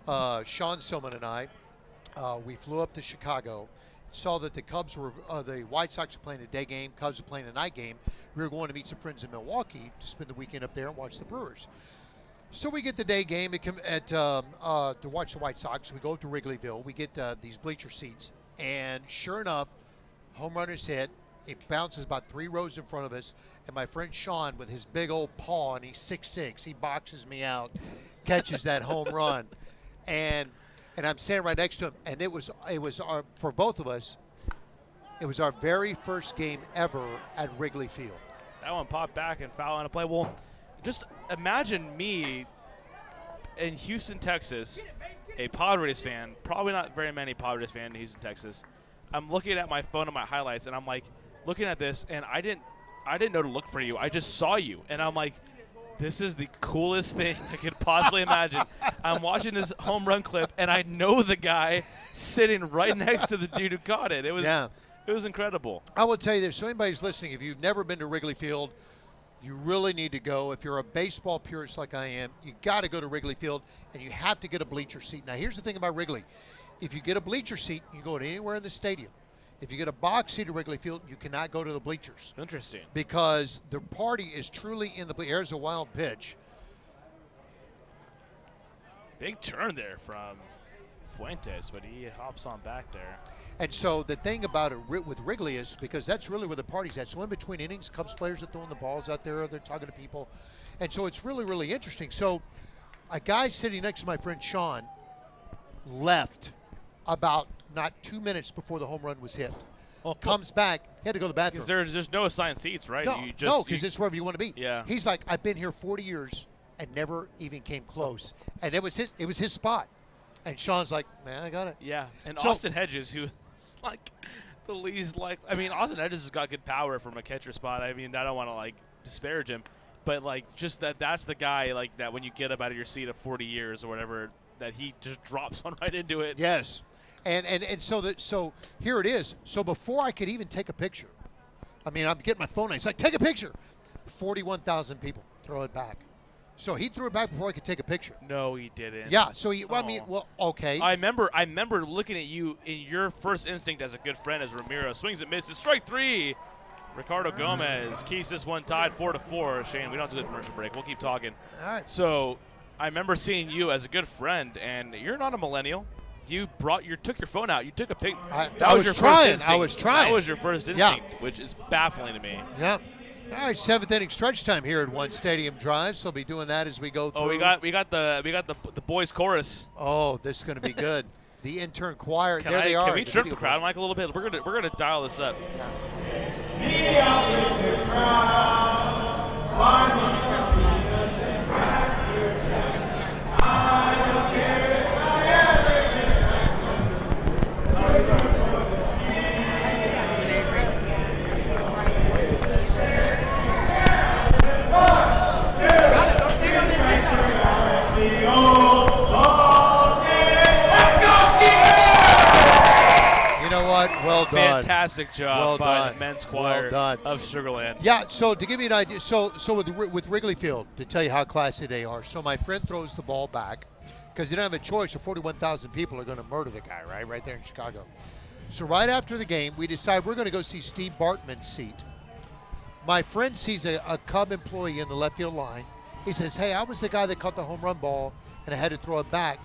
L: Sean Silman, and I, we flew up to Chicago, saw that the White Sox were playing a day game, Cubs were playing a night game. We were going to meet some friends in Milwaukee to spend the weekend up there and watch the Brewers. So we get the day game to watch the White Sox. We go up to Wrigleyville. We get these bleacher seats, and sure enough, home run is hit. It bounces about 3 rows in front of us, and my friend Sean, with his big old paw, and he's 6'6", he boxes me out, catches that home run, and I'm standing right next to him, and it was for both of us, it was our very first game ever at Wrigley Field.
D: That one popped back and foul on a play. Well, just imagine me in Houston, Texas, a Padres fan, probably not very many Padres fans in Houston, Texas. I'm looking at my phone and my highlights, and I'm like looking at this, and I didn't know to look for you. I just saw you, and I'm like, this is the coolest thing I could possibly imagine. I'm watching this home run clip, and I know the guy sitting right next to the dude who caught it. It was incredible.
L: I will tell you this. So anybody's listening, if you've never been to Wrigley Field, you really need to go. If you're a baseball purist like I am, you got to go to Wrigley Field, and you have to get a bleacher seat. Now, here's the thing about Wrigley. If you get a bleacher seat, you go to anywhere in the stadium. If you get a box seat at Wrigley Field, you cannot go to the bleachers.
D: Interesting.
L: Because the party is truly in the bleachers. There's a wild pitch.
D: Big turn there from Fuentes, but he hops on back there.
L: And so the thing about it with Wrigley is, because that's really where the party's at. So in between innings, Cubs players are throwing the balls out there. They're talking to people. And so it's really, really interesting. So a guy sitting next to my friend Sean left about not 2 minutes before the home run was hit. Comes back. He had to go to the bathroom.
D: Because there's no assigned seats, right?
L: No, because it's wherever you want to be.
D: Yeah.
L: He's like, I've been here 40 years and never even came close. And it was his spot. And Sean's like, man, I got it.
D: Yeah. And so, Austin Hedges, who's like the least like, I mean, Austin Hedges has got good power from a catcher spot. I mean, I don't want to like disparage him, but like just that's the guy like that when you get up out of your seat of 40 years or whatever, that he just drops one right into it.
L: Yes. And so here it is. So before I could even take a picture, I mean, I'm getting my phone. It's like, take a picture. 41,000 people throw it back. So he threw it back before I could take a picture.
D: No, he didn't.
L: Yeah. So I mean, okay.
D: I remember looking at you in your first instinct as a good friend as Ramiro swings and misses. Strike 3. Ricardo Gomez keeps this one tied 4-4. Shane, we don't have to do the commercial break. We'll keep talking.
L: All right.
D: So I remember seeing you as a good friend, and you're not a millennial. You took your phone out. You took a pic.
L: I was trying.
D: That was your first instinct, which is baffling to me.
L: Yeah. All right, 7th inning stretch time here at One Stadium Drive. So we'll be doing that as we go through.
D: Oh, we got the boys chorus.
L: Oh, this is going to be good. The intern choir. There they are.
D: Can we trip the crowd mic a little bit? We're gonna dial this up.
N: Me out with the crowd. I don't care if I ever get back.
L: You know what? Well done.
D: Fantastic job by the men's choir of Sugarland.
L: Yeah, so to give you an idea, so with Wrigley Field, to tell you how classy they are, so my friend throws the ball back because they don't have a choice, so 41,000 people are going to murder the guy, right there in Chicago. So right after the game, we decide we're going to go see Steve Bartman's seat. My friend sees a Cub employee in the left field line. He says, hey, I was the guy that caught the home run ball and I had to throw it back.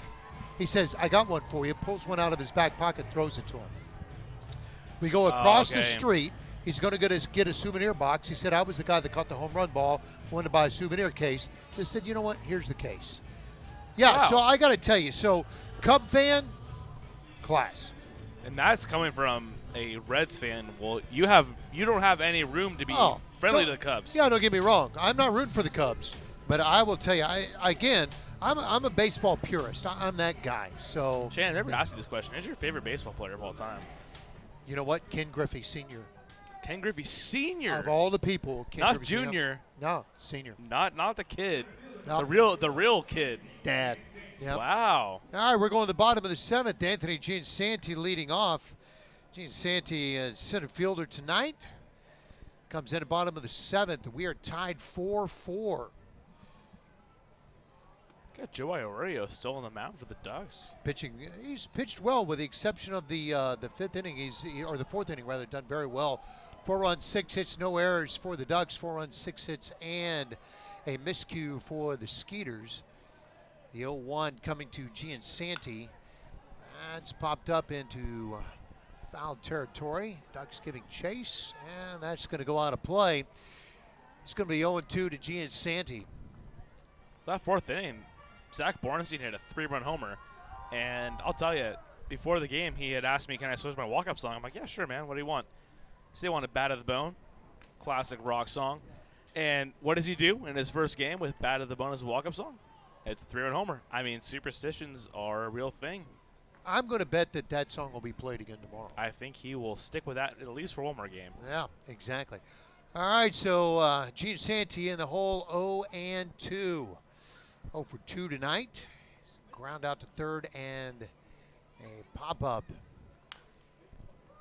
L: He says, I got one for you, pulls one out of his back pocket, throws it to him. We go across the street He's going to get a souvenir box. He said, I was the guy that caught the home run ball, wanted to buy a souvenir case. They said, you know what? Here's the case. Yeah,
D: Wow.
L: so I got to tell you, so Cub fan, class.
D: And that's coming from a Reds fan. Well, you don't have any room to be friendly to the Cubs.
L: Yeah, don't get me wrong. I'm not rooting for the Cubs. But I will tell you, I'm a baseball purist. I'm that guy. So
D: Shannon, I never asked you this question. Who's your favorite baseball player of all time?
L: You know what? Ken Griffey Sr.
D: Ken Griffey Sr.
L: Of all the people, Ken
D: not
L: Griffey
D: Junior.
L: No, Senior.
D: Not the kid.
L: No.
D: The real kid.
L: Dad. Yep.
D: Wow.
L: All right, we're going to the bottom of the 7th. Anthony Giansanti leading off. Giansanti, center fielder tonight. Comes in at the bottom of the 7th. We are tied 4-4.
D: Got Joe Iorio still on the mound for the Ducks.
L: Pitching, he's pitched well with the exception of the 5th inning. Or the 4th inning rather, done very well. 4 runs, 6 hits, no errors for the Ducks. 4 runs, 6 hits, and a miscue for the Skeeters. The 0-1 coming to Giansanti. That's popped up into foul territory. Ducks giving chase, and that's going to go out of play. It's going to be 0-2 to Giansanti.
D: That 4th inning, Zach Bornstein hit a 3-run homer, and I'll tell you, before the game, he had asked me, can I switch my walk-up song? I'm like, yeah, sure, man. What do you want? So they wanted Bat of the Bone, classic rock song. And what does he do in his first game with Bat of the Bone as a walk-up song? It's a 3-run homer. I mean, superstitions are a real thing.
L: I'm going to bet that song will be played again tomorrow.
D: I think he will stick with that at least for one more game.
L: Yeah, exactly. All right, so Giansanti in the hole, 0-2. 0 for 2 tonight. Ground out to third and a pop-up.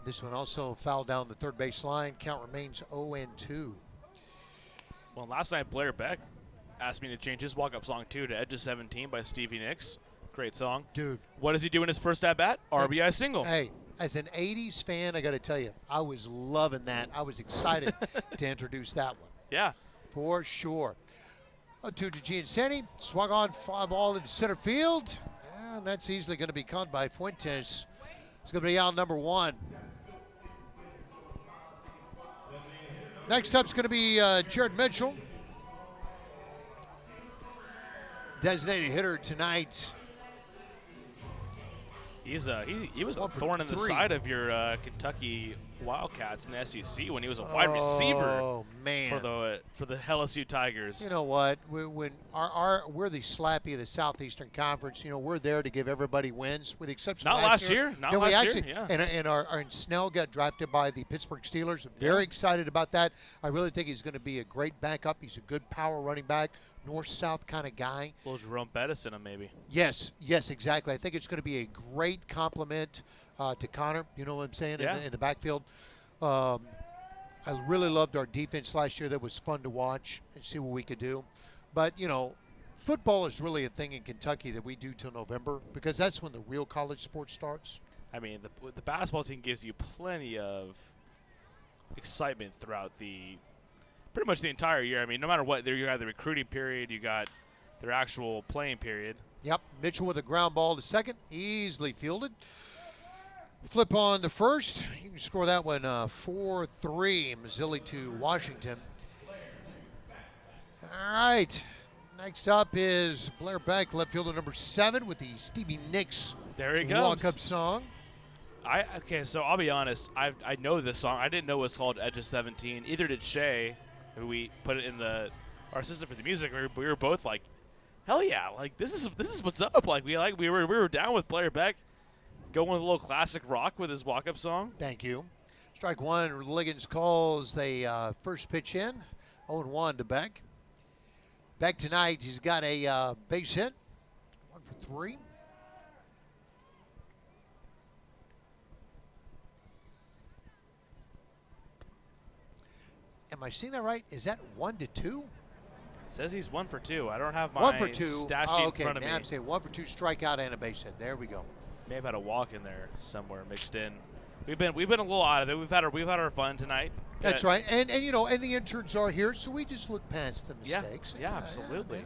L: This one also fouled down the third base line. Count remains 0-2.
D: Well, last night Blair Beck asked me to change his walk-up song too to Edge of 17 by Stevie Nicks. Great song.
L: Dude.
D: What does he do in his first at-bat? RBI single.
L: Hey, as an 80s fan, I got to tell you, I was loving that. I was excited to introduce that one.
D: Yeah.
L: For sure. 0-2 to Giansanti. Swung on, fly ball into center field. And that's easily going to be caught by Fuentes. It's going to be out number 1. Next up is going to be Jared Mitchell. Designated hitter tonight.
D: He was a thorn in the side of your Kentucky Wildcats in the SEC when he was a wide receiver.
L: Oh man!
D: For the LSU Tigers.
L: You know what? When we're the Slappy of the Southeastern Conference. You know, we're there to give everybody wins, with the exception of
D: last year. Not last year. Yeah.
L: And our Snell got drafted by the Pittsburgh Steelers. Very excited about that. I really think he's going to be a great backup. He's a good power running back, north-south kind of guy.
D: A little Jerome Bettis in him, maybe.
L: Yes, exactly. I think it's going to be a great compliment to Connor. You know what I'm saying?
D: Yeah.
L: In the backfield. I really loved our defense last year. That was fun to watch and see what we could do. But, you know, football is really a thing in Kentucky that we do till November because that's when the real college sports starts.
D: I mean, the basketball team gives you plenty of excitement throughout pretty much the entire year. I mean, no matter what, you got the recruiting period, you got their actual playing period.
L: Yep, Mitchell with a ground ball to second, easily fielded. Flip on to first. You can score that one 4-3, Mazzilli to Washington. All right, next up is Blair Beck, left fielder number 7 with the Stevie Nicks
D: there he goes.
L: walk-up song.
D: Okay, so I'll be honest. I know this song. I didn't know it was called Edge of 17. Either did Shay, who we put it in our assistant for the music. We were both like, hell yeah! Like this is what's up. Like we were down with Blair Beck, going with a little classic rock with his walk-up song.
L: Thank you. Strike one. Liggins calls the first pitch in. 0-1 to Beck. Beck tonight, he's got a base hit. 1 for 3. Am I seeing that right? Is that 1-2?
D: Says he's 1 for 2. I don't have my
L: 1 for 2.
D: stat sheet
L: okay.
D: in front of
L: Now
D: me.
L: I'm saying 1 for 2 strikeout and a base hit. There we go.
D: May have had a walk in there somewhere mixed in. We've been a little out of it. We've had our fun tonight.
L: That's right. And you know, and the interns are here, so we just look past the mistakes.
D: Yeah, absolutely.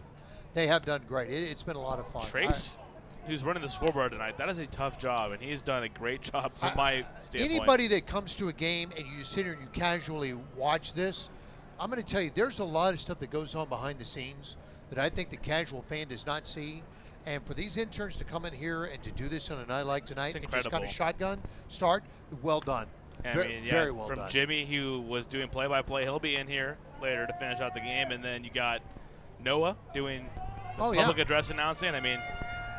L: They have done great. It's been a lot of fun.
D: Trace who's running the scoreboard tonight, that is a tough job, and he's done a great job from my standpoint.
L: Anybody that comes to a game and you sit here and you casually watch this, I'm going to tell you, there's a lot of stuff that goes on behind the scenes that I think the casual fan does not see. And for these interns to come in here and to do this on a night like tonight, and just kind of shotgun start, well done. Very well done.
D: From Jimmy, who was doing play-by-play, he'll be in here later to finish out the game. And then you got Noah doing public address announcing. I mean,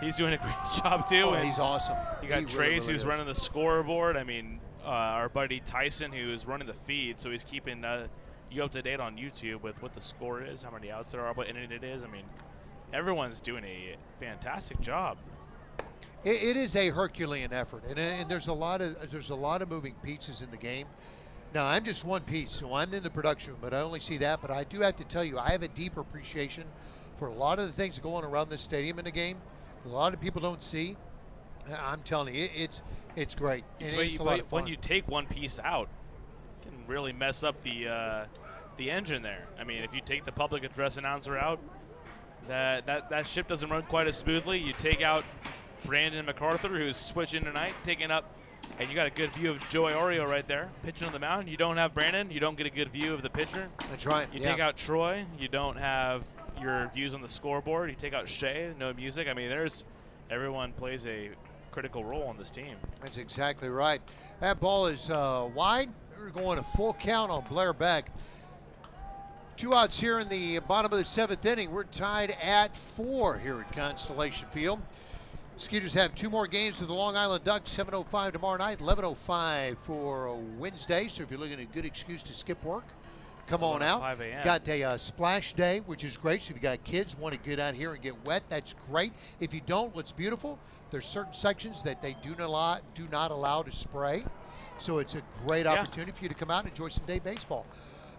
D: he's doing a great job too. And
L: he's awesome.
D: You got Trace, who's running the scoreboard. I mean, our buddy Tyson, who's running the feed, so he's keeping you up to date on YouTube with what the score is, how many outs there are, what inning it is. I mean, everyone's doing a fantastic job.
L: It is a Herculean effort, and there's a lot of moving pieces in the game. Now, I'm just one piece, so I'm in the production room, but I only see that. But I do have to tell you, I have a deeper appreciation for a lot of the things going around this stadium in the game. A lot of people don't see. I'm telling you, it's great. And it's a lot of fun.
D: When you take one piece out, it can really mess up the engine there. I mean, if you take the public address announcer out, that ship doesn't run quite as smoothly. You take out Brandon MacArthur, who's switching tonight, taking up, and you got a good view of Joey Oreo right there, pitching on the mound. You don't have Brandon, you don't get a good view of the pitcher.
L: That's right.
D: You take out Troy, you don't have your views on the scoreboard. You take out Shea, no music. I mean, everyone plays a critical role on this team.
L: That's exactly right. That ball is wide. We're going a full count on Blair Beck. 2 outs here in the bottom of the 7th inning. We're tied at 4 here at Constellation Field. Skeeters have 2 more games with the Long Island Ducks, 7:05 tomorrow night, 11:05 for Wednesday. So if you're looking at a good excuse to skip work, come on out.
D: 5 a.m.
L: Got a splash day, which is great. So if you got kids want to get out here and get wet, that's great. If you don't, what's beautiful, there's certain sections that they do not allow to spray. So it's a great opportunity for you to come out and enjoy some day baseball.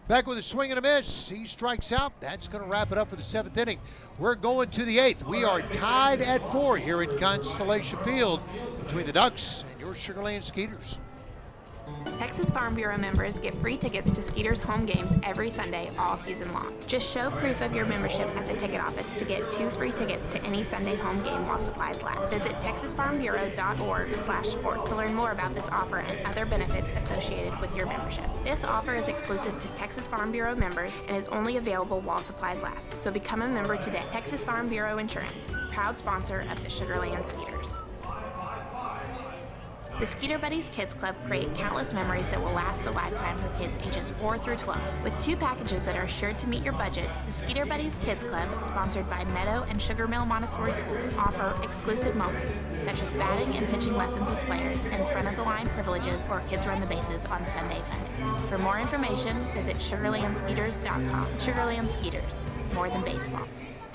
L: Back with a swing and a miss. He strikes out. That's going to wrap it up for the 7th inning. We're going to the 8th. We are tied at 4 here at Constellation Field between the Ducks and your Sugar Land Skeeters.
E: Texas Farm Bureau members get free tickets to Skeeters home games every Sunday all season long. Just show proof of your membership at the ticket office to get 2 free tickets to any Sunday home game while supplies last. Visit texasfarmbureau.org/sport to learn more about this offer and other benefits associated with your membership. This offer is exclusive to Texas Farm Bureau members and is only available while supplies last. So become a member today. Texas Farm Bureau Insurance, proud sponsor of the Sugar Land Skeeters. The Skeeter Buddies Kids Club create countless memories that will last a lifetime for kids ages 4 through 12. With 2 packages that are sure to meet your budget, the Skeeter Buddies Kids Club, sponsored by Meadow and Sugar Mill Montessori Schools, offer exclusive moments, such as batting and pitching lessons with players and front-of-the-line privileges or kids run the bases on Sunday Fun Day. For more information, visit sugarlandskeeters.com. Sugarland Skeeters, more than baseball.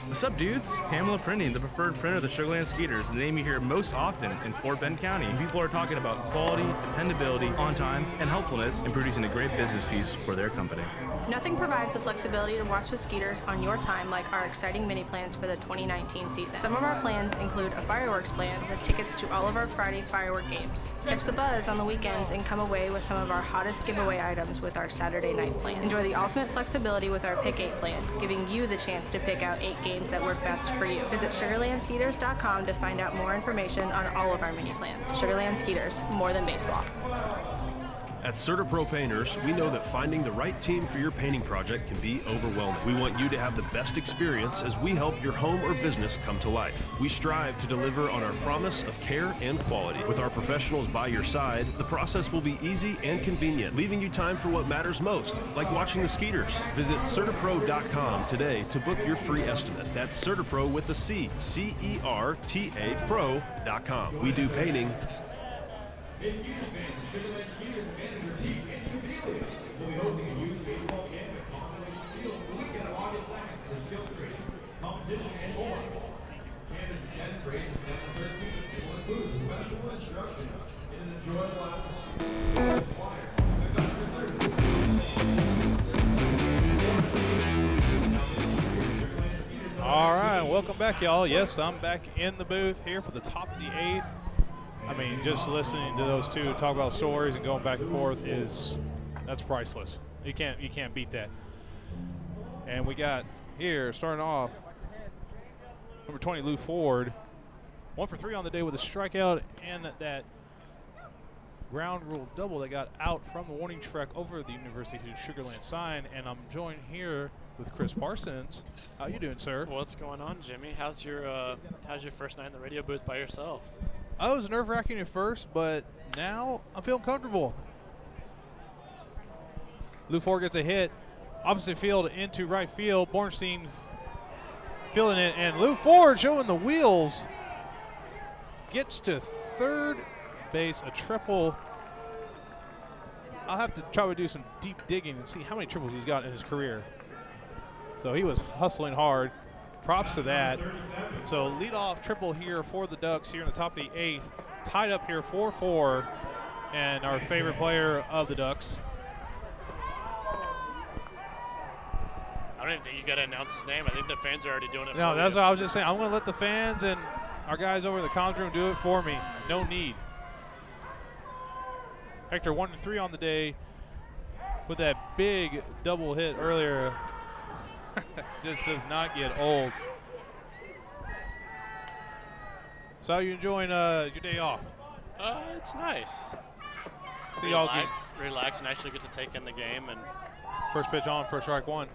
J: What's up, dudes? Pamela Printing, the preferred printer of the Sugar Land Skeeters, the name you hear most often in Fort Bend County. And people are talking about quality, dependability, on time, and helpfulness in producing a great business piece for their company.
G: Nothing provides the flexibility to watch the Skeeters on your time like our exciting mini plans for the 2019 season. Some of our plans include a fireworks plan with tickets to all of our Friday firework games. Catch the buzz on the weekends and come away with some of our hottest giveaway items with our Saturday night plan. Enjoy the ultimate flexibility with our Pick 8 plan, giving you the chance to pick out 8 games that work best for you. Visit sugarlandskeeters.com to find out more information on all of our mini plans. Sugarland Skeeters, more than baseball.
H: At CertaPro Painters, we know that finding the right team for your painting project can be overwhelming. We want you to have the best experience as we help your home or business come to life. We strive to deliver on our promise of care and quality. With our professionals by your side, the process will be easy and convenient, leaving you time for what matters most, like watching the Skeeters. Visit CertaPro.com today to book your free estimate. That's CertaPro with a C, C-E-R-T-A Pro.com. We do painting.
N: Hey Skeeters fans, the Sugar Land Skeeters and manager Pete and Cordelia will be hosting a youth baseball camp at Constellation Field the weekend of August 2nd for skills training, competition, and more. Camp is intended for ages 7 to 13 and will include professional instruction in an enjoyable atmosphere.
A: All right, welcome back, y'all. Yes, I'm back in the booth here for the top of the 8th. I mean, just listening to those two talk about stories and going back and forth that's priceless. You can't beat that. And we got here starting off number 20 Lou Ford 1 for 3 on the day with a strikeout and that ground rule double that got out from the warning track over the University of Sugar Land sign. And I'm joined here with Chris Parsons. How you doing, sir?
O: What's going on, Jimmy? How's your first night in the radio booth by yourself?
A: I was nerve-wracking at first, but now I'm feeling comfortable. Lou Ford gets a hit. Opposite field into right field. Bornstein fielding it, and Lou Ford showing the wheels. Gets to third base, a triple. I'll have to try to do some deep digging and see how many triples he's got in his career. So he was hustling hard. Props to that. So leadoff triple here for the Ducks here in the top of the 8th. Tied up here 4-4, and our favorite player of the Ducks.
O: I don't even think you got to announce his name. I think the fans are already doing it.
A: No,
O: for
A: that's
O: you.
A: what I was just saying. I'm going to let the fans and our guys over in the comms room do it for me. No need. Hector 1-3 on the day with that big double hit earlier. Just does not get old. So how are you enjoying your day off?
O: It's nice.
A: See y'all
O: Relax and actually get to take in the game. And
A: first pitch on, first strike one.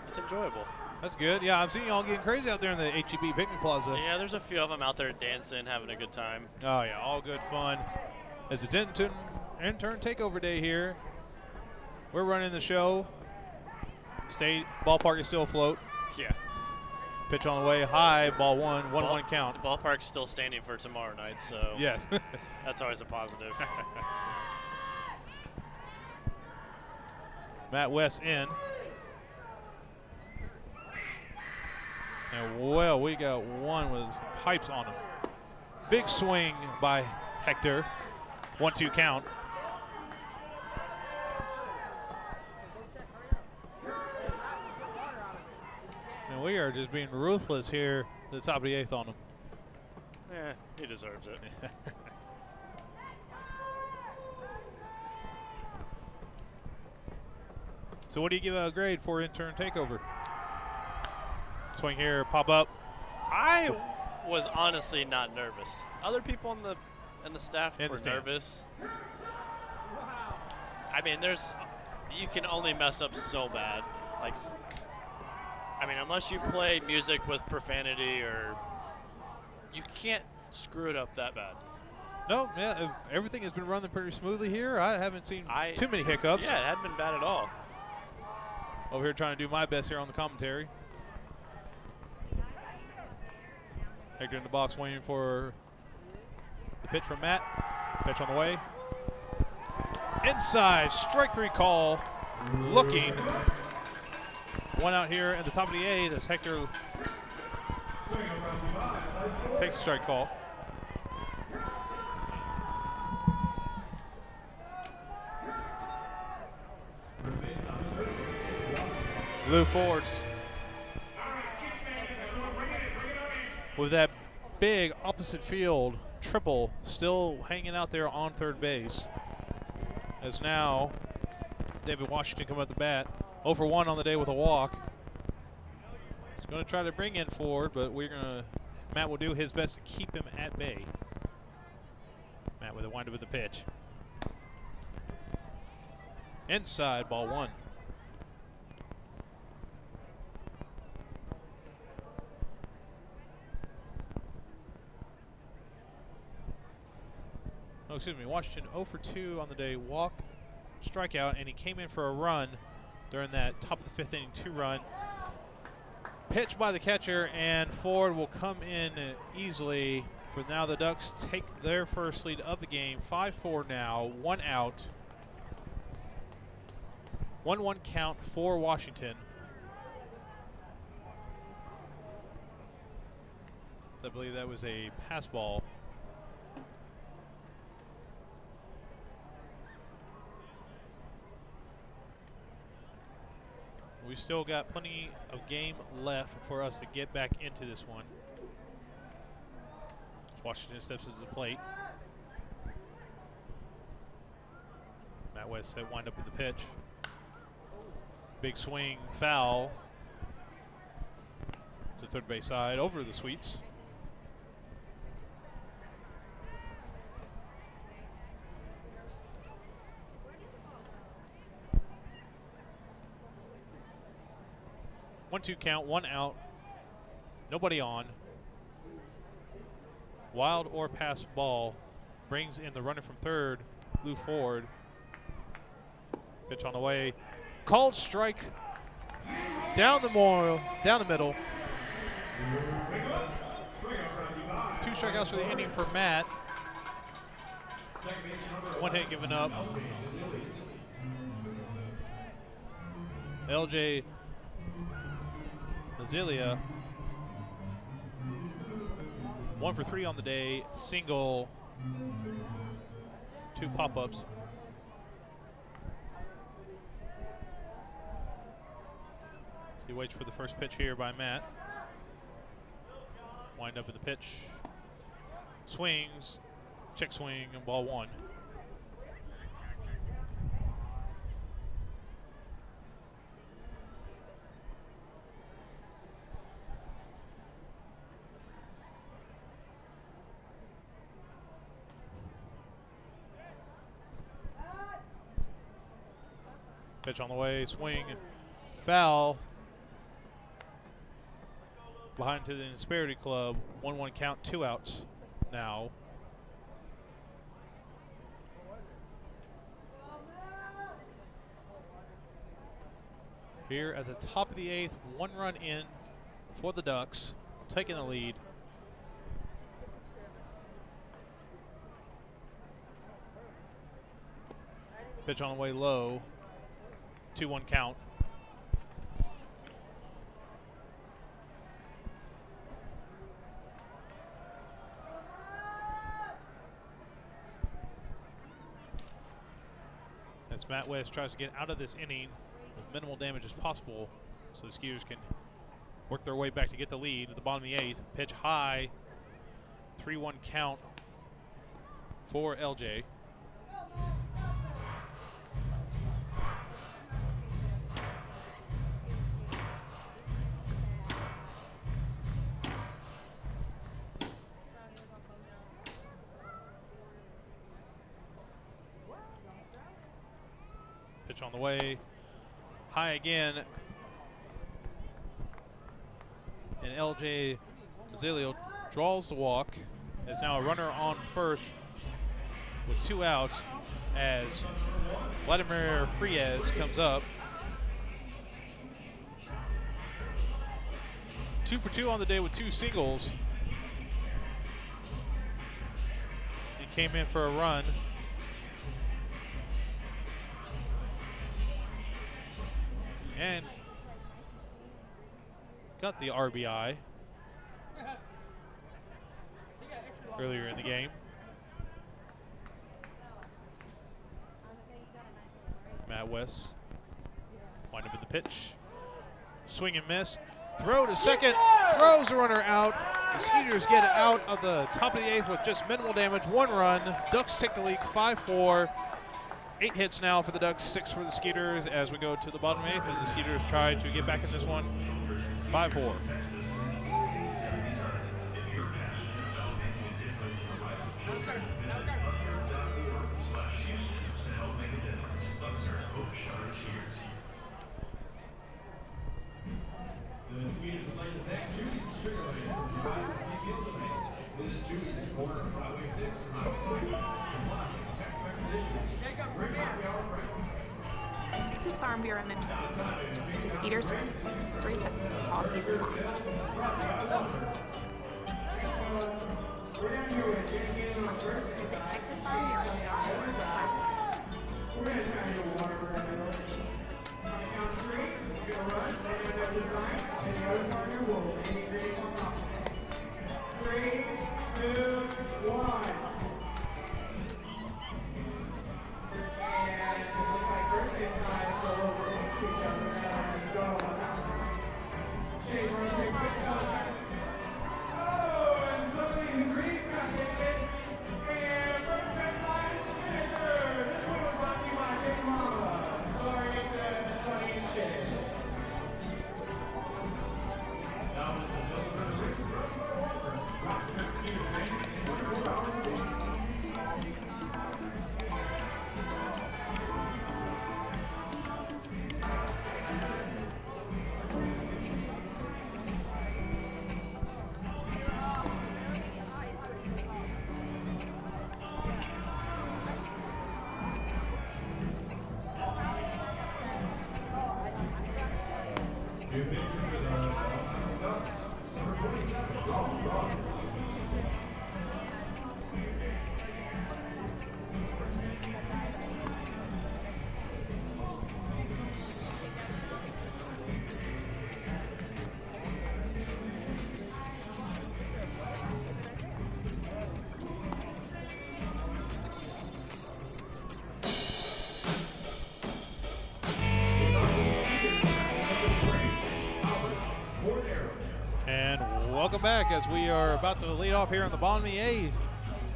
O: It's enjoyable.
A: That's good. Yeah, I'm seeing y'all getting crazy out there in the HEB Picnic Plaza.
O: Yeah, there's a few of them out there dancing, having a good time.
A: Oh, yeah, all good fun. As it's intern takeover day here, we're running the show. State ballpark is still afloat.
O: Yeah.
A: Pitch on the way, high, ball 1-1 count.
O: The ballpark's still standing for tomorrow night, so
A: yes,
O: that's always a positive.
A: Matt West in. And well, we got one with pipes on him. Big swing by Hector. 1-2 count. And we are just being ruthless here at the top of the 8th on him.
O: He deserves it.
A: So what do you give a grade for intern takeover? Swing here, pop up.
O: I was honestly not nervous. Other people in the staff were nervous. I mean, you can only mess up so bad. Like, I mean, unless you play music with profanity, or you can't screw it up that bad.
A: No, yeah, everything has been running pretty smoothly here. I haven't seen too many hiccups.
O: Yeah, it hadn't been bad at all.
A: Over here trying to do my best here on the commentary. Hector in the box waiting for the pitch from Matt. Pitch on the way. Inside, strike 3 call. Looking. One out here at the top of the 8th as Hector takes a strike call. Lou Ford's with that big opposite field triple still hanging out there on third base. As now David Washington come at the bat. 0 for 1 on the day with a walk. He's going to try to bring in Ford, but Matt will do his best to keep him at bay. Matt with a windup with the pitch. Inside, ball 1. Oh, excuse me, Washington 0 for 2 on the day, walk, strikeout, and he came in for a run during that top of the 5th inning 2-run. Pitch by the catcher, and Ford will come in easily. For now, the Ducks take their first lead of the game. 5-4 now, 1 out. 1-1 count for Washington. I believe that was a pass ball. We still got plenty of game left for us to get back into this one. Washington steps to the plate. Matt West had wind up with the pitch. Big swing, foul. To third base side, over the Sweets. 1-2 count, 1 out. Nobody on. Wild or pass ball brings in the runner from third, Lou Ford. Pitch on the way. Called strike. Down the middle. 2 strikeouts for the inning for Matt. 1 hit given up. LJ Mazilia, 1 for 3 on the day, single, 2 pop-ups. So he waits for the first pitch here by Matt. Wind up in the pitch. Swings, check swing, and ball 1. Pitch on the way, swing, foul. Behind to the Insperity Club, 1-1 count, 2 outs now. Here at the top of the 8th, 1 run in for the Ducks, taking the lead. Pitch on the way low, 2-1 count. As Matt West tries to get out of this inning with minimal damage as possible so the Skeeters can work their way back to get the lead at the bottom of the 8th. Pitch high, 3-1 count for LJ. Pitch on the way, high again, and LJ Mazzilio draws the walk. There's now a runner on first with 2 outs as Vladimir Frias comes up. 2 for 2 on the day with 2 singles. He came in for a run. And got the RBI earlier in the game. Matt West wind up in the pitch. Swing and miss. Throw to second. Throws the runner out. The Skeeters get out of the top of the 8th with just minimal damage. 1 run. Ducks take the lead 5-4. 8 hits now for the Ducks, 6 for the Skeeters as we go to the bottom 8th as the Skeeters try to get back in this one. 5-4.
N: The Skeeters would like to thank Judy's Sugar Land for providing the team meal tonight. Visit Judy's at corner of Highway 6 and Highway 90. Classic Tex-Mex dishes. Great happy hour prices.
E: Texas Farm Bureau member to Skeeters 3 all season long. Visit Texas Farm Bureau.
K: We're going to try to do a water burn. On the count of 3, we're going to run, and that's the sign, and the other partner will any ingredients on top. 3, 2, 1. And it looks like birthday time, so we'll close to each other and go on out. Shane, we're going to quick contact. Oh, and some of these ingredients got taken. And first best sign is the finisher.
N: New pitcher for the Ducks, number 27, Rob Rogers.
A: And welcome back as we are about to lead off here in the bottom of the 8th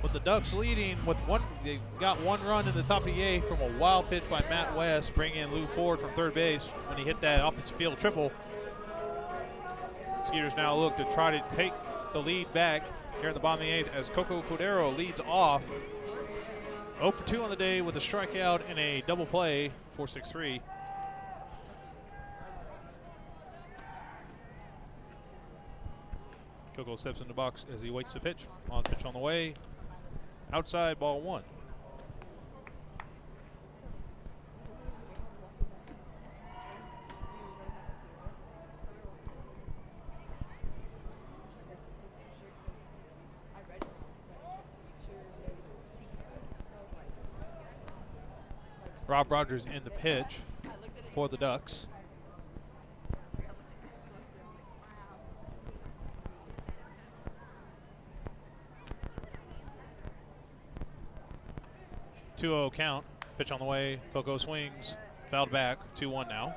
A: with the Ducks leading with one. They got one run in the top of the 8th from a wild pitch by Matt West, bringing in Lou Ford from third base when he hit that opposite field triple. Skeeters now look to try to take the lead back here in the bottom of the 8th as Coco Cordero leads off 0 for 2 on the day with a strikeout and a double play, 4-6-3. Coco steps in the box as he waits the pitch. On pitch on the way. Outside, ball 1. Rob Rogers in the pitch for the Ducks. Two-0 count. Pitch on the way. Coco swings. Fouled back. 2-1 now.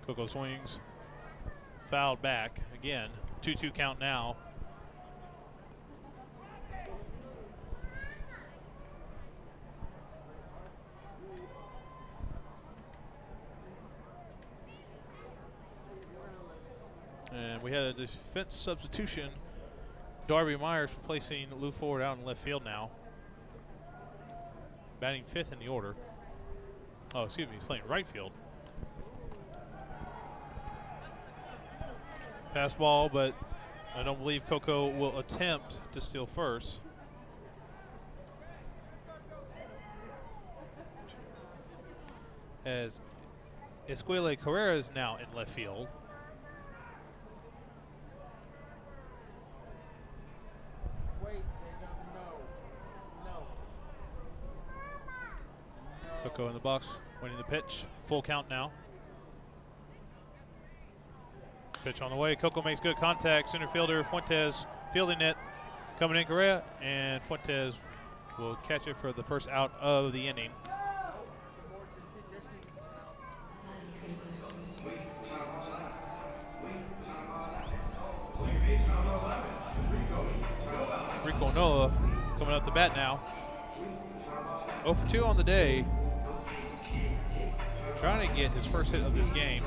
A: Coco swings. Fouled back again. 2-2 count now. And we had a defense substitution. Darby Myers replacing Lou Ford out in left field now. Batting 5th in the order. Oh, excuse me, he's playing right field. Pass ball, but I don't believe Coco will attempt to steal first. As Escuela Carrera is now in left field. Coco in the box, winning the pitch. Full count now. Pitch on the way. Coco makes good contact. Center fielder Fuentes fielding it. Coming in Correa, and Fuentes will catch it for the first out of the inning. Rico Nola coming up the bat now. 0 for 2 on the day. Trying to get his first hit of this game.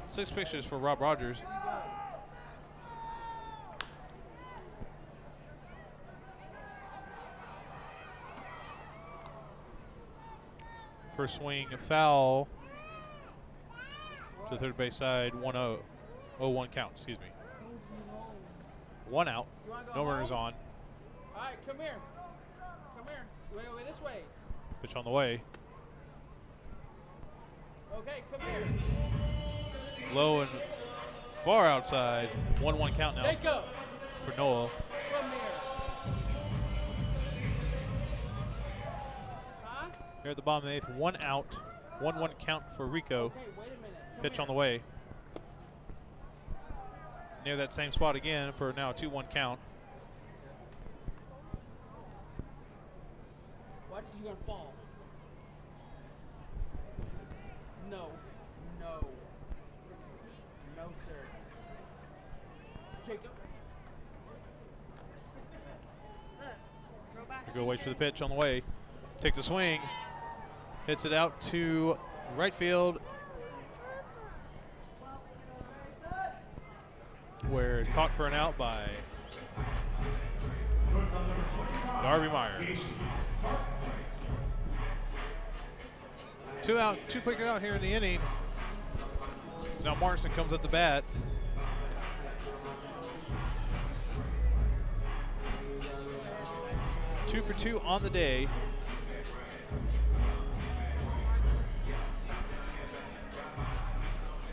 A: Six pitches for Rob Rogers. First swing, a foul to the third base side, 1-0. 0-1 count, excuse me. 1 out, no runners on.
P: All right, come here. Come here. Wait, this way.
A: Pitch on the way.
P: Okay, come here.
A: Low and far outside, 1-1 count now
P: Jacob.
A: for Noah.
P: Come here. Huh?
A: Here at the bottom of the 8th, 1 out, 1-1 count for Rico.
P: Okay, wait a minute.
A: Pitch on the way. Near that same spot again for now a 2-1 count.
P: Why did you gonna fall? No. No. No, sir. Jacob.
A: Rico waits for the pitch on the way. Takes a swing. Hits it out to right field. where it caught for an out by Darby Myers. 2 out, 2 quick out here in the inning. So now Martinson comes at the bat. Two for 2 on the day.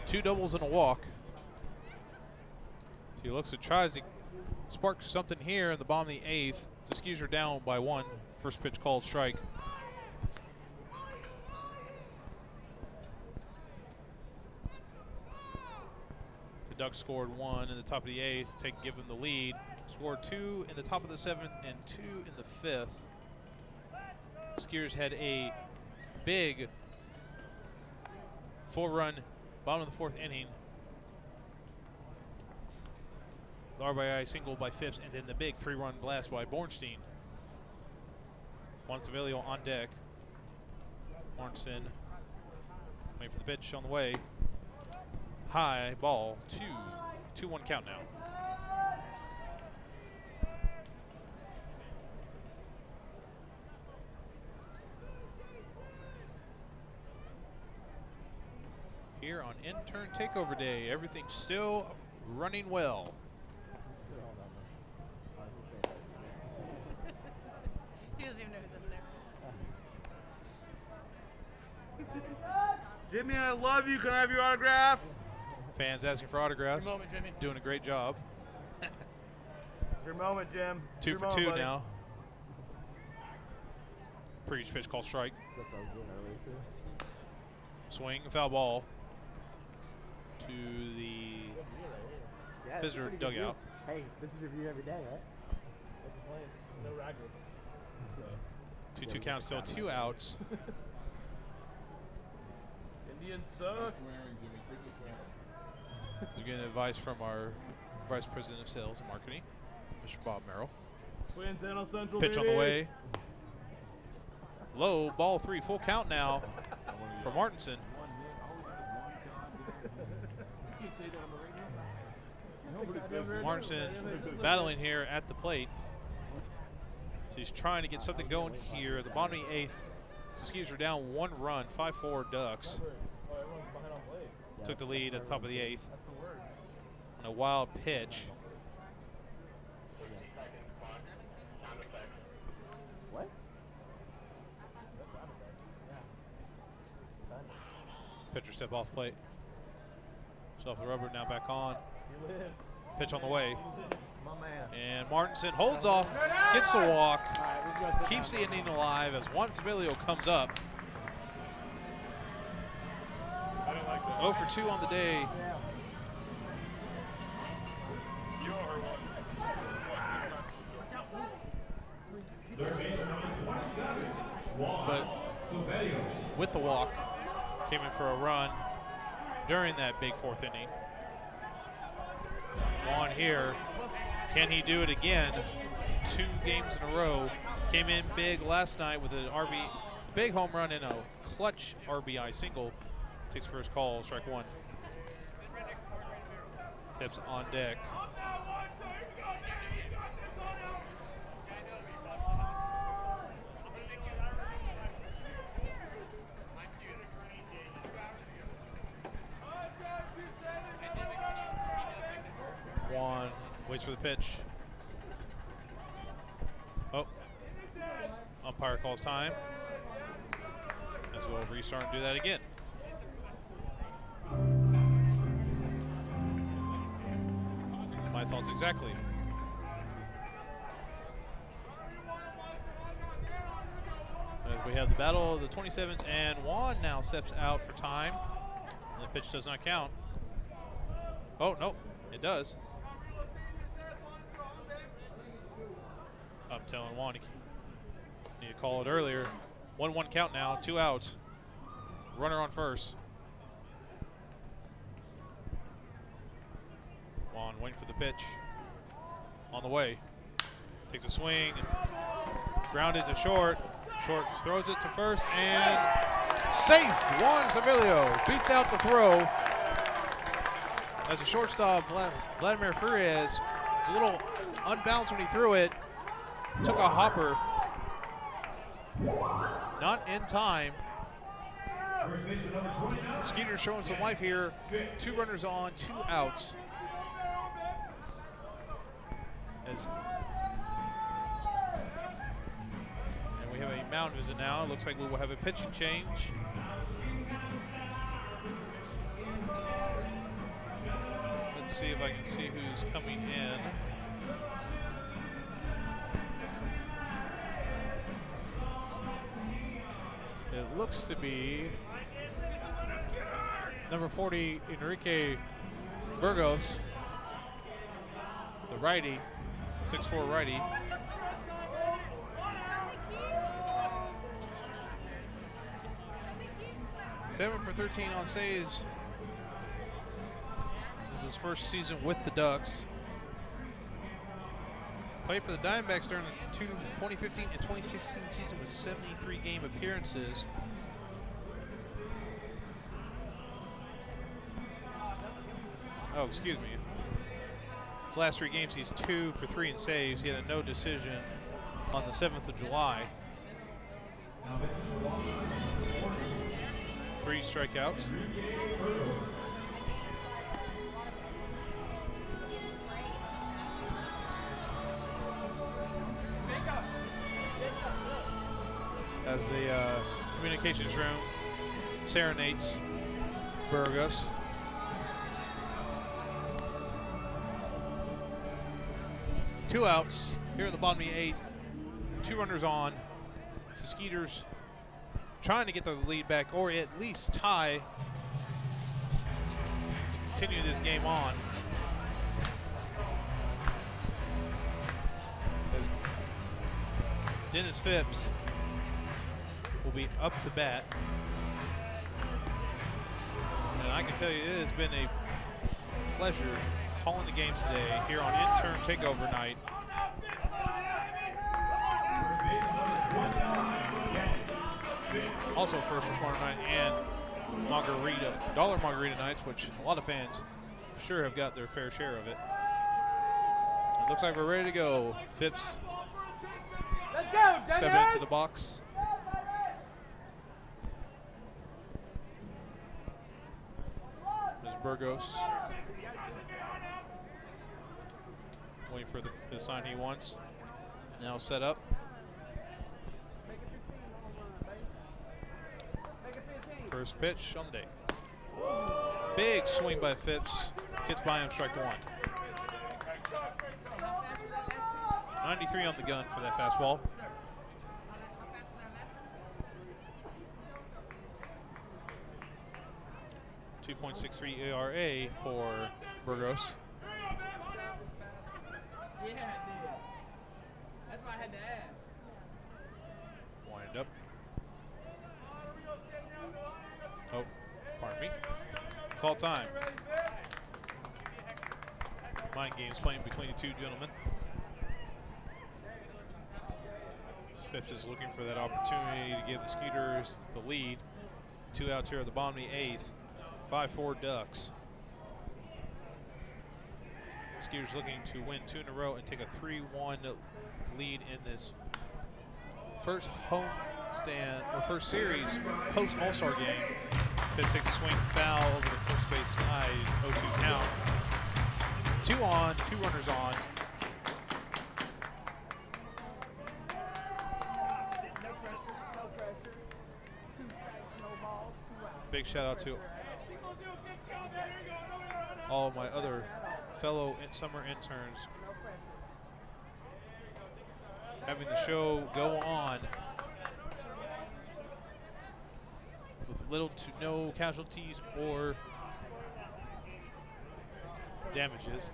A: Two doubles and a walk. So he looks and tries to spark something here in the bottom of the 8th. The Skeeters are down by 1. First pitch called strike. The Ducks scored 1 in the top of the 8th, give them the lead. Scored 2 in the top of the 7th and 2 in the 5th. Skeeters had a big 4-run bottom of the 4th inning. The RBI single by Phipps, and then the big 3-run blast by Bornstein. Juan Sevillo on deck. Martinson waiting for the pitch on the way. High ball, 2-1 count now. Here on intern takeover day, everything's still running well.
G: He doesn't even know who's up there.
D: Jimmy, I love you. Can I have your autograph?
A: Fans asking for autographs.
P: Your moment, Jimmy.
A: Doing a great job.
D: It's your moment, Jim. It's
A: 2
D: your
A: for
D: moment,
A: 2
D: buddy.
A: now. Previous pitch called strike.
Q: That's what I was doing earlier too.
A: Swing, foul ball to the
Q: Yeah,
A: visitor dugout.
Q: Hey, this is your view every day, right?
P: No complaints, no raggers. So.
A: 2-2 count, still 2 outs.
P: Indians suck.
A: So we're getting advice from our Vice President of Sales and Marketing, Mr. Bob Merrill.
P: Twins Anno Central,
A: Pitch
P: baby.
A: on the way. Low, ball 3, full count now for Martinson. Martinson battling here at the plate. So he's trying to get something going here. The bottom of the 8th, the Skeeters are down 1 run, 5-4 Ducks. Took the lead at the top of the 8th. On a wild pitch.
Q: What?
A: Pitcher step off plate. So off the rubber, now back on.
P: He lives.
A: Pitch on the way.
Q: My man.
A: And Martinson holds off, gets the walk, keeps the inning alive as Juan Sevillo comes up. 0 for 2 on the day. But with the walk, came in for a run during that big 4th inning. Juan here, can he do it again? 2 games in a row. Came in big last night with an big home run and a clutch RBI single. Takes first call, strike 1. Phipps on deck. Juan waits for the pitch. Oh, umpire calls time. As we'll restart and do that again. My thoughts exactly. As we have the battle of the 27th, and Juan now steps out for time. And the pitch does not count. Oh, no, it does. I'm telling Juan, need to call it earlier. 1-1 count now, 2 outs. Runner on first. Juan waiting for the pitch. On the way. Takes a swing. Grounded to short. Short throws it to first and safe. Juan Sevillo beats out the throw. as a shortstop, Vladimir Furias was a little unbalanced when he threw it. Took a hopper. Not in time. Skeeters showing some life here. 2 runners on, 2 outs. And we have a mound visit now. It looks like we will have a pitching change. Let's see if I can see who's coming in. It looks to be number 40, Enrique Burgos, the righty, 6'4" righty. Seven for 13 on saves. This is his first season with the Ducks. Played for the Diamondbacks during the 2015 and 2016 season with 73 game appearances. Oh, excuse me. His last 3 games, he's 2 for 3 in saves. He had a no decision on the 7th of July. 3 strikeouts. As the communications room serenades Burgos. Two outs here at the bottom of the 8th. 2 runners on. It's the Skeeters trying to get the lead back or at least tie to continue this game on. As Dennis Phipps will be up the bat. And I can tell you it has been a pleasure calling the games today here on Intern Takeover Night. Also First Responder Night and Dollar Margarita Nights, which a lot of fans sure have got their fair share of it. It looks like we're ready to go. Phipps step into the box. There's Burgos. Waiting for the sign he wants. Now set up. First pitch on the day. Big swing by Phipps. Gets by him, strike 1. 93 on the gun for that fastball. .63 ERA for Burgos.
P: Yeah, I did. That's why I had to ask.
A: Wind up. Oh, pardon me. Call time. Mind games playing between the 2 gentlemen. Phipps is looking for that opportunity to give the Skeeters the lead. 2 outs here at the bottom of the 8th. 5-4 Ducks. Skeeters looking to win 2 in a row and take a 3-1 lead in this first home stand or first series post All-Star game. Phipps takes a swing foul over the first base side, 0-2 count. 2 on, 2 runners on. Big shout out to all my other fellow summer interns having the show go on with little to no casualties or damages.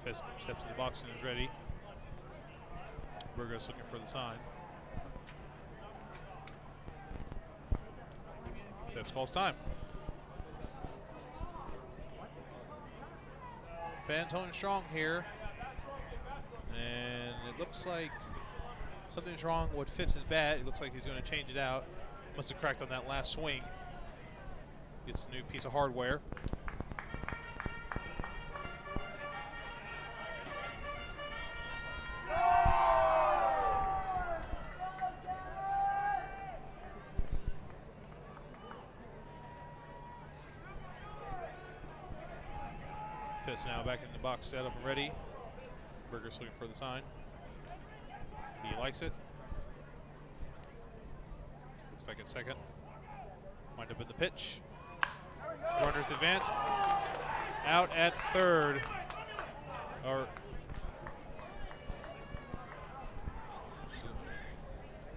A: Phipps steps in the box and is ready. Burgos looking for the sign. Phipps calls time. Pantone strong here. And it looks like something's wrong with Phipps' bat. It looks like he's going to change it out. Must have cracked on that last swing. Gets a new piece of hardware. Fitz now back in the box, set up and ready. Berger's looking for the sign. He likes it. Gets back at second. Wind up in the pitch. Runners advance. Out at third.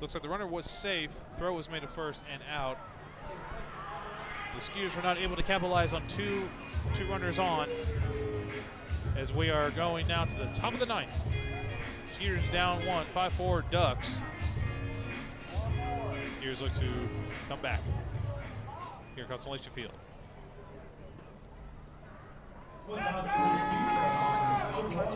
A: Looks like the runner was safe. Throw was made at first and out. The Skeeters were not able to capitalize on two runners on, as we are going now to the top of the ninth. Skeeters down 1, 5-4 Ducks. Skeeters look to come back here at Constellation Field.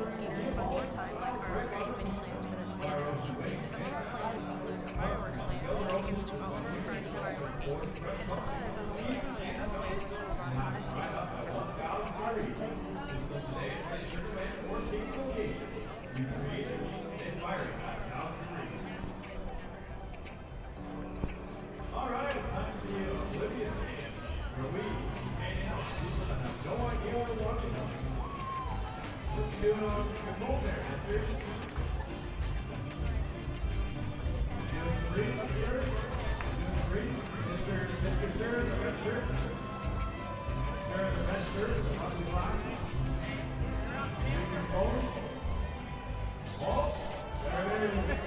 G: Skeeters on your time, like our exciting mini plans for the 2019 season. Some of our plans include a fireworks plan with tickets to all of our Friday firework games. Catch the buzz on the weekends and enjoy some of our hottest
N: All right, time to see Olivia's hand, where we hang out. No idea what we're watching. What you doing on your phone there, mister? Doing some reading up here? Doing some reading? Mr. Sir in the red shirt? Sir in the red shirt with the ugly glasses? Reading your phone? Oh, there it is.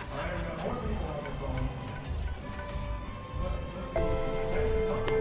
N: All right, we got more people on their phones. Let's see. Text something.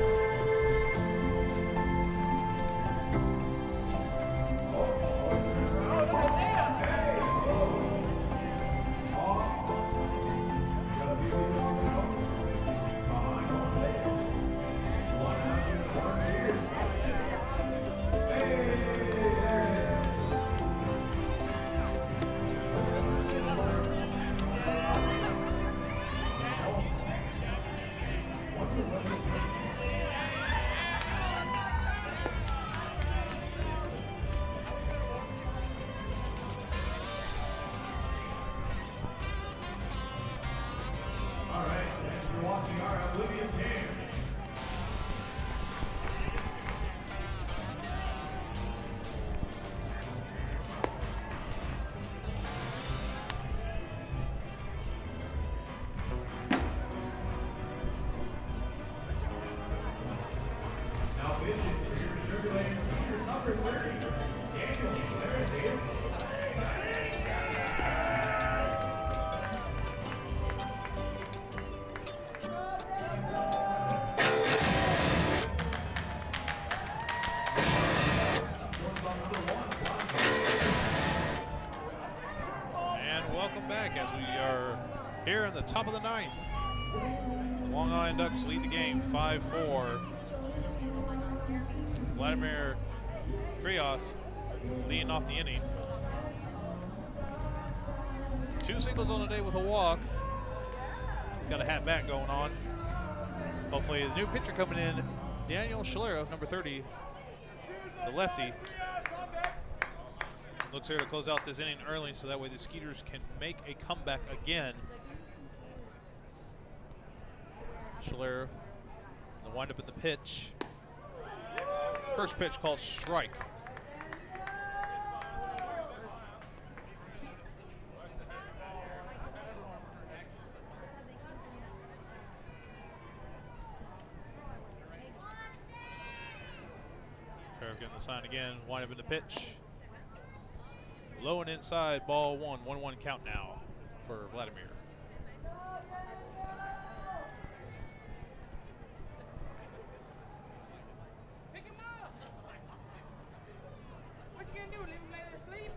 A: Here in the top of the ninth, the Long Island Ducks lead the game 5-4. Vladimir Frias leading off the inning. 2 singles on the day with a walk. He's got a hat back going on. Hopefully the new pitcher coming in, Daniel Schlera, number 30, the lefty. Looks here to close out this inning early so that way the Skeeters can make a comeback again. Schler, the windup at the pitch. First pitch called strike. Sheriff getting the sign again, windup in the pitch. Low and inside, ball 1, 1-1 count now for Vladimir.
P: What you gonna do? Leave him lay there asleep?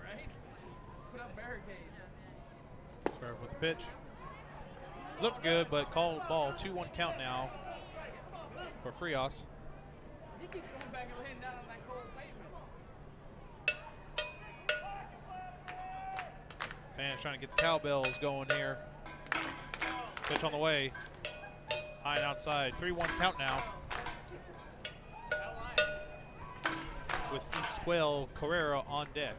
P: Right? Put up barricades.
A: Sheriff with the pitch. Looked good, but called ball, 2-1 count now for Frias.
P: He keeps going back and laying down on that cold pavement.
A: Fans trying to get the cowbells going here. Pitch on the way. High and outside. 3-1 count now. With Esquel Carrera on deck.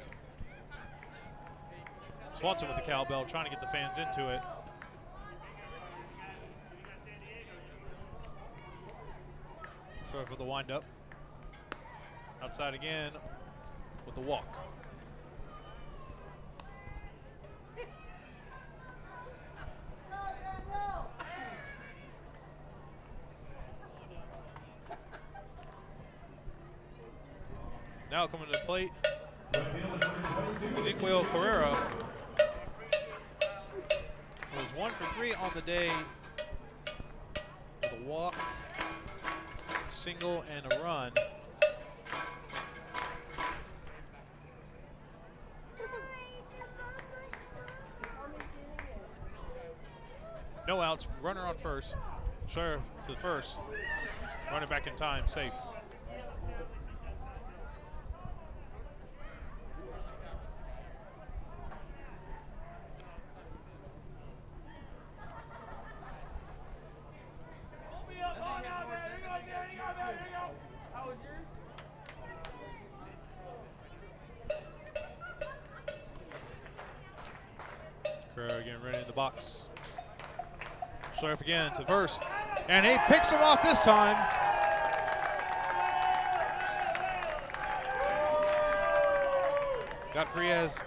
A: Swanson with the cowbell, trying to get the fans into it. Sorry for the windup. Outside again with the walk. Now coming to the plate, Ezequiel Carrera was 1 for 3 on the day with a walk, single, and a run. No outs, runner on first. Sheriff to the first, running back in time, safe. Carrera getting ready in the box. Sheriff again to first, and he picks him off this time. Got Frias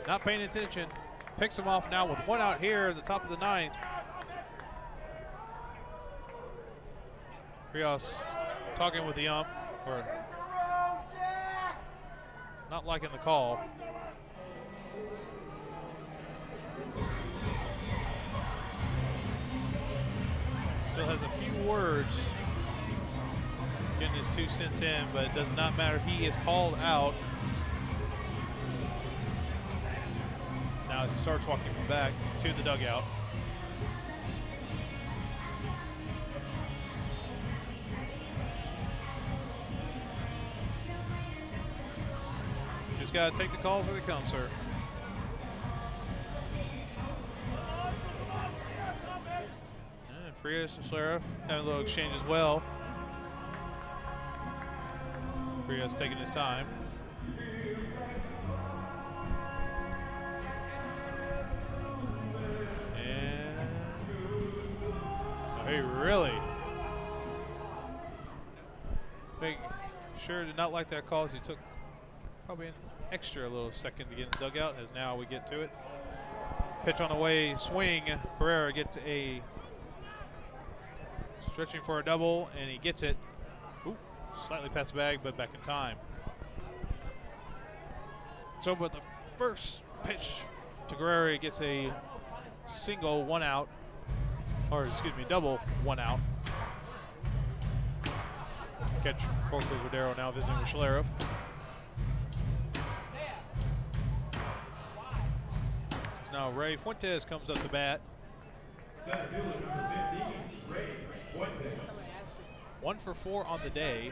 A: not paying attention, picks him off now with 1 out here at the top of the 9th. Frias talking with the ump, or not liking the call. Still has a few words, getting his 2 cents in, but it does not matter. He is called out. So now as he starts walking back to the dugout. Just got to take the calls where they come, sir. Frias and Sheriff having a little exchange as well. Frias taking his time. And he really make sure did not like that call as he took probably an extra little second to get in the dugout, as now we get to it. Pitch on the way, swing. Carrera gets a stretching for a double, and he gets it. Ooh, slightly past the bag, but back in time. So with the first pitch to Guerrero, he gets a single, 1 out, or excuse me, double, 1 out. Catch Corky Guerrero now visiting with Schlereth. Now Ray Fuentes comes up to bat.
N: Center fielder number 15, Ray Fuentes.
A: 1 for 4 on the day.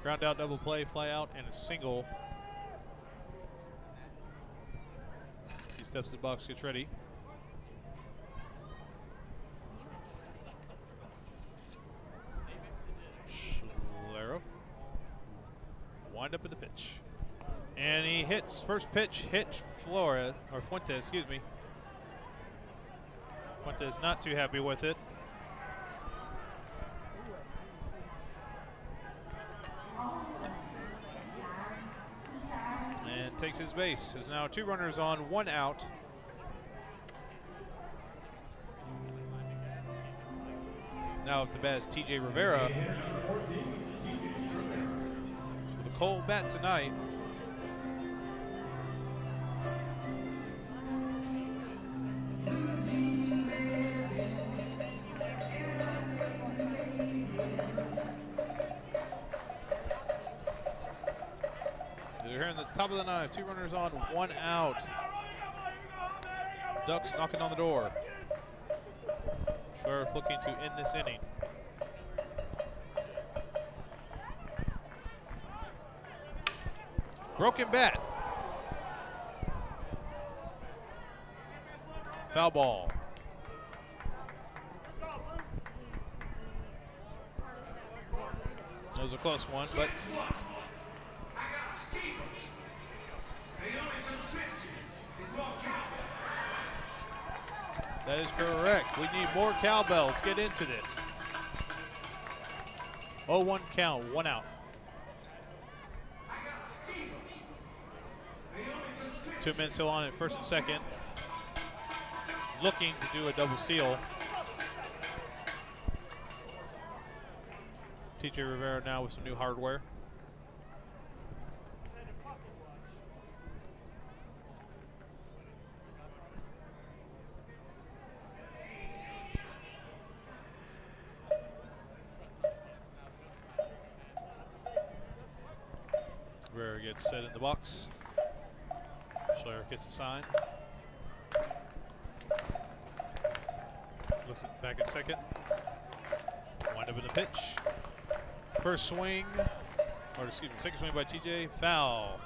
A: Ground out, double play, fly out, and a single. He steps to the box, gets ready. Schlereth. Wind up at the pitch. And he hits, first pitch, hit Fuentes, excuse me. Fuentes not too happy with it. And takes his base. There's now 2 runners on, 1 out. Now up to bat is TJ Rivera. With a cold bat tonight. They're here in the top of the 9th. 2 runners on, 1 out. Ducks knocking on the door. Sheriff looking to end this inning. Broken bat. Foul ball. That was a close one, but that is correct. We need more cowbells. Get into this. 0-1 count, 1 out. 2 men still on at first and second. Looking to do a double steal. TJ Rivera now with some new hardware. Rivera gets set in the box. Schler gets the sign. Looks at back at second. Wind up in the pitch. First swing, or excuse me, second swing by TJ. Foul.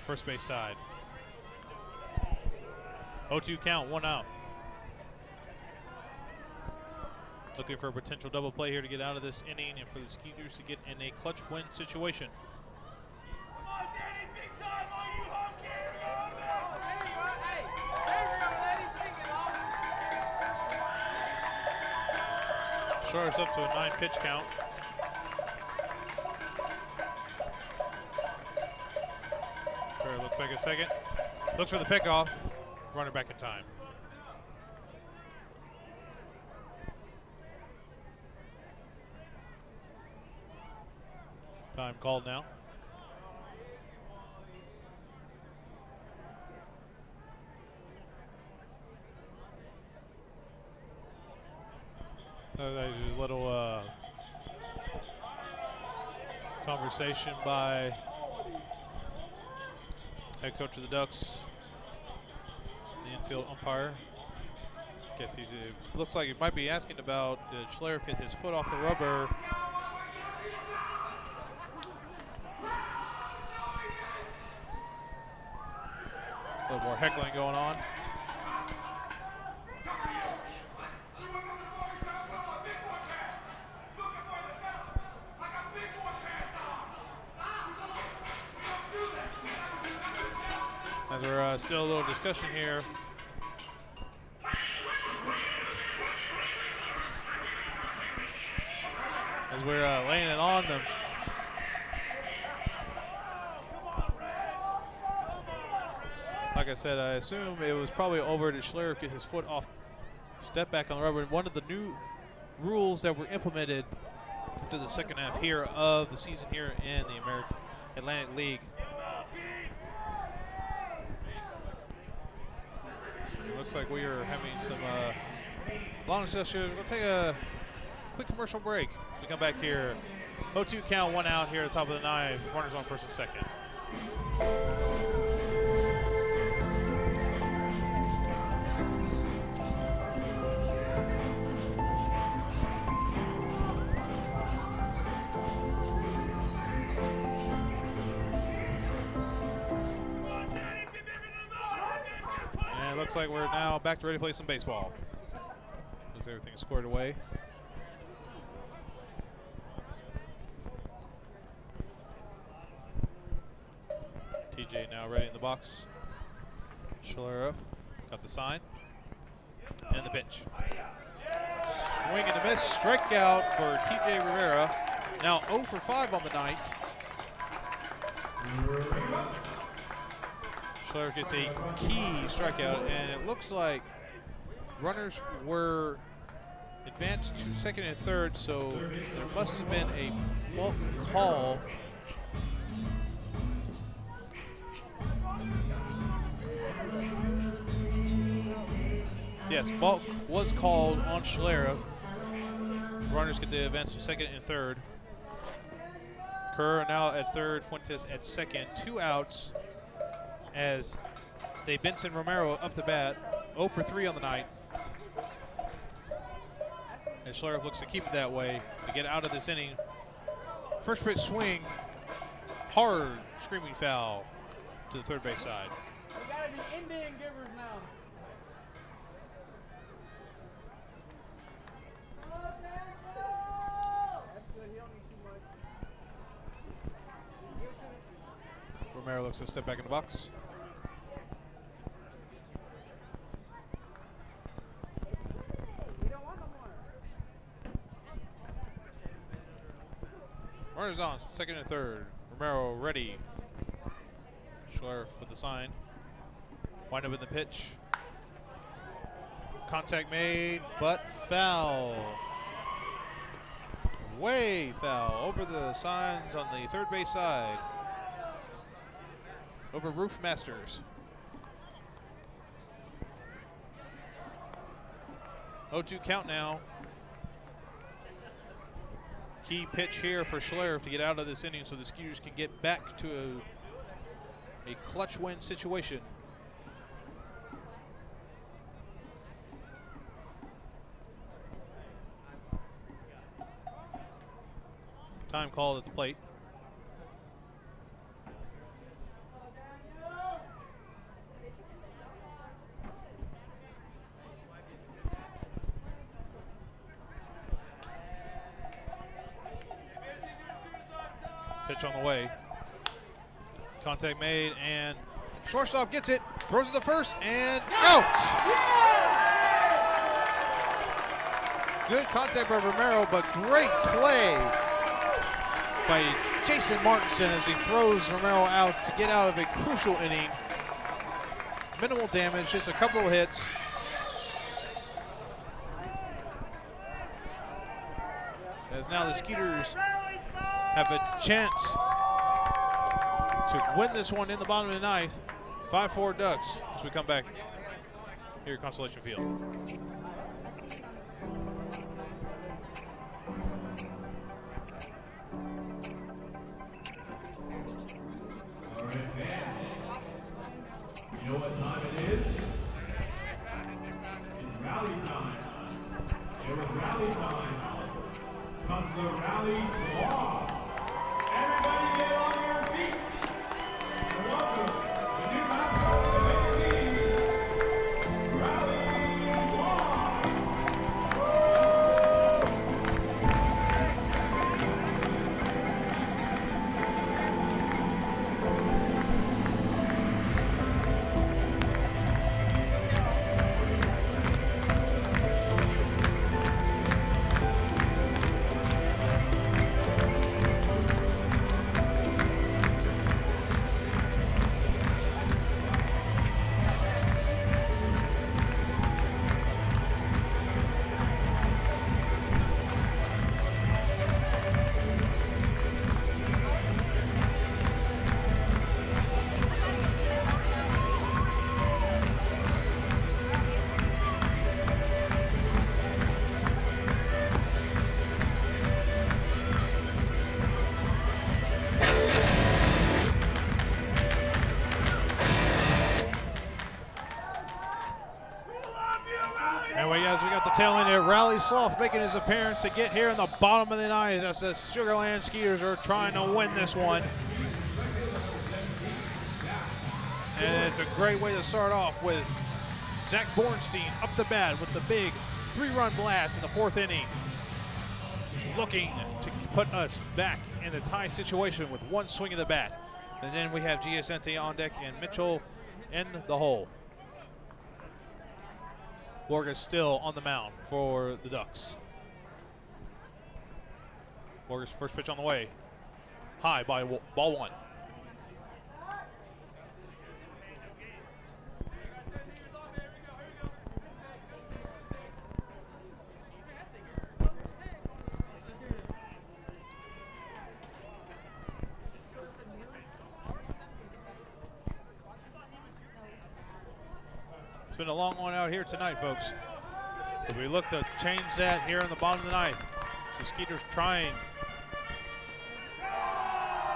A: First base side. 0-2 count, 1 out. Looking for a potential double play here to get out of this inning and for the Skeeters to get in a clutch win situation. Schler's up to a 9-pitch count. Schler looks back a second. Looks for the pickoff. Runner back in time. Time called now. There's a little conversation by head coach of the Ducks, the infield umpire. Guess he's looks like he might be asking about did Schler get his foot off the rubber. A little more heckling going on. As we're still a little discussion here. As we're laying it on them. Like I said, I assume it was probably over to Schler get his foot off, step back on the rubber. And one of the new rules that were implemented into the second half here of the season here in the American Atlantic League. It looks like we are having some long discussion. We'll take a quick commercial break. We come back here. 0-2 count, 1 out here at the top of the ninth. Runners on first and second. And it looks like we're now back to ready to play some baseball. Looks everything squared away. TJ now ready in the box. Schler up. Got the sign. And the pitch. Swing and a miss. Strikeout for TJ Rivera. Now 0 for 5 on the night. Schler gets a key strikeout, and it looks like runners were advanced to second and third, so there must have been a balk call. Yes, balk was called on Schler. Runners get the advance to second and third. Kerr now at third, Fuentes at second. 2 outs as they Benson Romero up the bat. 0 for 3 on the night. And Schler looks to keep it that way to get out of this inning. First pitch swing, hard, screaming foul to the third base side.
P: using Indian givers now. That's good. He don't need too much.
A: Romero looks to step back in the box.
P: We don't want no more.
A: Runners on, second and third. Romero ready. Schler with the sign. Wind up in the pitch. Contact made, but foul. Way foul over the signs on the third base side. Over Roof Masters. 0-2 count now. Key pitch here for Schler to get out of this inning so the Skeeters can get back to a clutch win situation. Time called at the plate. Pitch on the way. Contact made, and shortstop gets it, throws it to first, and out! Good contact by Romero, but great play by Jason Martinson as he throws Romero out to get out of a crucial inning. Minimal damage, just a couple of hits. As now the Skeeters have a chance to win this one in the bottom of the ninth. 5-4 Ducks as we come back here at Constellation Field.
N: All right, fans. You know what time it is? It's rally time. And with rally time comes the rally squad. Everybody get on your feet. And welcome the new mascot of the Major League, Rally Squad.
A: Anyway, guys, we got the tail end here. Rally Sloth making his appearance to get here in the bottom of the ninth as the Sugarland Skeeters are trying to win this one. And it's a great way to start off with Zach Bornstein up the bat with the big 3-run blast in the 4th inning. Looking to put us back in the tie situation with one swing of the bat. And then we have Giacente on deck and Mitchell in the hole. Borga's still on the mound for the Ducks. Borga's first pitch on the way. High by ball one. It's been a long one out here tonight, folks. But we look to change that here in the bottom of the ninth. So Skeeters trying to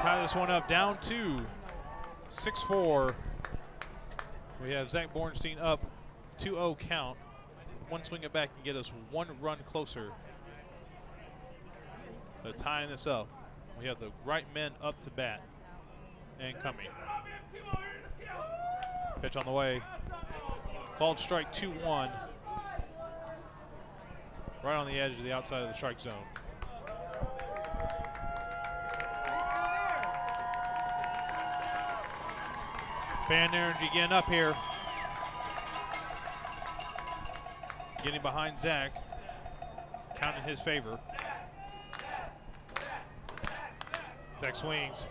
A: tie this one up down to 6-4. We have Zach Bornstein up 2-0 count. One swing it back can get us one run closer to tying this up. We have the right men up to bat and coming. Pitch on the way. Called strike 2-1. Right on the edge of the outside of the strike zone. Fan energy getting up here. Getting behind Zach. Count in his favor. Zach swings.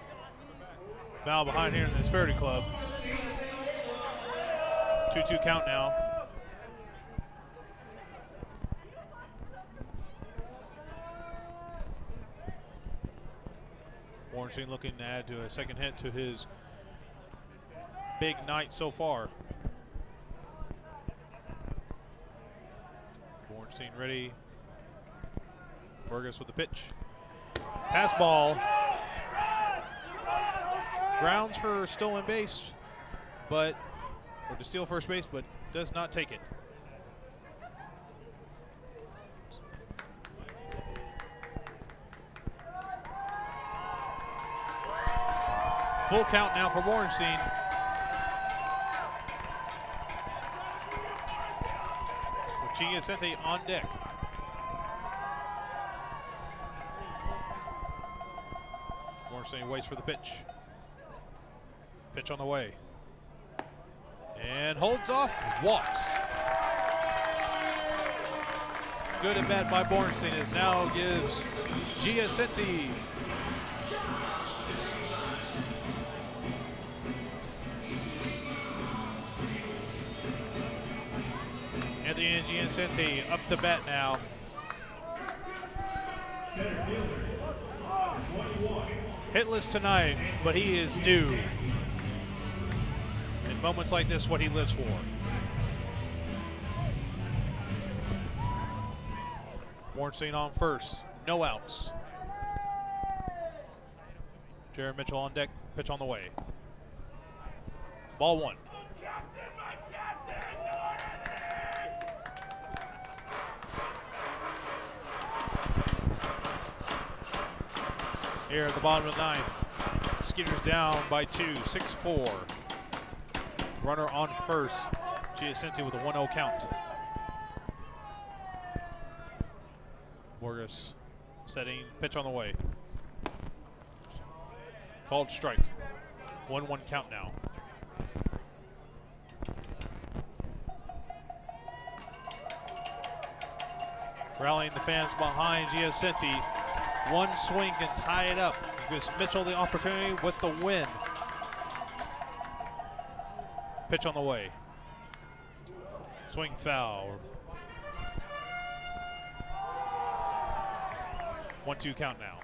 A: Foul behind here in the Spirited Club. 2-2 count now. Warrenstein looking to add to a second hit to his big night so far. Warrenstein ready. Burgess with the pitch. Pass ball. Grounds for stolen base, or to steal first base, but does not take it. Full count now for Warrenstein. Giacente on deck. Warrenstein waits for the pitch. Pitch on the way. And holds off, walks. Good at bat by Bornstein as now gives Giacente Anthony Giacente up to bat now. Hitless tonight, but he is due. In moments like this, what he lives for. Warrenstein on first, no outs. Jared Mitchell on deck, pitch on the way. Ball one. Here at the bottom of the ninth. Skeeters down by 2, 6-4. Runner on first. Giacente with a 1-0 count. Borges setting, pitch on the way. Called strike. 1-1 count now. Rallying the fans behind Giacente. One swing can tie it up. Gives Mitchell the opportunity with the win. Pitch on the way. Swing foul. 1-2 count now.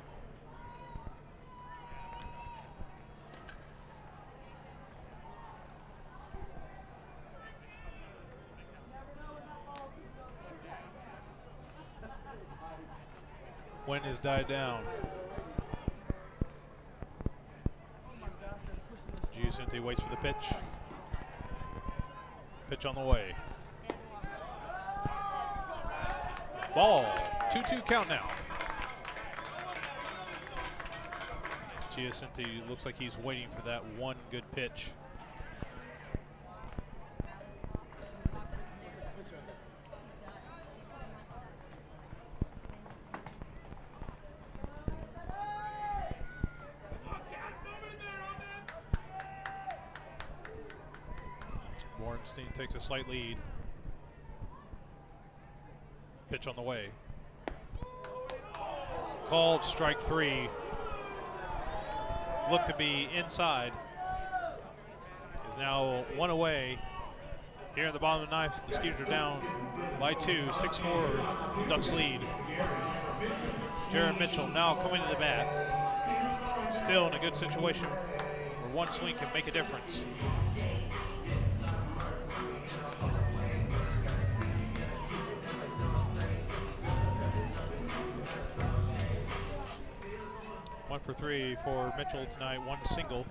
A: Wind has died down. Giacente waits for the pitch. Pitch on the way. Ball. 2-2 count now. Giacente looks like he's waiting for that one good pitch. Warrenstein takes a slight lead. Pitch on the way. Called strike 3. Looked to be inside. Is now 1 away. Here at the bottom of the ninth, the Skeeters are down by 2, 6-4, Ducks lead. Jared Mitchell now coming to the bat. Still in a good situation where one swing can make a difference. One for 3 for Mitchell tonight, one single.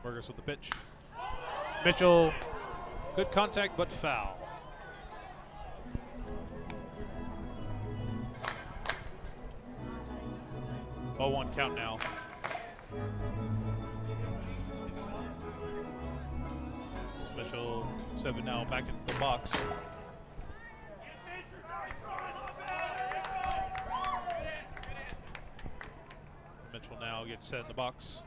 A: Burgess with the pitch. Mitchell, good contact but foul. 0-1 count now. Mitchell stepping now back into the box. Mitchell now gets set in the box.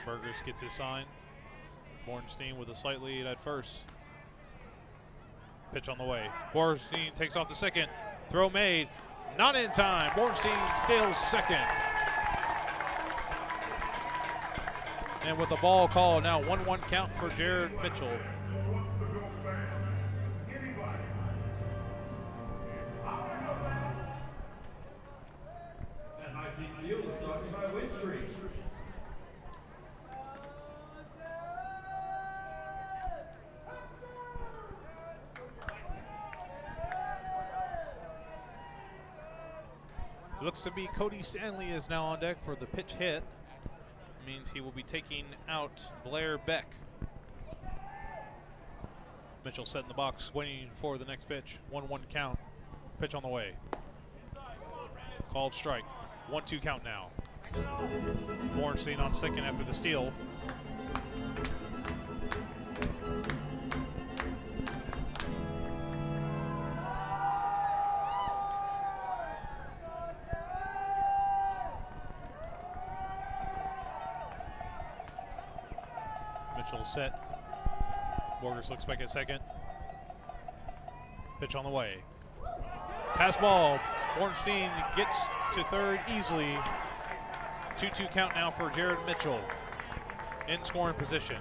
A: Burgers gets his sign. Bornstein with a slight lead at first. Pitch on the way. Bornstein takes off the second. Throw made. Not in time. Bornstein steals second. And with the ball called, now 1-1 count for Jared Mitchell.
N: That high-speed seal is brought to you by Windstream.
A: Looks to be Cody Stanley is now on deck for the pitch hit. Means he will be taking out Blair Beck. Mitchell set in the box, waiting for the next pitch. 1-1 count. Pitch on the way. Called strike. 1-2 count now. Bornstein on second after the steal. Mitchell set. Borgers looks back at second. Pitch on the way. Pass ball. Bornstein gets to third easily. 2-2 count now for Jared Mitchell in scoring position.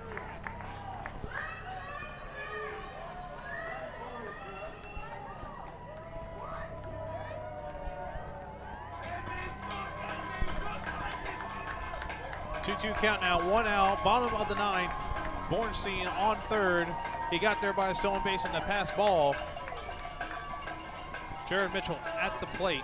A: Two count now, 1 out, bottom of the ninth. Bornstein on third. He got there by a stolen base and the pass ball. Jared Mitchell at the plate.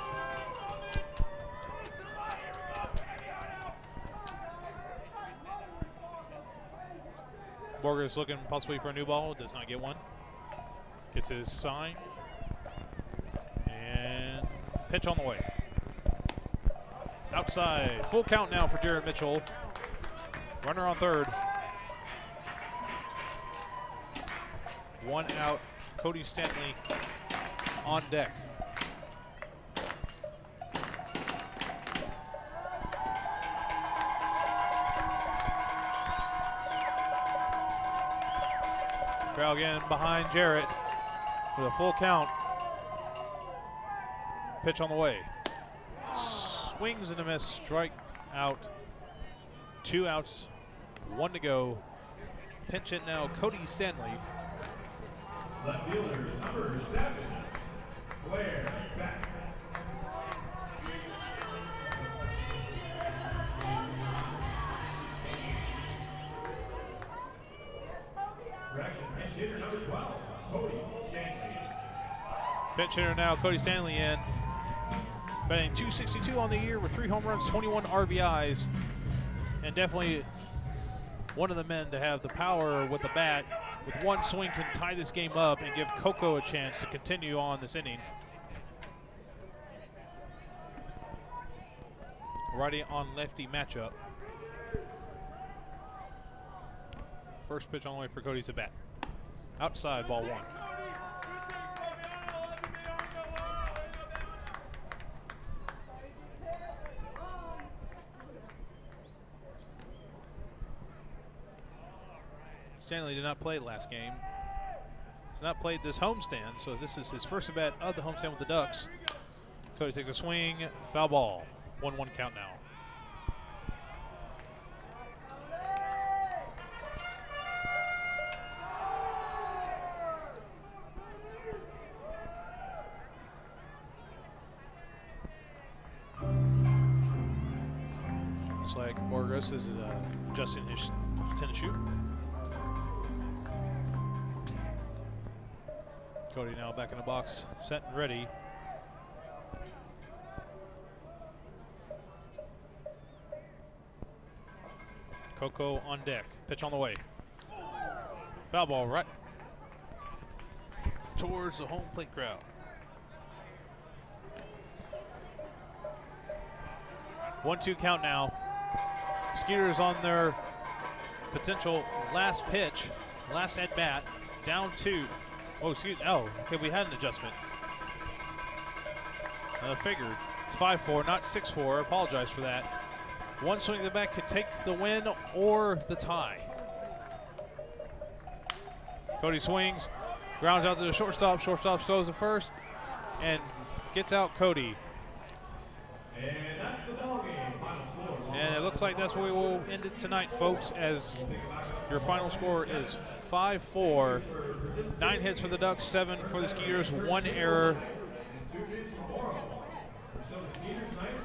A: Borgers looking possibly for a new ball, does not get one. Gets his sign. And pitch on the way. Outside, full count now for Jared Mitchell. Runner on third. 1 out, Cody Stanley on deck. Crowd again behind Jarrett with a full count. Pitch on the way. Swings and a miss, strike out. 2 outs, 1 to go. Pinch it now, Cody Stanley.
N: Left fielder, number 7, Blair Beck. Correction, pinch hitter number 12, Cody Stanley.
A: Pinch hitter now, Cody Stanley in. Batting .262 on the year with 3 home runs, 21 RBIs. And definitely one of the men to have the power with the bat. With one swing can tie this game up and give Coco a chance to continue on this inning. Righty on lefty matchup. First pitch on the way for Cody's at bat. Outside, ball 1. Stanley did not play last game. He's not played this homestand, so this is his first at bat of the homestand with the Ducks. Cody takes a swing, foul ball. 1-1 count now. Looks like Borges is adjusting his tennis shoe. Cody now back in the box, set and ready. Coco on deck. Pitch on the way. Foul ball right towards the home plate crowd. 1-2 count now. Skeeters on their potential last pitch, last at bat, down 2. Oh, excuse. Oh, okay, we had an adjustment. Figured. It's 5-4, not 6-4. I apologize for that. One swing of the bat could take the win or the tie. Cody swings, grounds out to the shortstop. Shortstop throws the first and gets out Cody.
N: And that's the ball game. Final score.
A: And it looks like that's where we will end it tonight, folks, as your final score is 5-4. 9 hits for the Ducks, 7 for the Skeeters, 1 error.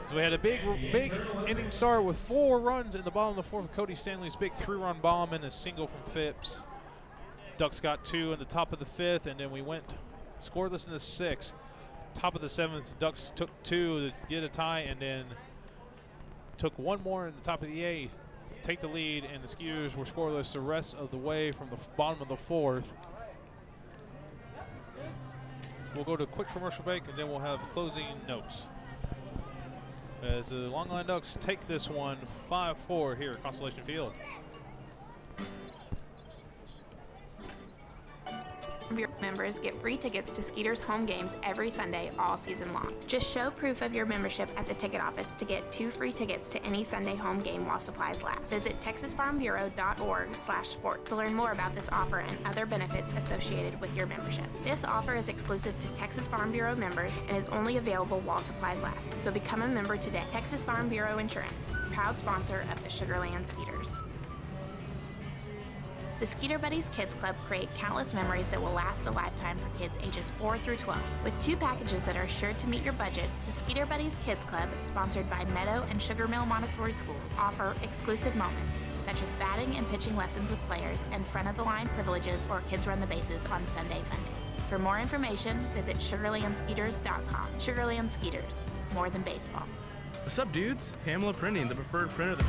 A: So we had a big inning start with 4 runs in the bottom of the 4th. Cody Stanley's big 3-run bomb and a single from Phipps. Ducks got 2 in the top of the 5th, and then we went scoreless in the 6th. Top of the 7th, Ducks took 2 to get a tie, and then took 1 more in the top of the 8th, take the lead, and the Skeeters were scoreless the rest of the way from the bottom of the 4th. We'll go to a quick commercial break, and then we'll have closing notes. As the Longline Ducks take this one 5-4 here at Constellation Field.
E: Your members get free tickets to Skeeters home games every Sunday all season long. Just show proof of your membership at the ticket office to get 2 free tickets to any Sunday home game while supplies last. Visit texasfarmbureau.org/sports to learn more about this offer and other benefits associated with your membership. This offer is exclusive to Texas Farm Bureau members and is only available while supplies last. So become a member today. Texas Farm Bureau Insurance, proud sponsor of the Sugarland Skeeters. The Skeeter Buddies Kids Club create countless memories that will last a lifetime for kids ages 4 through 12. With 2 packages that are sure to meet your budget, the Skeeter Buddies Kids Club, sponsored by Meadow and Sugar Mill Montessori Schools, offer exclusive moments, such as batting and pitching lessons with players and front-of-the-line privileges or kids run the bases on Sunday fun day. For more information, visit SugarlandSkeeters.com. Sugarland Skeeters, more than baseball.
J: What's up, dudes? Pamela Printing, the preferred printer.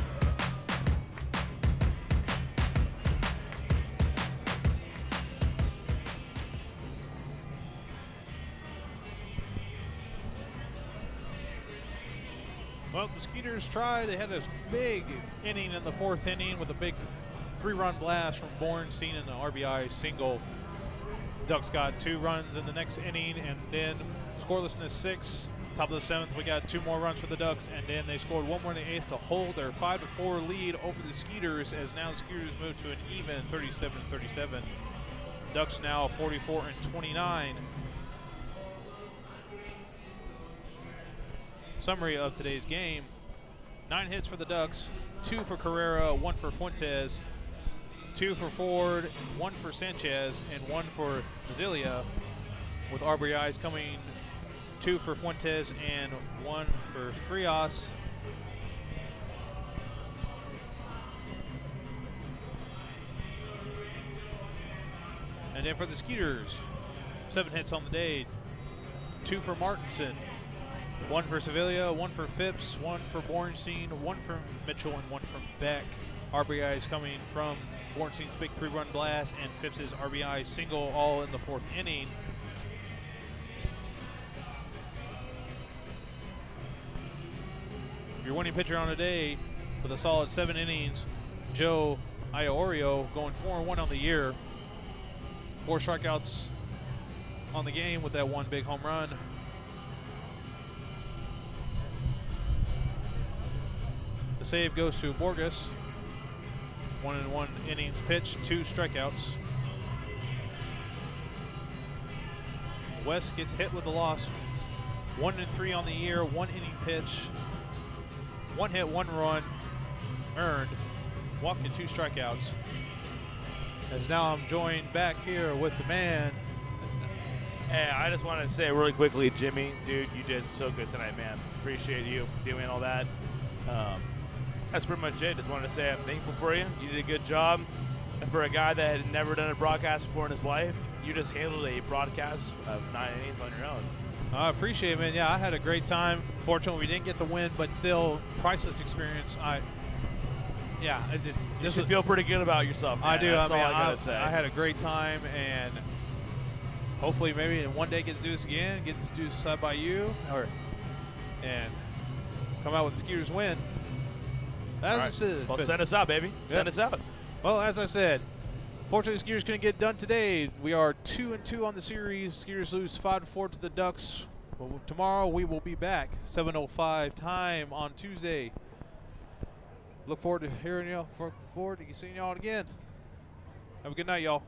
A: Well, the Skeeters tried. They had a big inning in the 4th inning with a big 3-run blast from Bornstein and an RBI single. Ducks got 2 runs in the next inning, and then scoreless in the 6th. Top of the 7th, we got 2 more runs for the Ducks, and then they scored 1 more in the 8th to hold their 5-4 lead over the Skeeters, as now the Skeeters move to an even 37-37. Ducks now 44-29. Summary of today's game: 9 hits for the Ducks, 2 for Carrera, 1 for Fuentes, 2 for Ford, 1 for Sanchez, and 1 for Mazilia, with RBIs coming 2 for Fuentes and 1 for Frias. And then for the Skeeters, 7 hits on the day, 2 for Martinson, 1 for Sevilla, 1 for Phipps, 1 for Bornstein, 1 from Mitchell, and 1 from Beck. RBIs coming from Bornstein's big 3-run blast and Phipps' RBI single, all in the 4th inning. Your winning pitcher on the day with a solid 7 innings, Joe Iorio, going 4-1 on the year. 4 strikeouts on the game with that 1 big home run. The save goes to Borges. 1-1 innings pitched, 2 strikeouts. West gets hit with the loss. 1-3 on the year, 1 inning pitch, 1 hit, 1 run earned, walked and 2 strikeouts. As now I'm joined back here with the man.
D: Hey, I just wanted to say really quickly, Jimmy, dude, you did so good tonight, man. Appreciate you doing all that. That's pretty much it. Just wanted to say I'm thankful for you. You did a good job. And for a guy that had never done a broadcast before in his life, you just handled a broadcast of 9 innings on your own.
A: I appreciate it, man. Yeah, I had a great time. Fortunately, we didn't get the win, but still, priceless experience. It's just
D: You should feel pretty good about yourself, man.
A: I do.
D: That's
A: I mean,
D: all I gotta say.
A: I had a great time, and hopefully, maybe in one day get to do this again. Get to do this side by you, and come out with the Skeeters win. As I said,
D: Well, send us out, baby. Send us out.
A: Well, as I said, fortunately, the Skeeters couldn't get done today. We are 2-2 on the series. Skeeters lose 5-4 to the Ducks. Well, tomorrow we will be back 7:05 time on Tuesday. Look forward to hearing y'all. Look forward to seeing y'all again. Have a good night, y'all.